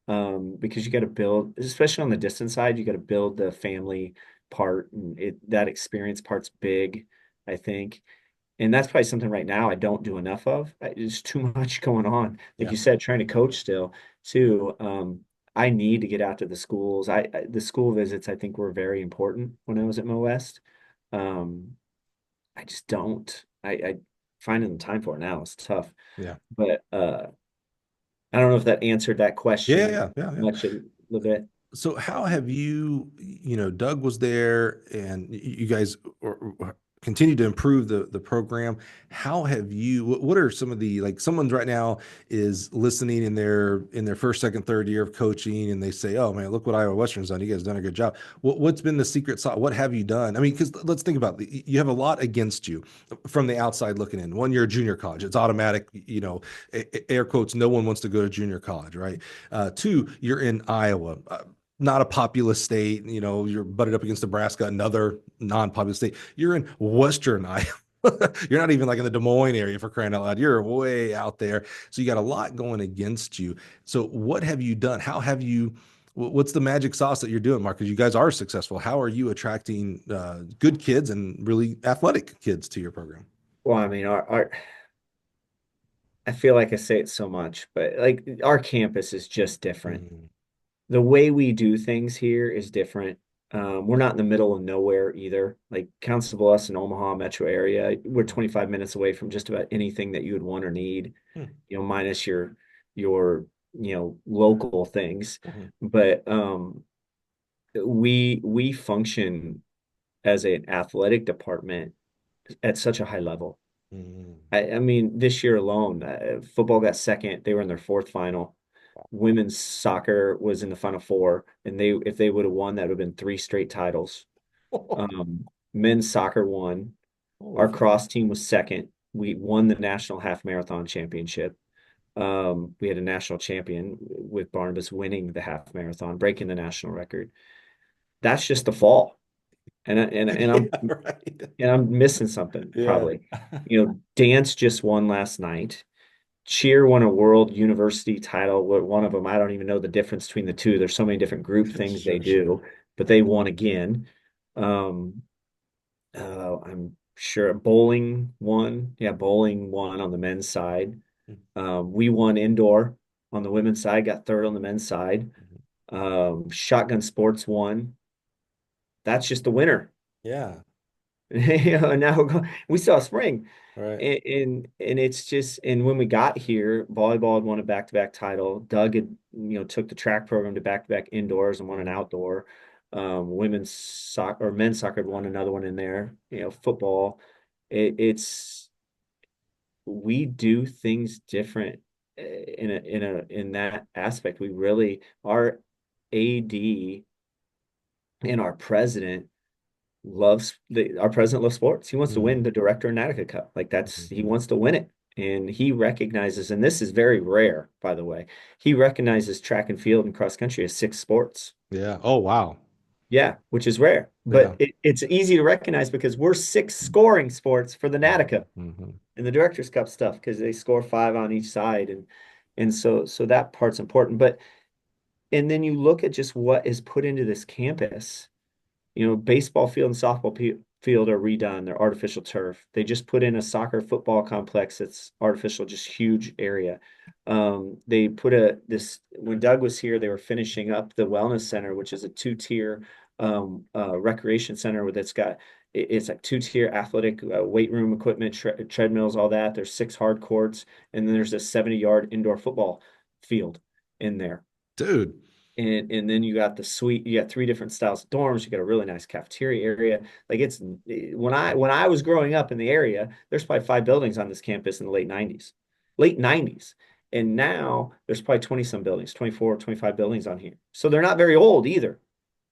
Because you got to build, especially on the distance side, you got to build the family part, and that experience part's big, I think. And that's probably something right now I don't do enough of. There's too much going on. Like Yeah. you said, trying to coach still too. I need to get out to the schools. The school visits I think were very important when I was at Mo West. Um, I just don't. I finding the time for it now is tough. Yeah. But I don't know if that answered that Yeah. question Yeah. Yeah. Yeah. much a little bit. So how have you, Doug was there and you guys continue to improve the program. How have you, what are some of the, like someone's right now is listening in their first, second, third year of coaching and they say, oh man, look what Iowa Western's done. You guys done a good job. What's been the secret sauce? What have you done? I mean, because let's think about it. You have a lot against you from the outside looking in. One, you're a junior college. It's automatic, air quotes, no one wants to go to junior college, right? Two, you're in Iowa. Not a populous state. You're butted up against Nebraska, another non-populous state. You're in Western Iowa. You're not even like in the Des Moines area for crying out loud. You're way out there. So you got a lot going against you. So what have you done? How have you? What's the magic sauce that you're doing, Mark? Because you guys are successful. How are you attracting good kids and really athletic kids to your program? Well, I mean, our I feel like I say it so much, but like our campus is just different. Mm-hmm. The way we do things here is different. We're not in the middle of nowhere either. Like Council Bluffs and Omaha metro area, we're 25 minutes away from just about anything that you would want or need, minus your local things. Mm-hmm. But we function as an athletic department at such a high level. Mm-hmm. I mean, this year alone, football got second. They were in their fourth final. Women's soccer was in the final four, and if they would have won, that would have been three straight titles. Men's soccer won. Holy Our cow. cross team was second. We won the national half marathon championship. We had a national champion with Barnabas winning the half marathon, breaking the national record. That's just the fall, and Yeah, right. I'm missing something Yeah. probably. Dance just won last night. Cheer won a world university title. One of them, I don't even know the difference between the two. There's so many different group things they Sure, sure. do, but they won again. Um, I'm sure bowling won. Yeah, bowling won on the men's side. We won indoor on the women's side, got third on the men's side. Mhm. Shotgun sports won. that's just the winter. Yeah. And now we saw spring. Right. And it's just, and when we got here, volleyball had won a back-to-back title. Doug had, took the track program to back-to-back indoors and won an Mhm. outdoor. Women's soccer or men's soccer had won another one in there. Football. It's we do things different in that aspect. We really, our AD and our president loves sports. He wants to Mhm. win the Director and Attica Cup. Like he Mhm. wants to win it. And he recognizes, and this is very rare, by the way, he recognizes track and field and cross country as six sports. Yeah. Oh, wow. Yeah, which is rare. Yeah. But it's easy to recognize because we're six scoring sports for the Mhm. Natica Mhm. and the Directors Cup stuff because they score five on each side. And so that part's important. But and then you look at just what is put into this campus. Baseball field and softball field are redone. They're artificial turf. They just put in a soccer football complex that's artificial, just huge area. They put when Doug was here, they were finishing up the wellness center, which is a two-tier recreation center that's it's like two-tier athletic weight room equipment, treadmills, all that. There's six hard courts, and then there's a 70-yard indoor football field in there. Dude. And then you got the suite, you got three different styles of dorms, you got a really nice cafeteria area. Like it's when I was growing up in the area, there's probably five buildings on this campus in the late 90s. Late 90s. And now there's probably 20 some buildings, 24, 25 buildings on here. So they're not very old either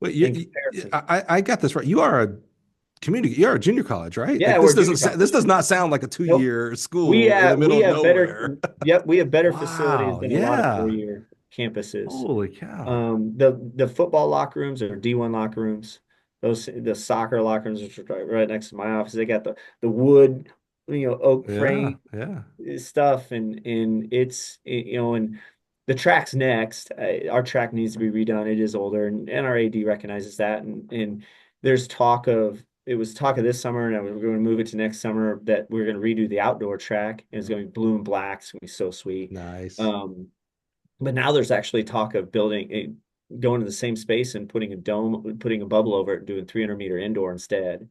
Wait, in comparison. I got this right. You're a junior college, right? Like Yeah, we're junior this college. does not sound like a Nope. 2 year We school in the have middle we of have better nowhere. yep, we have better facilities Wow. than a lot of Yeah. four-year campuses. Holy cow. The football locker rooms are D1 locker rooms. The soccer locker rooms, which are right next to my office, they got the wood, oak Yeah. frame Yeah. stuff, and and the track's next. Our track needs to be redone. It is older, and our AD recognizes that, and there's it was talk of this summer, and we're going to move it to next summer that we're going to redo the outdoor track, and it's going to be blue and black. It's going to be so sweet. Nice. Um, but now there's actually talk of going to the same space and putting a dome, putting a bubble over it, and doing 300-meter indoor instead.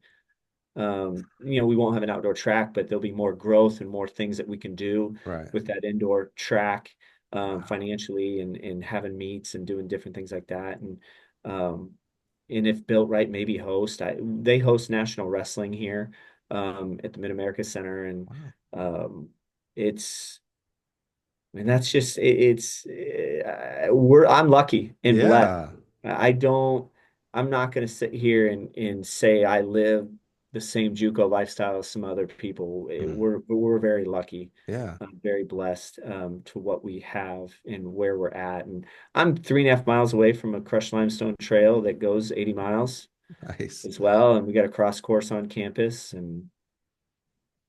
We won't have an outdoor track, but there'll be more growth and more things that we can do Right. with that indoor track, Wow. financially and having meets and doing different things like that. Um, and if built right, maybe they host national wrestling here, at the Mid-America Center. And, Wow. um, it's, and that's just it's I'm lucky and blessed. Yeah. I don't I'm not going to sit here and say I live the same JUCO lifestyle as some other people. Mm. We're very lucky. Yeah. I'm very blessed, to what we have and where we're at. And I'm 3.5 miles away from a crushed limestone trail that goes 80 miles Nice. as well. And we got a cross course on campus, and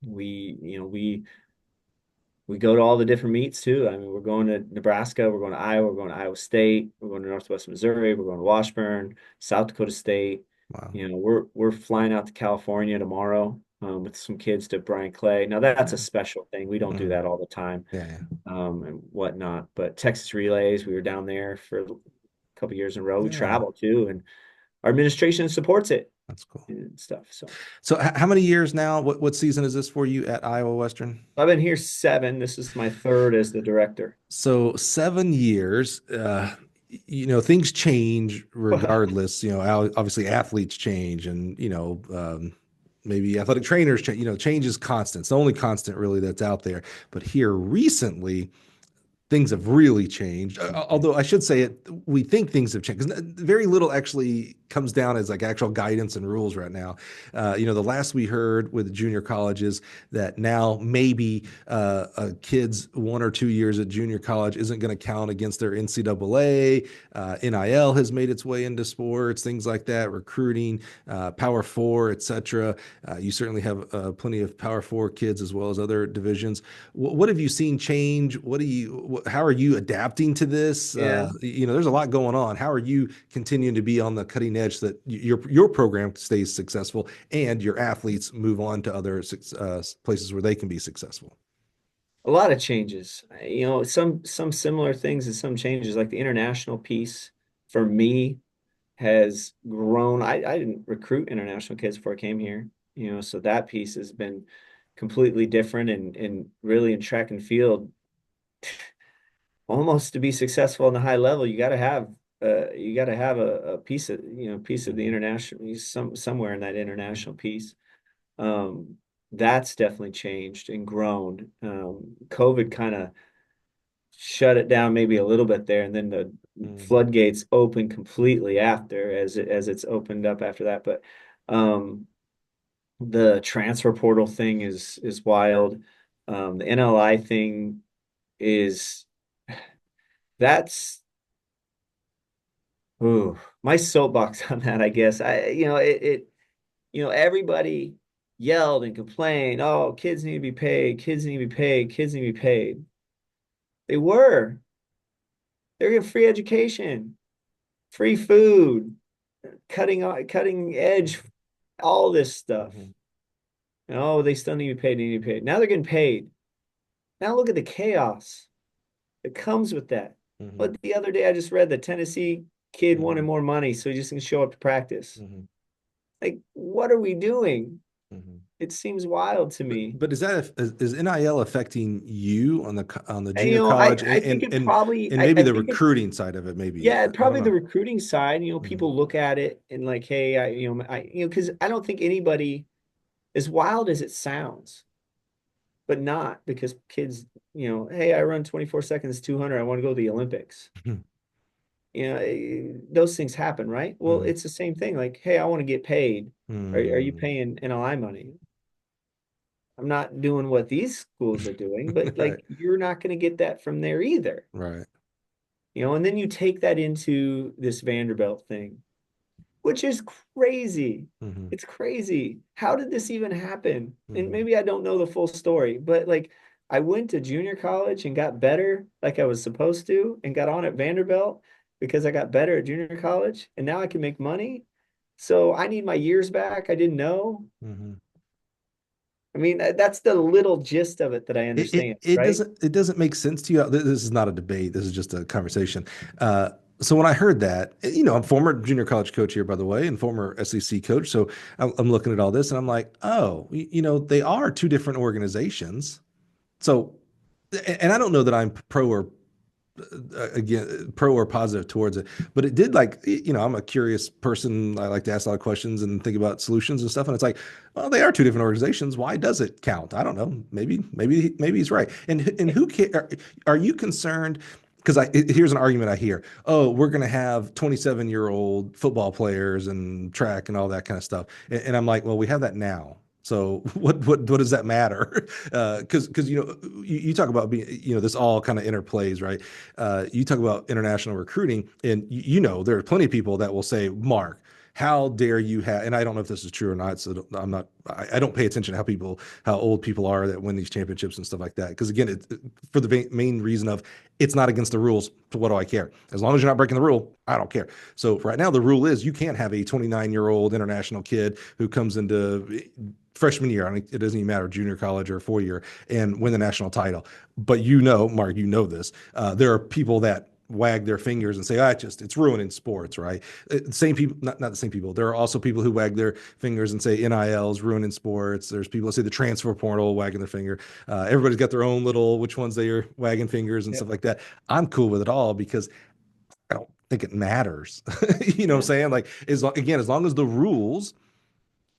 we go to all the different meets too. I mean, we're going to Nebraska, we're going to Iowa, we're going to Iowa State, we're going to Northwest Missouri, we're going to Washburn, South Dakota State. Wow. We're flying out to California tomorrow, with some kids to Brian Clay. Now that's a Yeah. special thing. We don't do Mm. that all the time, Yeah. Yeah. and whatnot. But Texas Relays, we were down there for a couple years in a row. We Yeah. travel too, and our administration supports it That's cool. and stuff. So So how many years now? What season is this for you at Iowa Western? I've been here 7. This is my third as the director. So 7 years. Things change regardless. Obviously athletes change, and maybe athletic trainers change. Change is constant. It's the only constant really that's out there. But here recently, things have really changed. Although I should say it, we think things have changed because very little actually comes down as like actual guidance and rules right now. The last we heard with junior colleges that now maybe a kid's 1 or 2 years at junior college isn't going to count against their NCAA. NIL has made its way into sports, things like that, recruiting, Power Four, etc. You certainly have plenty of Power Four kids as well as other divisions. What have you seen change? How are you adapting to this? Yeah. There's a lot going on. How are you continuing to be on the cutting edge so that your program stays successful and your athletes move on to other places where they can be successful? A lot of changes. Some similar things and some changes, like the international piece for me has grown. I didn't recruit international kids before I came here, so that piece has been completely different. And really in track and field, almost to be successful in the high level, you got to have a piece of piece of the Mhm. international somewhere in that international piece. Um, that's definitely changed and grown. COVID kind of shut it down maybe a little bit there, and then the Mhm. floodgates opened completely after as it's opened up after that. But the transfer portal thing is wild. The NLI thing is that's ooh, my soapbox on that, I guess. Everybody yelled and complained, oh, kids need to be paid, kids need to be paid, kids need to be paid. They were. They're getting free education, free food, cutting edge, all this stuff. Mhm. Oh, they still need to be paid, need to be paid. Now they're getting paid. Now look at the chaos that comes with that. Mhm. But the other day I just read the Tennessee kid wanted Mhm. more money, so he just can show up to practice. Mhm. Like, what are we doing? Mhm. It seems wild to But me. but is NIL affecting you on the And, junior college I think it probably, and maybe I the think it, recruiting side of it? Maybe yeah, I don't probably the know. recruiting side, Mhm. people look at it and like, hey, because I don't think anybody, as wild as it sounds, but not because kids, hey, I run 24 seconds, 200, I want to go to the Olympics. Those things happen, right? Well, Mhm. it's the same thing. Like, hey, I want to get paid. Are you Mhm. paying NLI money? I'm not doing what these schools are doing, but Right. like, you're not going to get that from there either. Right. And then you take that into this Vanderbilt thing, which is crazy. Mhm. It's crazy. How did this even happen? And Mhm. maybe I don't know the full story, but like I went to junior college and got better like I was supposed to and got on at Vanderbilt because I got better at junior college and now I can make money. So I need my years back. I didn't know. Mhm. I mean, that's the little gist of it that I understand, right? It doesn't make sense to you. This is not a debate. This is just a conversation. So when I heard that, I'm former junior college coach here, by the way, and former SEC coach. So I'm looking at all this and I'm like, oh, they are two different organizations. So, and I don't know that I'm pro or again pro or positive towards it, but it did, like, I'm a curious person. I like to ask a lot of questions and think about solutions and stuff, and it's like, well, they are two different organizations. Why does it count? I don't know. Maybe he's right. And who are you concerned? Because here's an argument I hear: oh, we're going to have 27-year-old football players and track and all that kind of stuff, and I'm like, well, we have that now. So what does that matter? Because you talk about being, this all kind of interplays, right? You talk about international recruiting, and there are plenty of people that will say, Mark, how dare you have, and I don't know if this is true or not, so I don't pay attention to how old people are that win these championships and stuff like that. Because again, for the main reason of it's not against the rules. So what do I care? As long as you're not breaking the rule, I don't care. So right now, the rule is you can't have a 29-year-old international kid who comes into freshman year, I mean, it doesn't even matter, junior college or 4 year, and win the national title. But Mark, this. There are people that wag their fingers and say, it's ruining sports, right? Same people, not the same people. There are also people who wag their fingers and say NIL's ruining sports. There's people that say the transfer portal wagging their finger. Everybody's got their own little, which ones they are wagging fingers and Yep. stuff like that. I'm cool with it all because I don't think it matters. You know what I'm Yeah. saying? Like, as long as the rules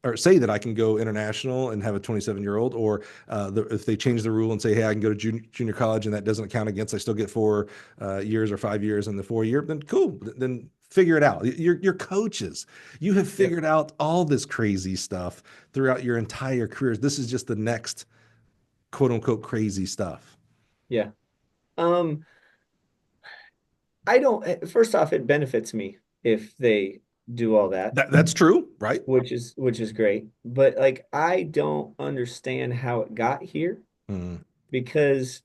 or say that I can go international and have a 27-year-old, or if they change the rule and say, hey, I can go to junior college and that doesn't count against, I still get 4 years or 5 years in the 4 year, then cool. Then figure it out. You're coaches. You have Yep. figured out all this crazy stuff throughout your entire careers. This is just the next quote unquote crazy stuff. Yeah. Um, I don't, first off, it benefits me if they do all that, That's true, right? which is great. But like I don't understand how it got here Mm. because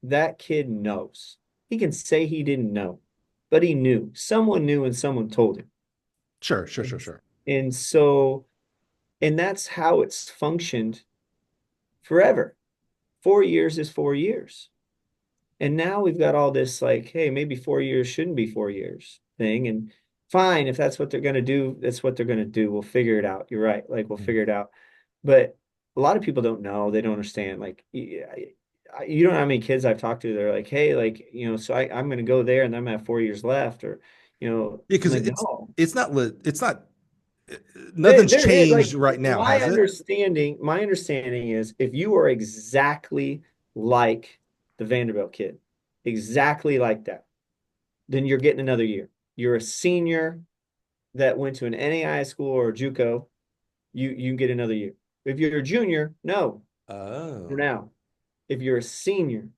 that kid knows. He can say he didn't know, but he knew. Someone knew and someone told him. Sure, sure, sure, And, sure. and so, and that's how it's functioned forever. 4 years is 4 years. And now we've got all this like, hey, maybe 4 years shouldn't be 4 years thing. And fine, if that's what they're going to do, that's what they're going to do. We'll figure it out. You're right. Like we'll Mm. figure it out. But a lot of people don't know. They don't understand. Like you don't know how many kids I've talked to. They're like, hey, like, so I'm going to go there and I'm gonna have 4 years left, or, Yeah, I'm because like, no. it's not nothing's There is changed like right now, has it? my understanding is if you are exactly like the Vanderbilt kid, exactly like that, then you're getting another year. You're a senior that went to an NAI school or a JUCO, you can get another year. If you're a junior, no, for Oh. now. If you're a senior,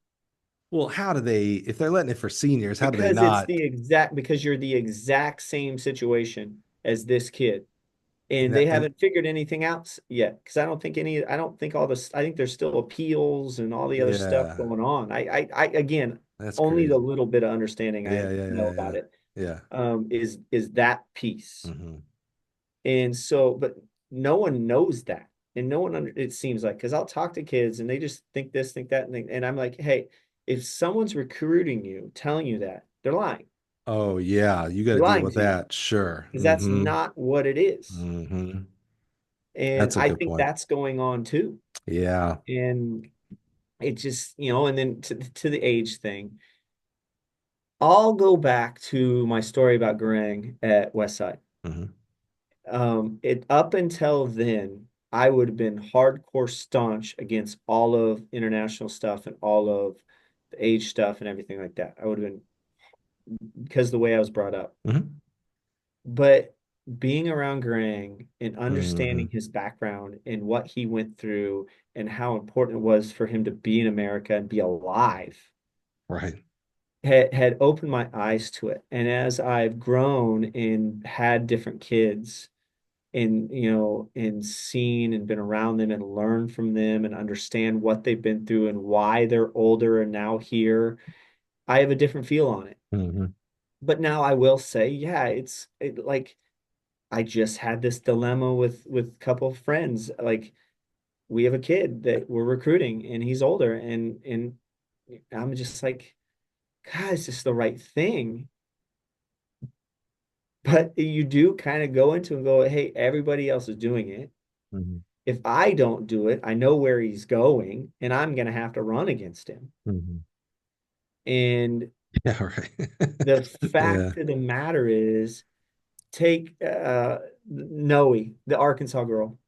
Well, how do they, if they're letting it for seniors, how do they not? because you're the exact same situation as this kid. And they And haven't figured anything out yet. Because I don't think all this, I think there's still appeals and all the other stuff yeah, going on. Again, that's only the crazy. little bit of understanding I Yeah, yeah, know yeah, about yeah. it, Yeah. is that piece. Hmm. And so, but no one knows that. And no one, it seems like, because I'll talk to kids and they just think this, think that. And I'm like, hey, if someone's recruiting you, telling you that, they're lying. Oh, yeah, you got to They're deal lying with to you that. Sure. because that's not what it is. Hmm. And That's a I good think point. that's going on too. Yeah. And it just, and then to the age thing, I'll go back to my story about Garang at Westside. Hmm. It up until then, I would have been hardcore staunch against all of international stuff and all of the age stuff and everything like that. I would have been because of the way I was brought up. Hmm. But being around Garang and Hmm. understanding his background and what he went through and how important it was for him to be in America and be alive Right. had opened my eyes to it. And as I've grown and had different kids, and and seen and been around them and learned from them and understand what they've been through and why they're older and now here, I have a different feel on it. Hmm. But now I will say, yeah, like I just had this dilemma with a couple of friends. Like we have a kid that we're recruiting and he's older, and I'm just like, God, it's just the right thing. But you do kind of go into and go, hey, everybody else is doing it. Hmm. If I don't do it, I know where he's going and I'm going to have to run against him. Hmm. And Yeah, right. the Yeah. fact of the matter is, take Noe, the Arkansas girl.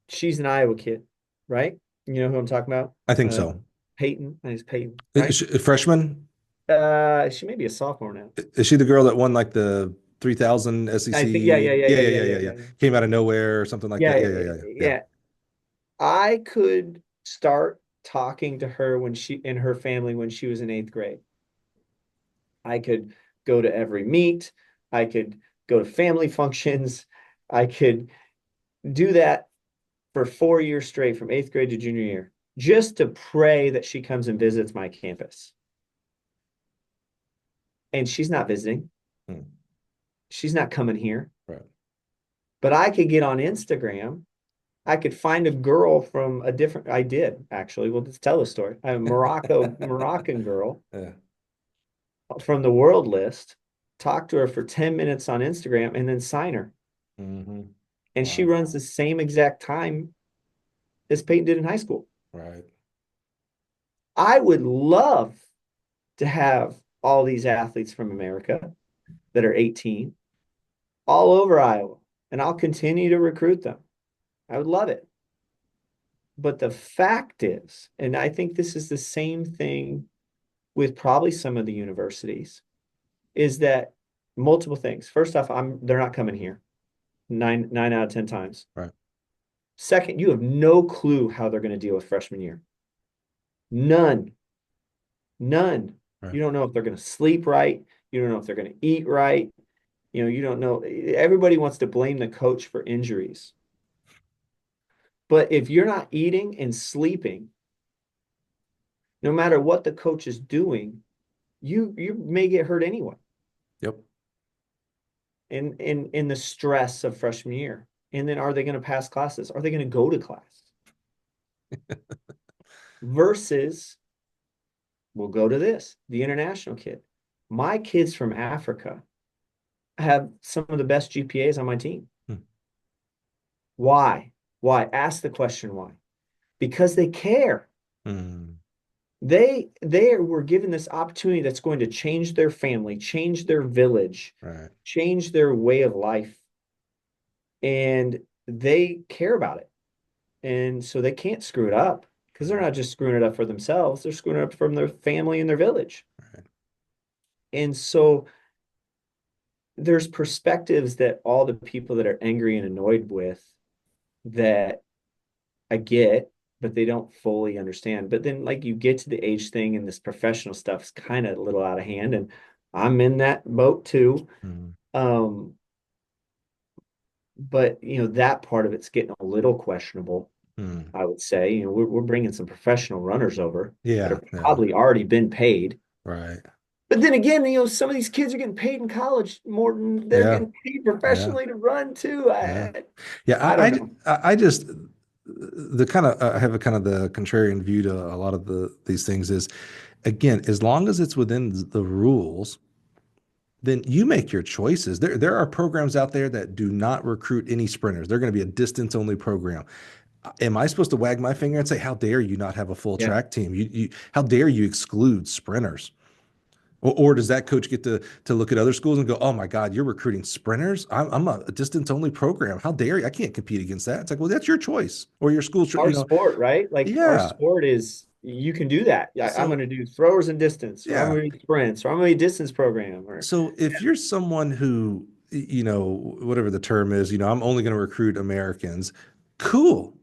She's an Iowa kid, right? You know who I'm talking about? I think Uh, so. Peyton. I think it's Peyton, Is right? she a freshman? She may be a sophomore now. Is she the girl that won like the 3000 I think, yeah, SEC? yeah, yeah, Yeah, yeah, yeah, yeah, yeah, yeah, yeah, yeah. yeah, Came out of nowhere or something like that. yeah, Yeah, yeah, yeah, yeah, yeah. Yeah. yeah. I could start talking to her when she and her family when she was in eighth grade. I could go to every meet. I could go to family functions. I could do that for 4 years straight from eighth grade to junior year, just to pray that she comes and visits my campus. And she's not visiting. Hmm. She's not coming here. Right. But I could get on Instagram. I could find a girl from a different, I did actually. Well, let's tell the story. A Moroccan girl Yeah. from the world list, talk to her for 10 minutes on Instagram and then sign her. Hmm. And she Wow. runs the same exact time as Peyton did in high school. Right. I would love to have all these athletes from America that are 18 all over Iowa, and I'll continue to recruit them. I would love it. But the fact is, and I think this is the same thing with probably some of the universities, is that multiple things. First off, they're not coming here nine out of 10 times. Right. Second, you have no clue how they're going to deal with freshman year. None. None. Right. You don't know if they're going to sleep right. You don't know if they're going to eat right. You don't know. Everybody wants to blame the coach for injuries. But if you're not eating and sleeping, no matter what the coach is doing, you may get hurt anyway. Yep. In the stress of freshman year. And then are they going to pass classes? Are they going to go to class? Versus, we'll go to this, the international kid. My kids from Africa have some of the best GPAs on my team. Hmm. Why? Why? Ask the question why. Because they care. Hmm. They were given this opportunity that's going to change their family, change their village, Right. change their way of life, and they care about it. And so they can't screw it up because they're Right. not just screwing it up for themselves, they're screwing it up from their family and their village. Right. And so there's perspectives that all the people that are angry and annoyed with that I get, but they don't fully understand. But then, like, you get to the age thing, and this professional stuff is kind of a little out of hand, and I'm in that boat too. Hmm. Um, but that part of it's getting a little questionable. Hmm. I would say, we're bringing some professional runners over that Yeah. are Yeah. probably already been paid. Right. But then again, some of these kids are getting paid in college more than they're Yeah. getting paid Yeah. professionally to run too. Yeah. I Yeah. I don't know. I just the kind of I have a kind of the contrarian view to a lot of these things is again, as long as it's within the rules, then you make your choices. There are programs out there that do not recruit any sprinters. They're going to be a distance only program. Am I supposed to wag my finger and say, "How dare you not have a full Yeah. track team? How dare you exclude sprinters?" Or does that coach get to look at other schools and go, "Oh my God, you're recruiting sprinters? I'm a distance only program. How dare you? I can't compete against that." It's like, well, that's your choice or your school's, Our sport, right? Like our yeah. sport is you can do that. Yeah, I'm going So to do throwers and distance, or I'm yeah. going to do sprints, or I'm going to do distance program, or So if you're someone who, whatever the term is, I'm only going to recruit Americans, cool.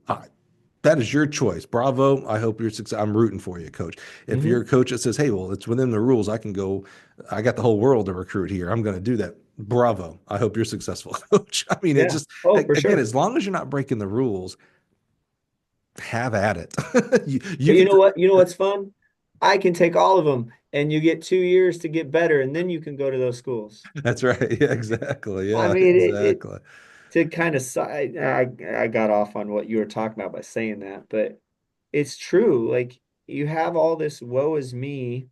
That is your choice. Bravo. I hope you're success. I'm rooting for you, coach. If you're Mhm. a coach that says, hey, well, it's within the rules, I can go, I got the whole world to recruit here. I'm going to do that. Bravo. I hope you're successful, coach. I mean, it Yeah. just, Oh, for again, sure. as long as you're not breaking the rules, have at it. You But can, you know what's fun? I can take all of them, and you get 2 years to get better, and then you can go to those schools. that's right. Yeah, exactly. I Yeah, mean, it exactly. to kind of I got off on what you were talking about by saying that, but it's true. Like you have all this woe is me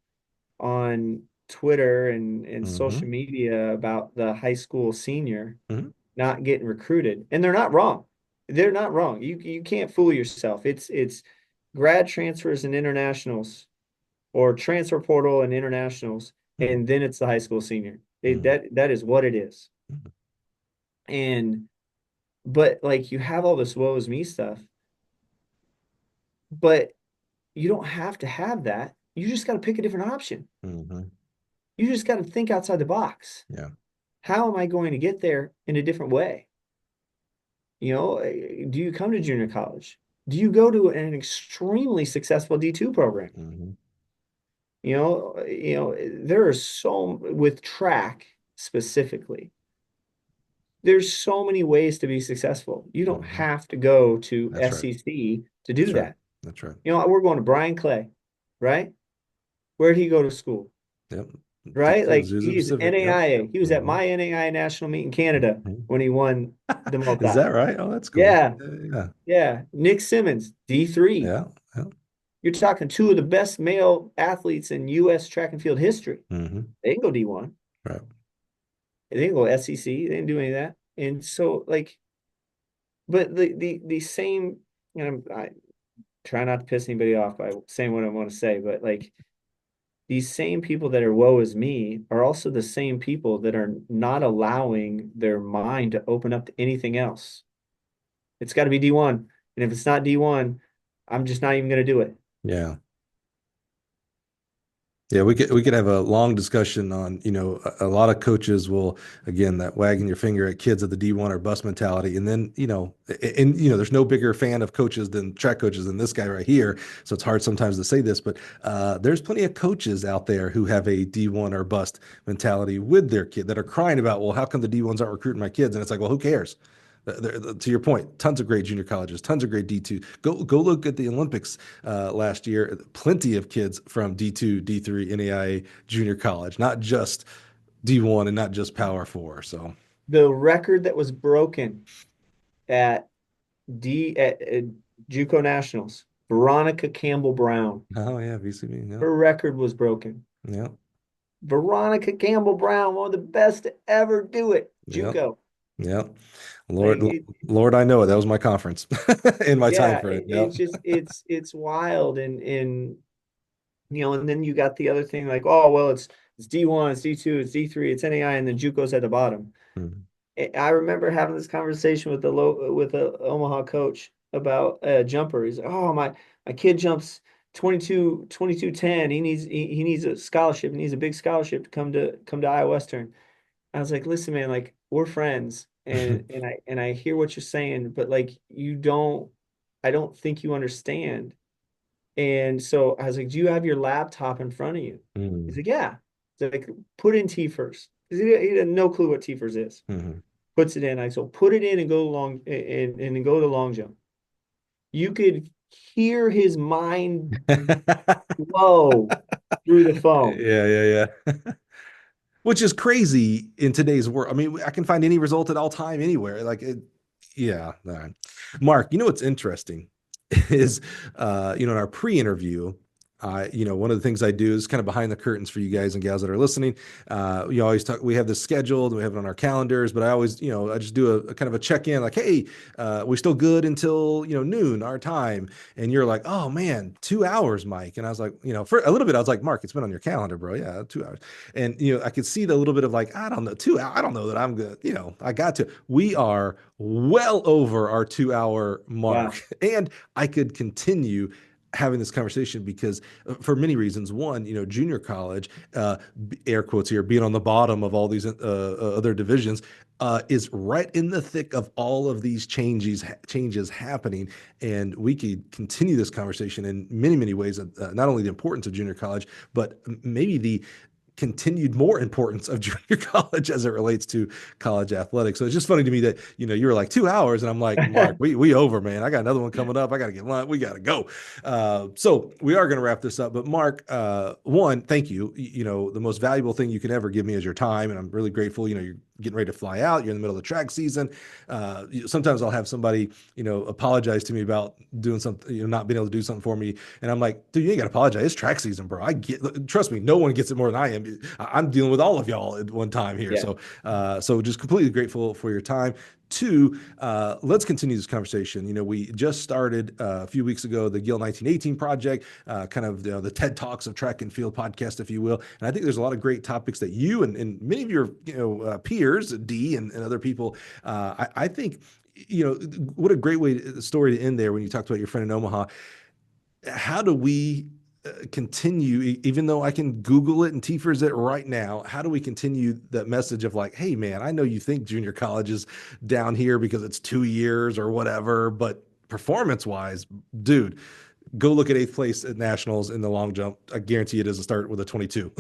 on Twitter and Hmm. social media about the high school senior Hmm. not getting recruited, and they're not wrong. They're not wrong. You can't fool yourself. It's grad transfers and internationals, or transfer portal and internationals, and then it's the high school senior. Hmm. That is what it is. And but like you have all this woe is me stuff, but you don't have to have that. You just got to pick a different option. Hmm. You just got to think outside the box. Yeah. How am I going to get there in a different way? Do you come to junior college? Do you go to an extremely successful D2 program? Hmm. There are so with track specifically. There's so many ways to be successful. You don't Hmm. have to go to That's right. SEC to do That's right. that. That's right. We're going to Brian Clay, right? Where did he go to school? Yep. Right? Texas Like Azusa he's Pacific. Yep. NAIA. He was at Hmm. my NAIA national meet in Canada Hmm. when he won the Is multi. that right? Oh, that's cool. Yeah, Yeah. yeah. Nick Simmons, D3. Yeah. Yeah. You're talking two of the best male athletes in U.S. track and field history. Hmm. They didn't go D1. Right. They didn't go SEC. They didn't do any of that. And so, like, but the same, I try not to piss anybody off by saying what I want to say, but like these same people that are woe is me are also the same people that are not allowing their mind to open up to anything else. It's got to be D1. And if it's not D1, I'm just not even going to do it. Yeah. Yeah, we could have a long discussion on, a lot of coaches will, again, that wagging your finger at kids of the D1 or bus mentality. And then, there's no bigger fan of coaches than track coaches than this guy right here. So it's hard sometimes to say this, but there's plenty of coaches out there who have a D1 or bust mentality with their kid that are crying about, well, how come the D1s aren't recruiting my kids? And it's like, well, who cares? To your point, tons of great junior colleges, tons of great D2. Go look at the Olympics last year. Plenty of kids from D2, D3, NAIA junior college, not just D1 and not just Power Four. So, The record that was broken at at JUCO Nationals, Veronica Campbell Brown, oh yeah, VCB, yeah, her record was broken. yeah, Veronica Campbell Brown, one of the best to ever do it. Yep. JUCO. Yep. Like Lord, it, Lord, I know it. That was my conference in my time yeah, frame. it's Yep. just it's wild and and then you got the other thing like, oh well, it's D1, it's D2, it's D3, it's NAI, and then JUCO's at the bottom. Mhm. I remember having this conversation with a Omaha coach about a jumper. He's like, oh my kid jumps 22 10. He needs a scholarship. He needs a big scholarship to come to Iowa Western. I was like, listen, man, like we're friends, and I hear what you're saying, but like I don't think you understand. And so I was like, do you have your laptop in front of you? He's Mhm. like, yeah. So like, put in T-first. He had no clue what T-first is. Mhm. Puts it in. I so put it in and go long and go to long jump. You could hear his mind blow through the phone. Yeah, yeah, yeah. Which is crazy in today's world. I mean, I can find any result at all time anywhere. Like it, yeah. All right. Mark, you know what's interesting is in our pre-interview, one of the things I do is kind of behind the curtains for you guys and gals that are listening. You always talk, we have this scheduled, we have it on our calendars, but I always, I just do a kind of a check-in, like, hey, we still good until, noon our time. And you're like, oh man, 2 hours, Mike. And I was like, for a little bit, I was like, Mark, it's been on your calendar, bro. Yeah, 2 hours. And I could see the little bit of like, I don't know, 2 hours. I don't know that I'm good. I got to. We are well over our 2 hour mark, Wow. and I could continue having this conversation because for many reasons. One, junior college, air quotes here, being on the bottom of all these other divisions. Is right in the thick of all of these changes happening, and we could continue this conversation in many many ways. Not only the importance of junior college, but maybe the continued more importance of junior college as it relates to college athletics. So it's just funny to me that you were like 2 hours, and I'm like, Mark, we over, man. I got another one coming up. I got to get lunch. We got to go. So we are going to wrap this up. But Mark, one, thank you. The most valuable thing you can ever give me is your time, and I'm really grateful. You're getting ready to fly out. You're in the middle of the track season. Sometimes I'll have somebody apologize to me about doing something, not being able to do something for me, and I'm like, dude, you ain't got to apologize. It's track season, bro. Trust me, no one gets it more than I am. I'm dealing with all of y'all at one time here. Yeah. So just completely grateful for your time. Two, let's continue this conversation. We just started a few weeks ago the Gill 1918 project, kind of the TED Talks of Track and Field podcast, if you will. And I think there's a lot of great topics that you and many of your peers, D and other people, I think what a great story to end there when you talked about your friend in Omaha. How do we continue, even though I can Google it and TFERS it right now, how do we continue that message of like, hey man, I know you think junior college is down here because it's 2 years or whatever, but performance wise, dude, go look at eighth place at nationals in the long jump. I guarantee it doesn't start with a 22.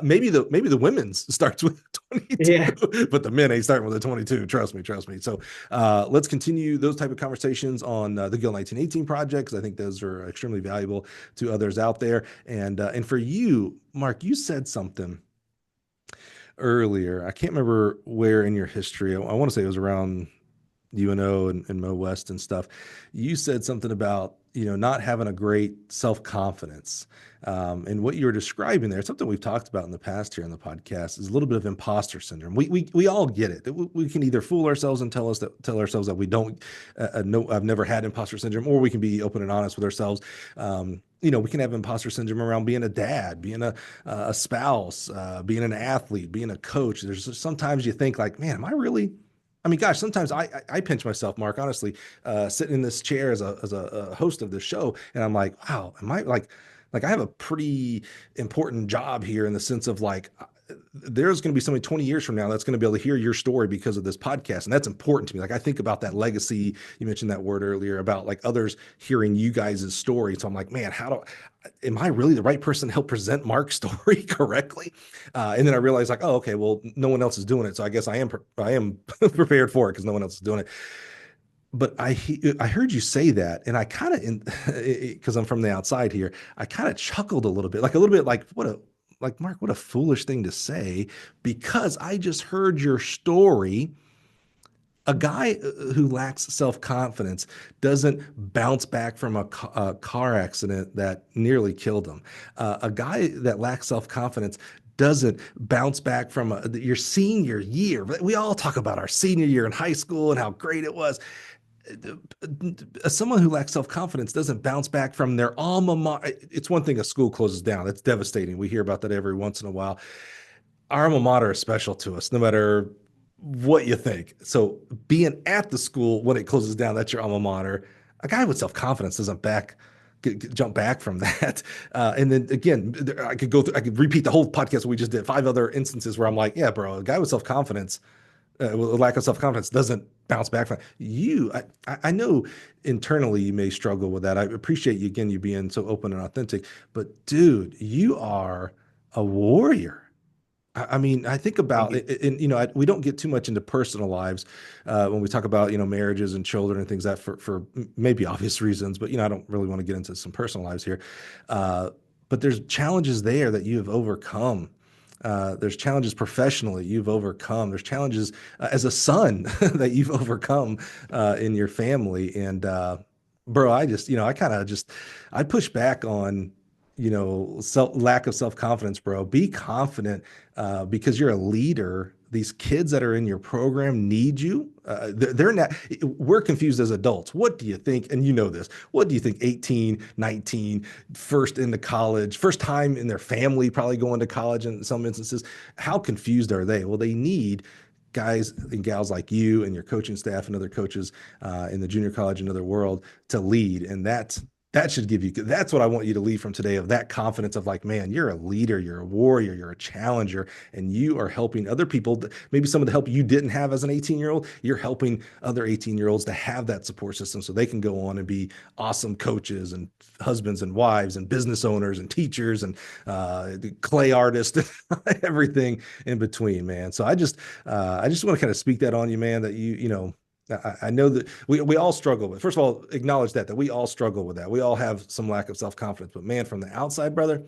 Maybe the women's starts with 22, Yeah. but the men ain't starting with a 22. Trust me, trust me. So let's continue those type of conversations on the Gill 1918 project, because I think those are extremely valuable to others out there. And for you, Mark, you said something earlier. I can't remember where in your history. I want to say it was around UNO and Mo West and stuff. You said something about not having a great self confidence, and what you were describing there. Something we've talked about in the past here on the podcast is a little bit of imposter syndrome. We all get it. We can either fool ourselves and tell ourselves that we don't. No, I've never had imposter syndrome, or we can be open and honest with ourselves. We can have imposter syndrome around being a dad, being a spouse, being an athlete, being a coach. There's sometimes you think like, man, am I really? I mean, gosh, sometimes I pinch myself, Mark, honestly, sitting in this chair as a host of this show, and I'm like, wow, am I like I have a pretty important job here in the sense of like there's going to be somebody 20 years from now that's going to be able to hear your story because of this podcast, and that's important to me. Like I think about that legacy. You mentioned that word earlier about like others hearing you guys' story. So I'm like, man, am I really the right person to help present Mark's story correctly? And then I realized like, oh, okay, well, no one else is doing it, so I guess I am prepared for it because no one else is doing it. But I heard you say that, and I kind of, because I'm from the outside here, I kind of chuckled a little bit like Mark, what a foolish thing to say, because I just heard your story. A guy who lacks self-confidence doesn't bounce back from a car accident that nearly killed him. A guy that lacks self-confidence doesn't bounce back from your senior year. We all talk about our senior year in high school and how great it was. Someone who lacks self-confidence doesn't bounce back from their alma mater. It's one thing a school closes down. That's devastating. We hear about that every once in a while. Our alma mater is special to us, no matter what you think. So being at the school when it closes down, that's your alma mater. A guy with self-confidence doesn't jump back from that. And then again, I could repeat the whole podcast we just did, 5 other instances where I'm like, yeah, bro, a guy with self-confidence, with a lack of self-confidence doesn't bounce back from you. I know internally you may struggle with that. I appreciate you again, you being so open and authentic, but dude, you are a warrior. I mean, I think Thank about you. it, and we don't get too much into personal lives when we talk about marriages and children and things that for maybe obvious reasons, but I don't really want to get into some personal lives here. Uh, but there's challenges there that you have overcome. There's challenges professionally you've overcome. There's challenges as a son that you've overcome in your family. And bro, I just, I kind of just, I push back on lack of self-confidence, bro. Be confident because you're a leader. These kids that are in your program need you. They're not, we're confused as adults. What do you think? And you know this. What do you think? 18, 19, first into college, first time in their family, probably going to college in some instances. How confused are they? Well, they need guys and gals like you and your coaching staff and other coaches in the junior college and other world to lead. And that should give you, that's what I want you to leave from today, of that confidence of like, man, you're a leader, you're a warrior, you're a challenger, and you are helping other people. Maybe some of the help you didn't have as an 18-year-old, you're helping other 18-year-olds to have that support system so they can go on and be awesome coaches and husbands and wives and business owners and teachers and clay artists, everything in between, man. So I just want to kind of speak that on you, man, that I know that we all struggle with. First of all, acknowledge that we all struggle with that. We all have some lack of self-confidence. But man, from the outside, brother,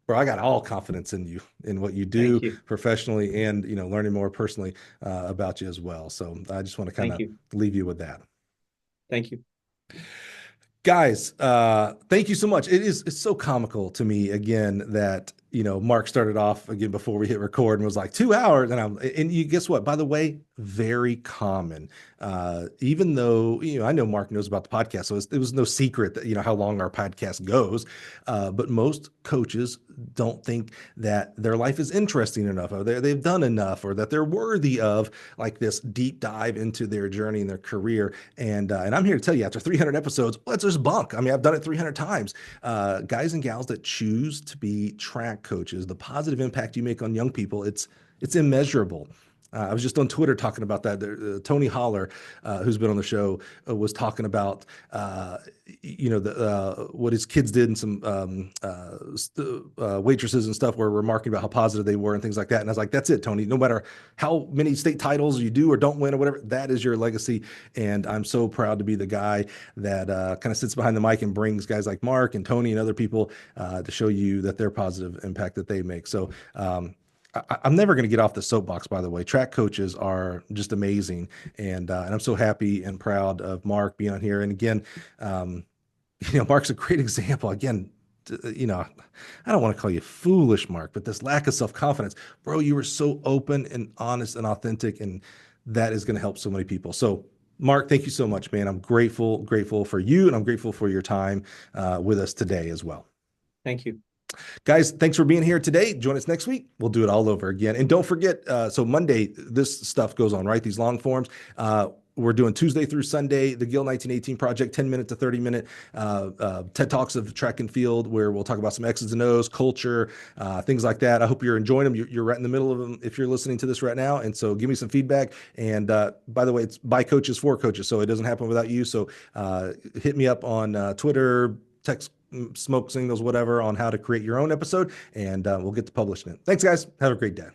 bro, I got all confidence in you, in what you do Thank you. professionally, and learning more personally about you as well. So I just want to kind Thank of you. leave you with that. Thank you. Guys, thank you so much. It's so comical to me again that Mark started off again before we hit record and was like 2 hours, and you guess what? By the way, very common. Even though I know Mark knows about the podcast, so it was no secret that how long our podcast goes. But most coaches don't think that their life is interesting enough, or they've done enough, or that they're worthy of like this deep dive into their journey and their career. And I'm here to tell you, after 300 episodes, let's just bunk. I mean, I've done it 300 times. Guys and gals that choose to be track coaches, the positive impact you make on young people, it's immeasurable. I was just on Twitter talking about that. Tony Holler, who's been on the show, was talking about what his kids did, and some waitresses and stuff were remarking about how positive they were and things like that. And I was like, that's it, Tony. No matter how many state titles you do or don't win or whatever, that is your legacy. And I'm so proud to be the guy that kind of sits behind the mic and brings guys like Mark and Tony and other people to show you that their positive impact that they make. So I'm never going to get off the soapbox, by the way. Track coaches are just amazing. And I'm so happy and proud of Mark being on here. And again, Mark's a great example. Again, I don't want to call you foolish, Mark, but this lack of self-confidence, bro, you were so open and honest and authentic, and that is going to help so many people. So Mark, thank you so much, man. I'm grateful for you, and I'm grateful for your time with us today as well. Thank you. Guys, thanks for being here today. Join us next week. We'll do it all over again. And don't forget, so Monday, this stuff goes on, right? These long forms. We're doing Tuesday through Sunday, the Gill 1918 project, 10-minute to 30-minute TED Talks of track and field, where we'll talk about some X's and O's, culture, things like that. I hope you're enjoying them. You're right in the middle of them if you're listening to this right now. And so give me some feedback. And by the way, it's by coaches for coaches, so it doesn't happen without you. So hit me up on Twitter, text, smoke signals, whatever, on how to create your own episode, and we'll get to publishing it. Thanks, guys. Have a great day.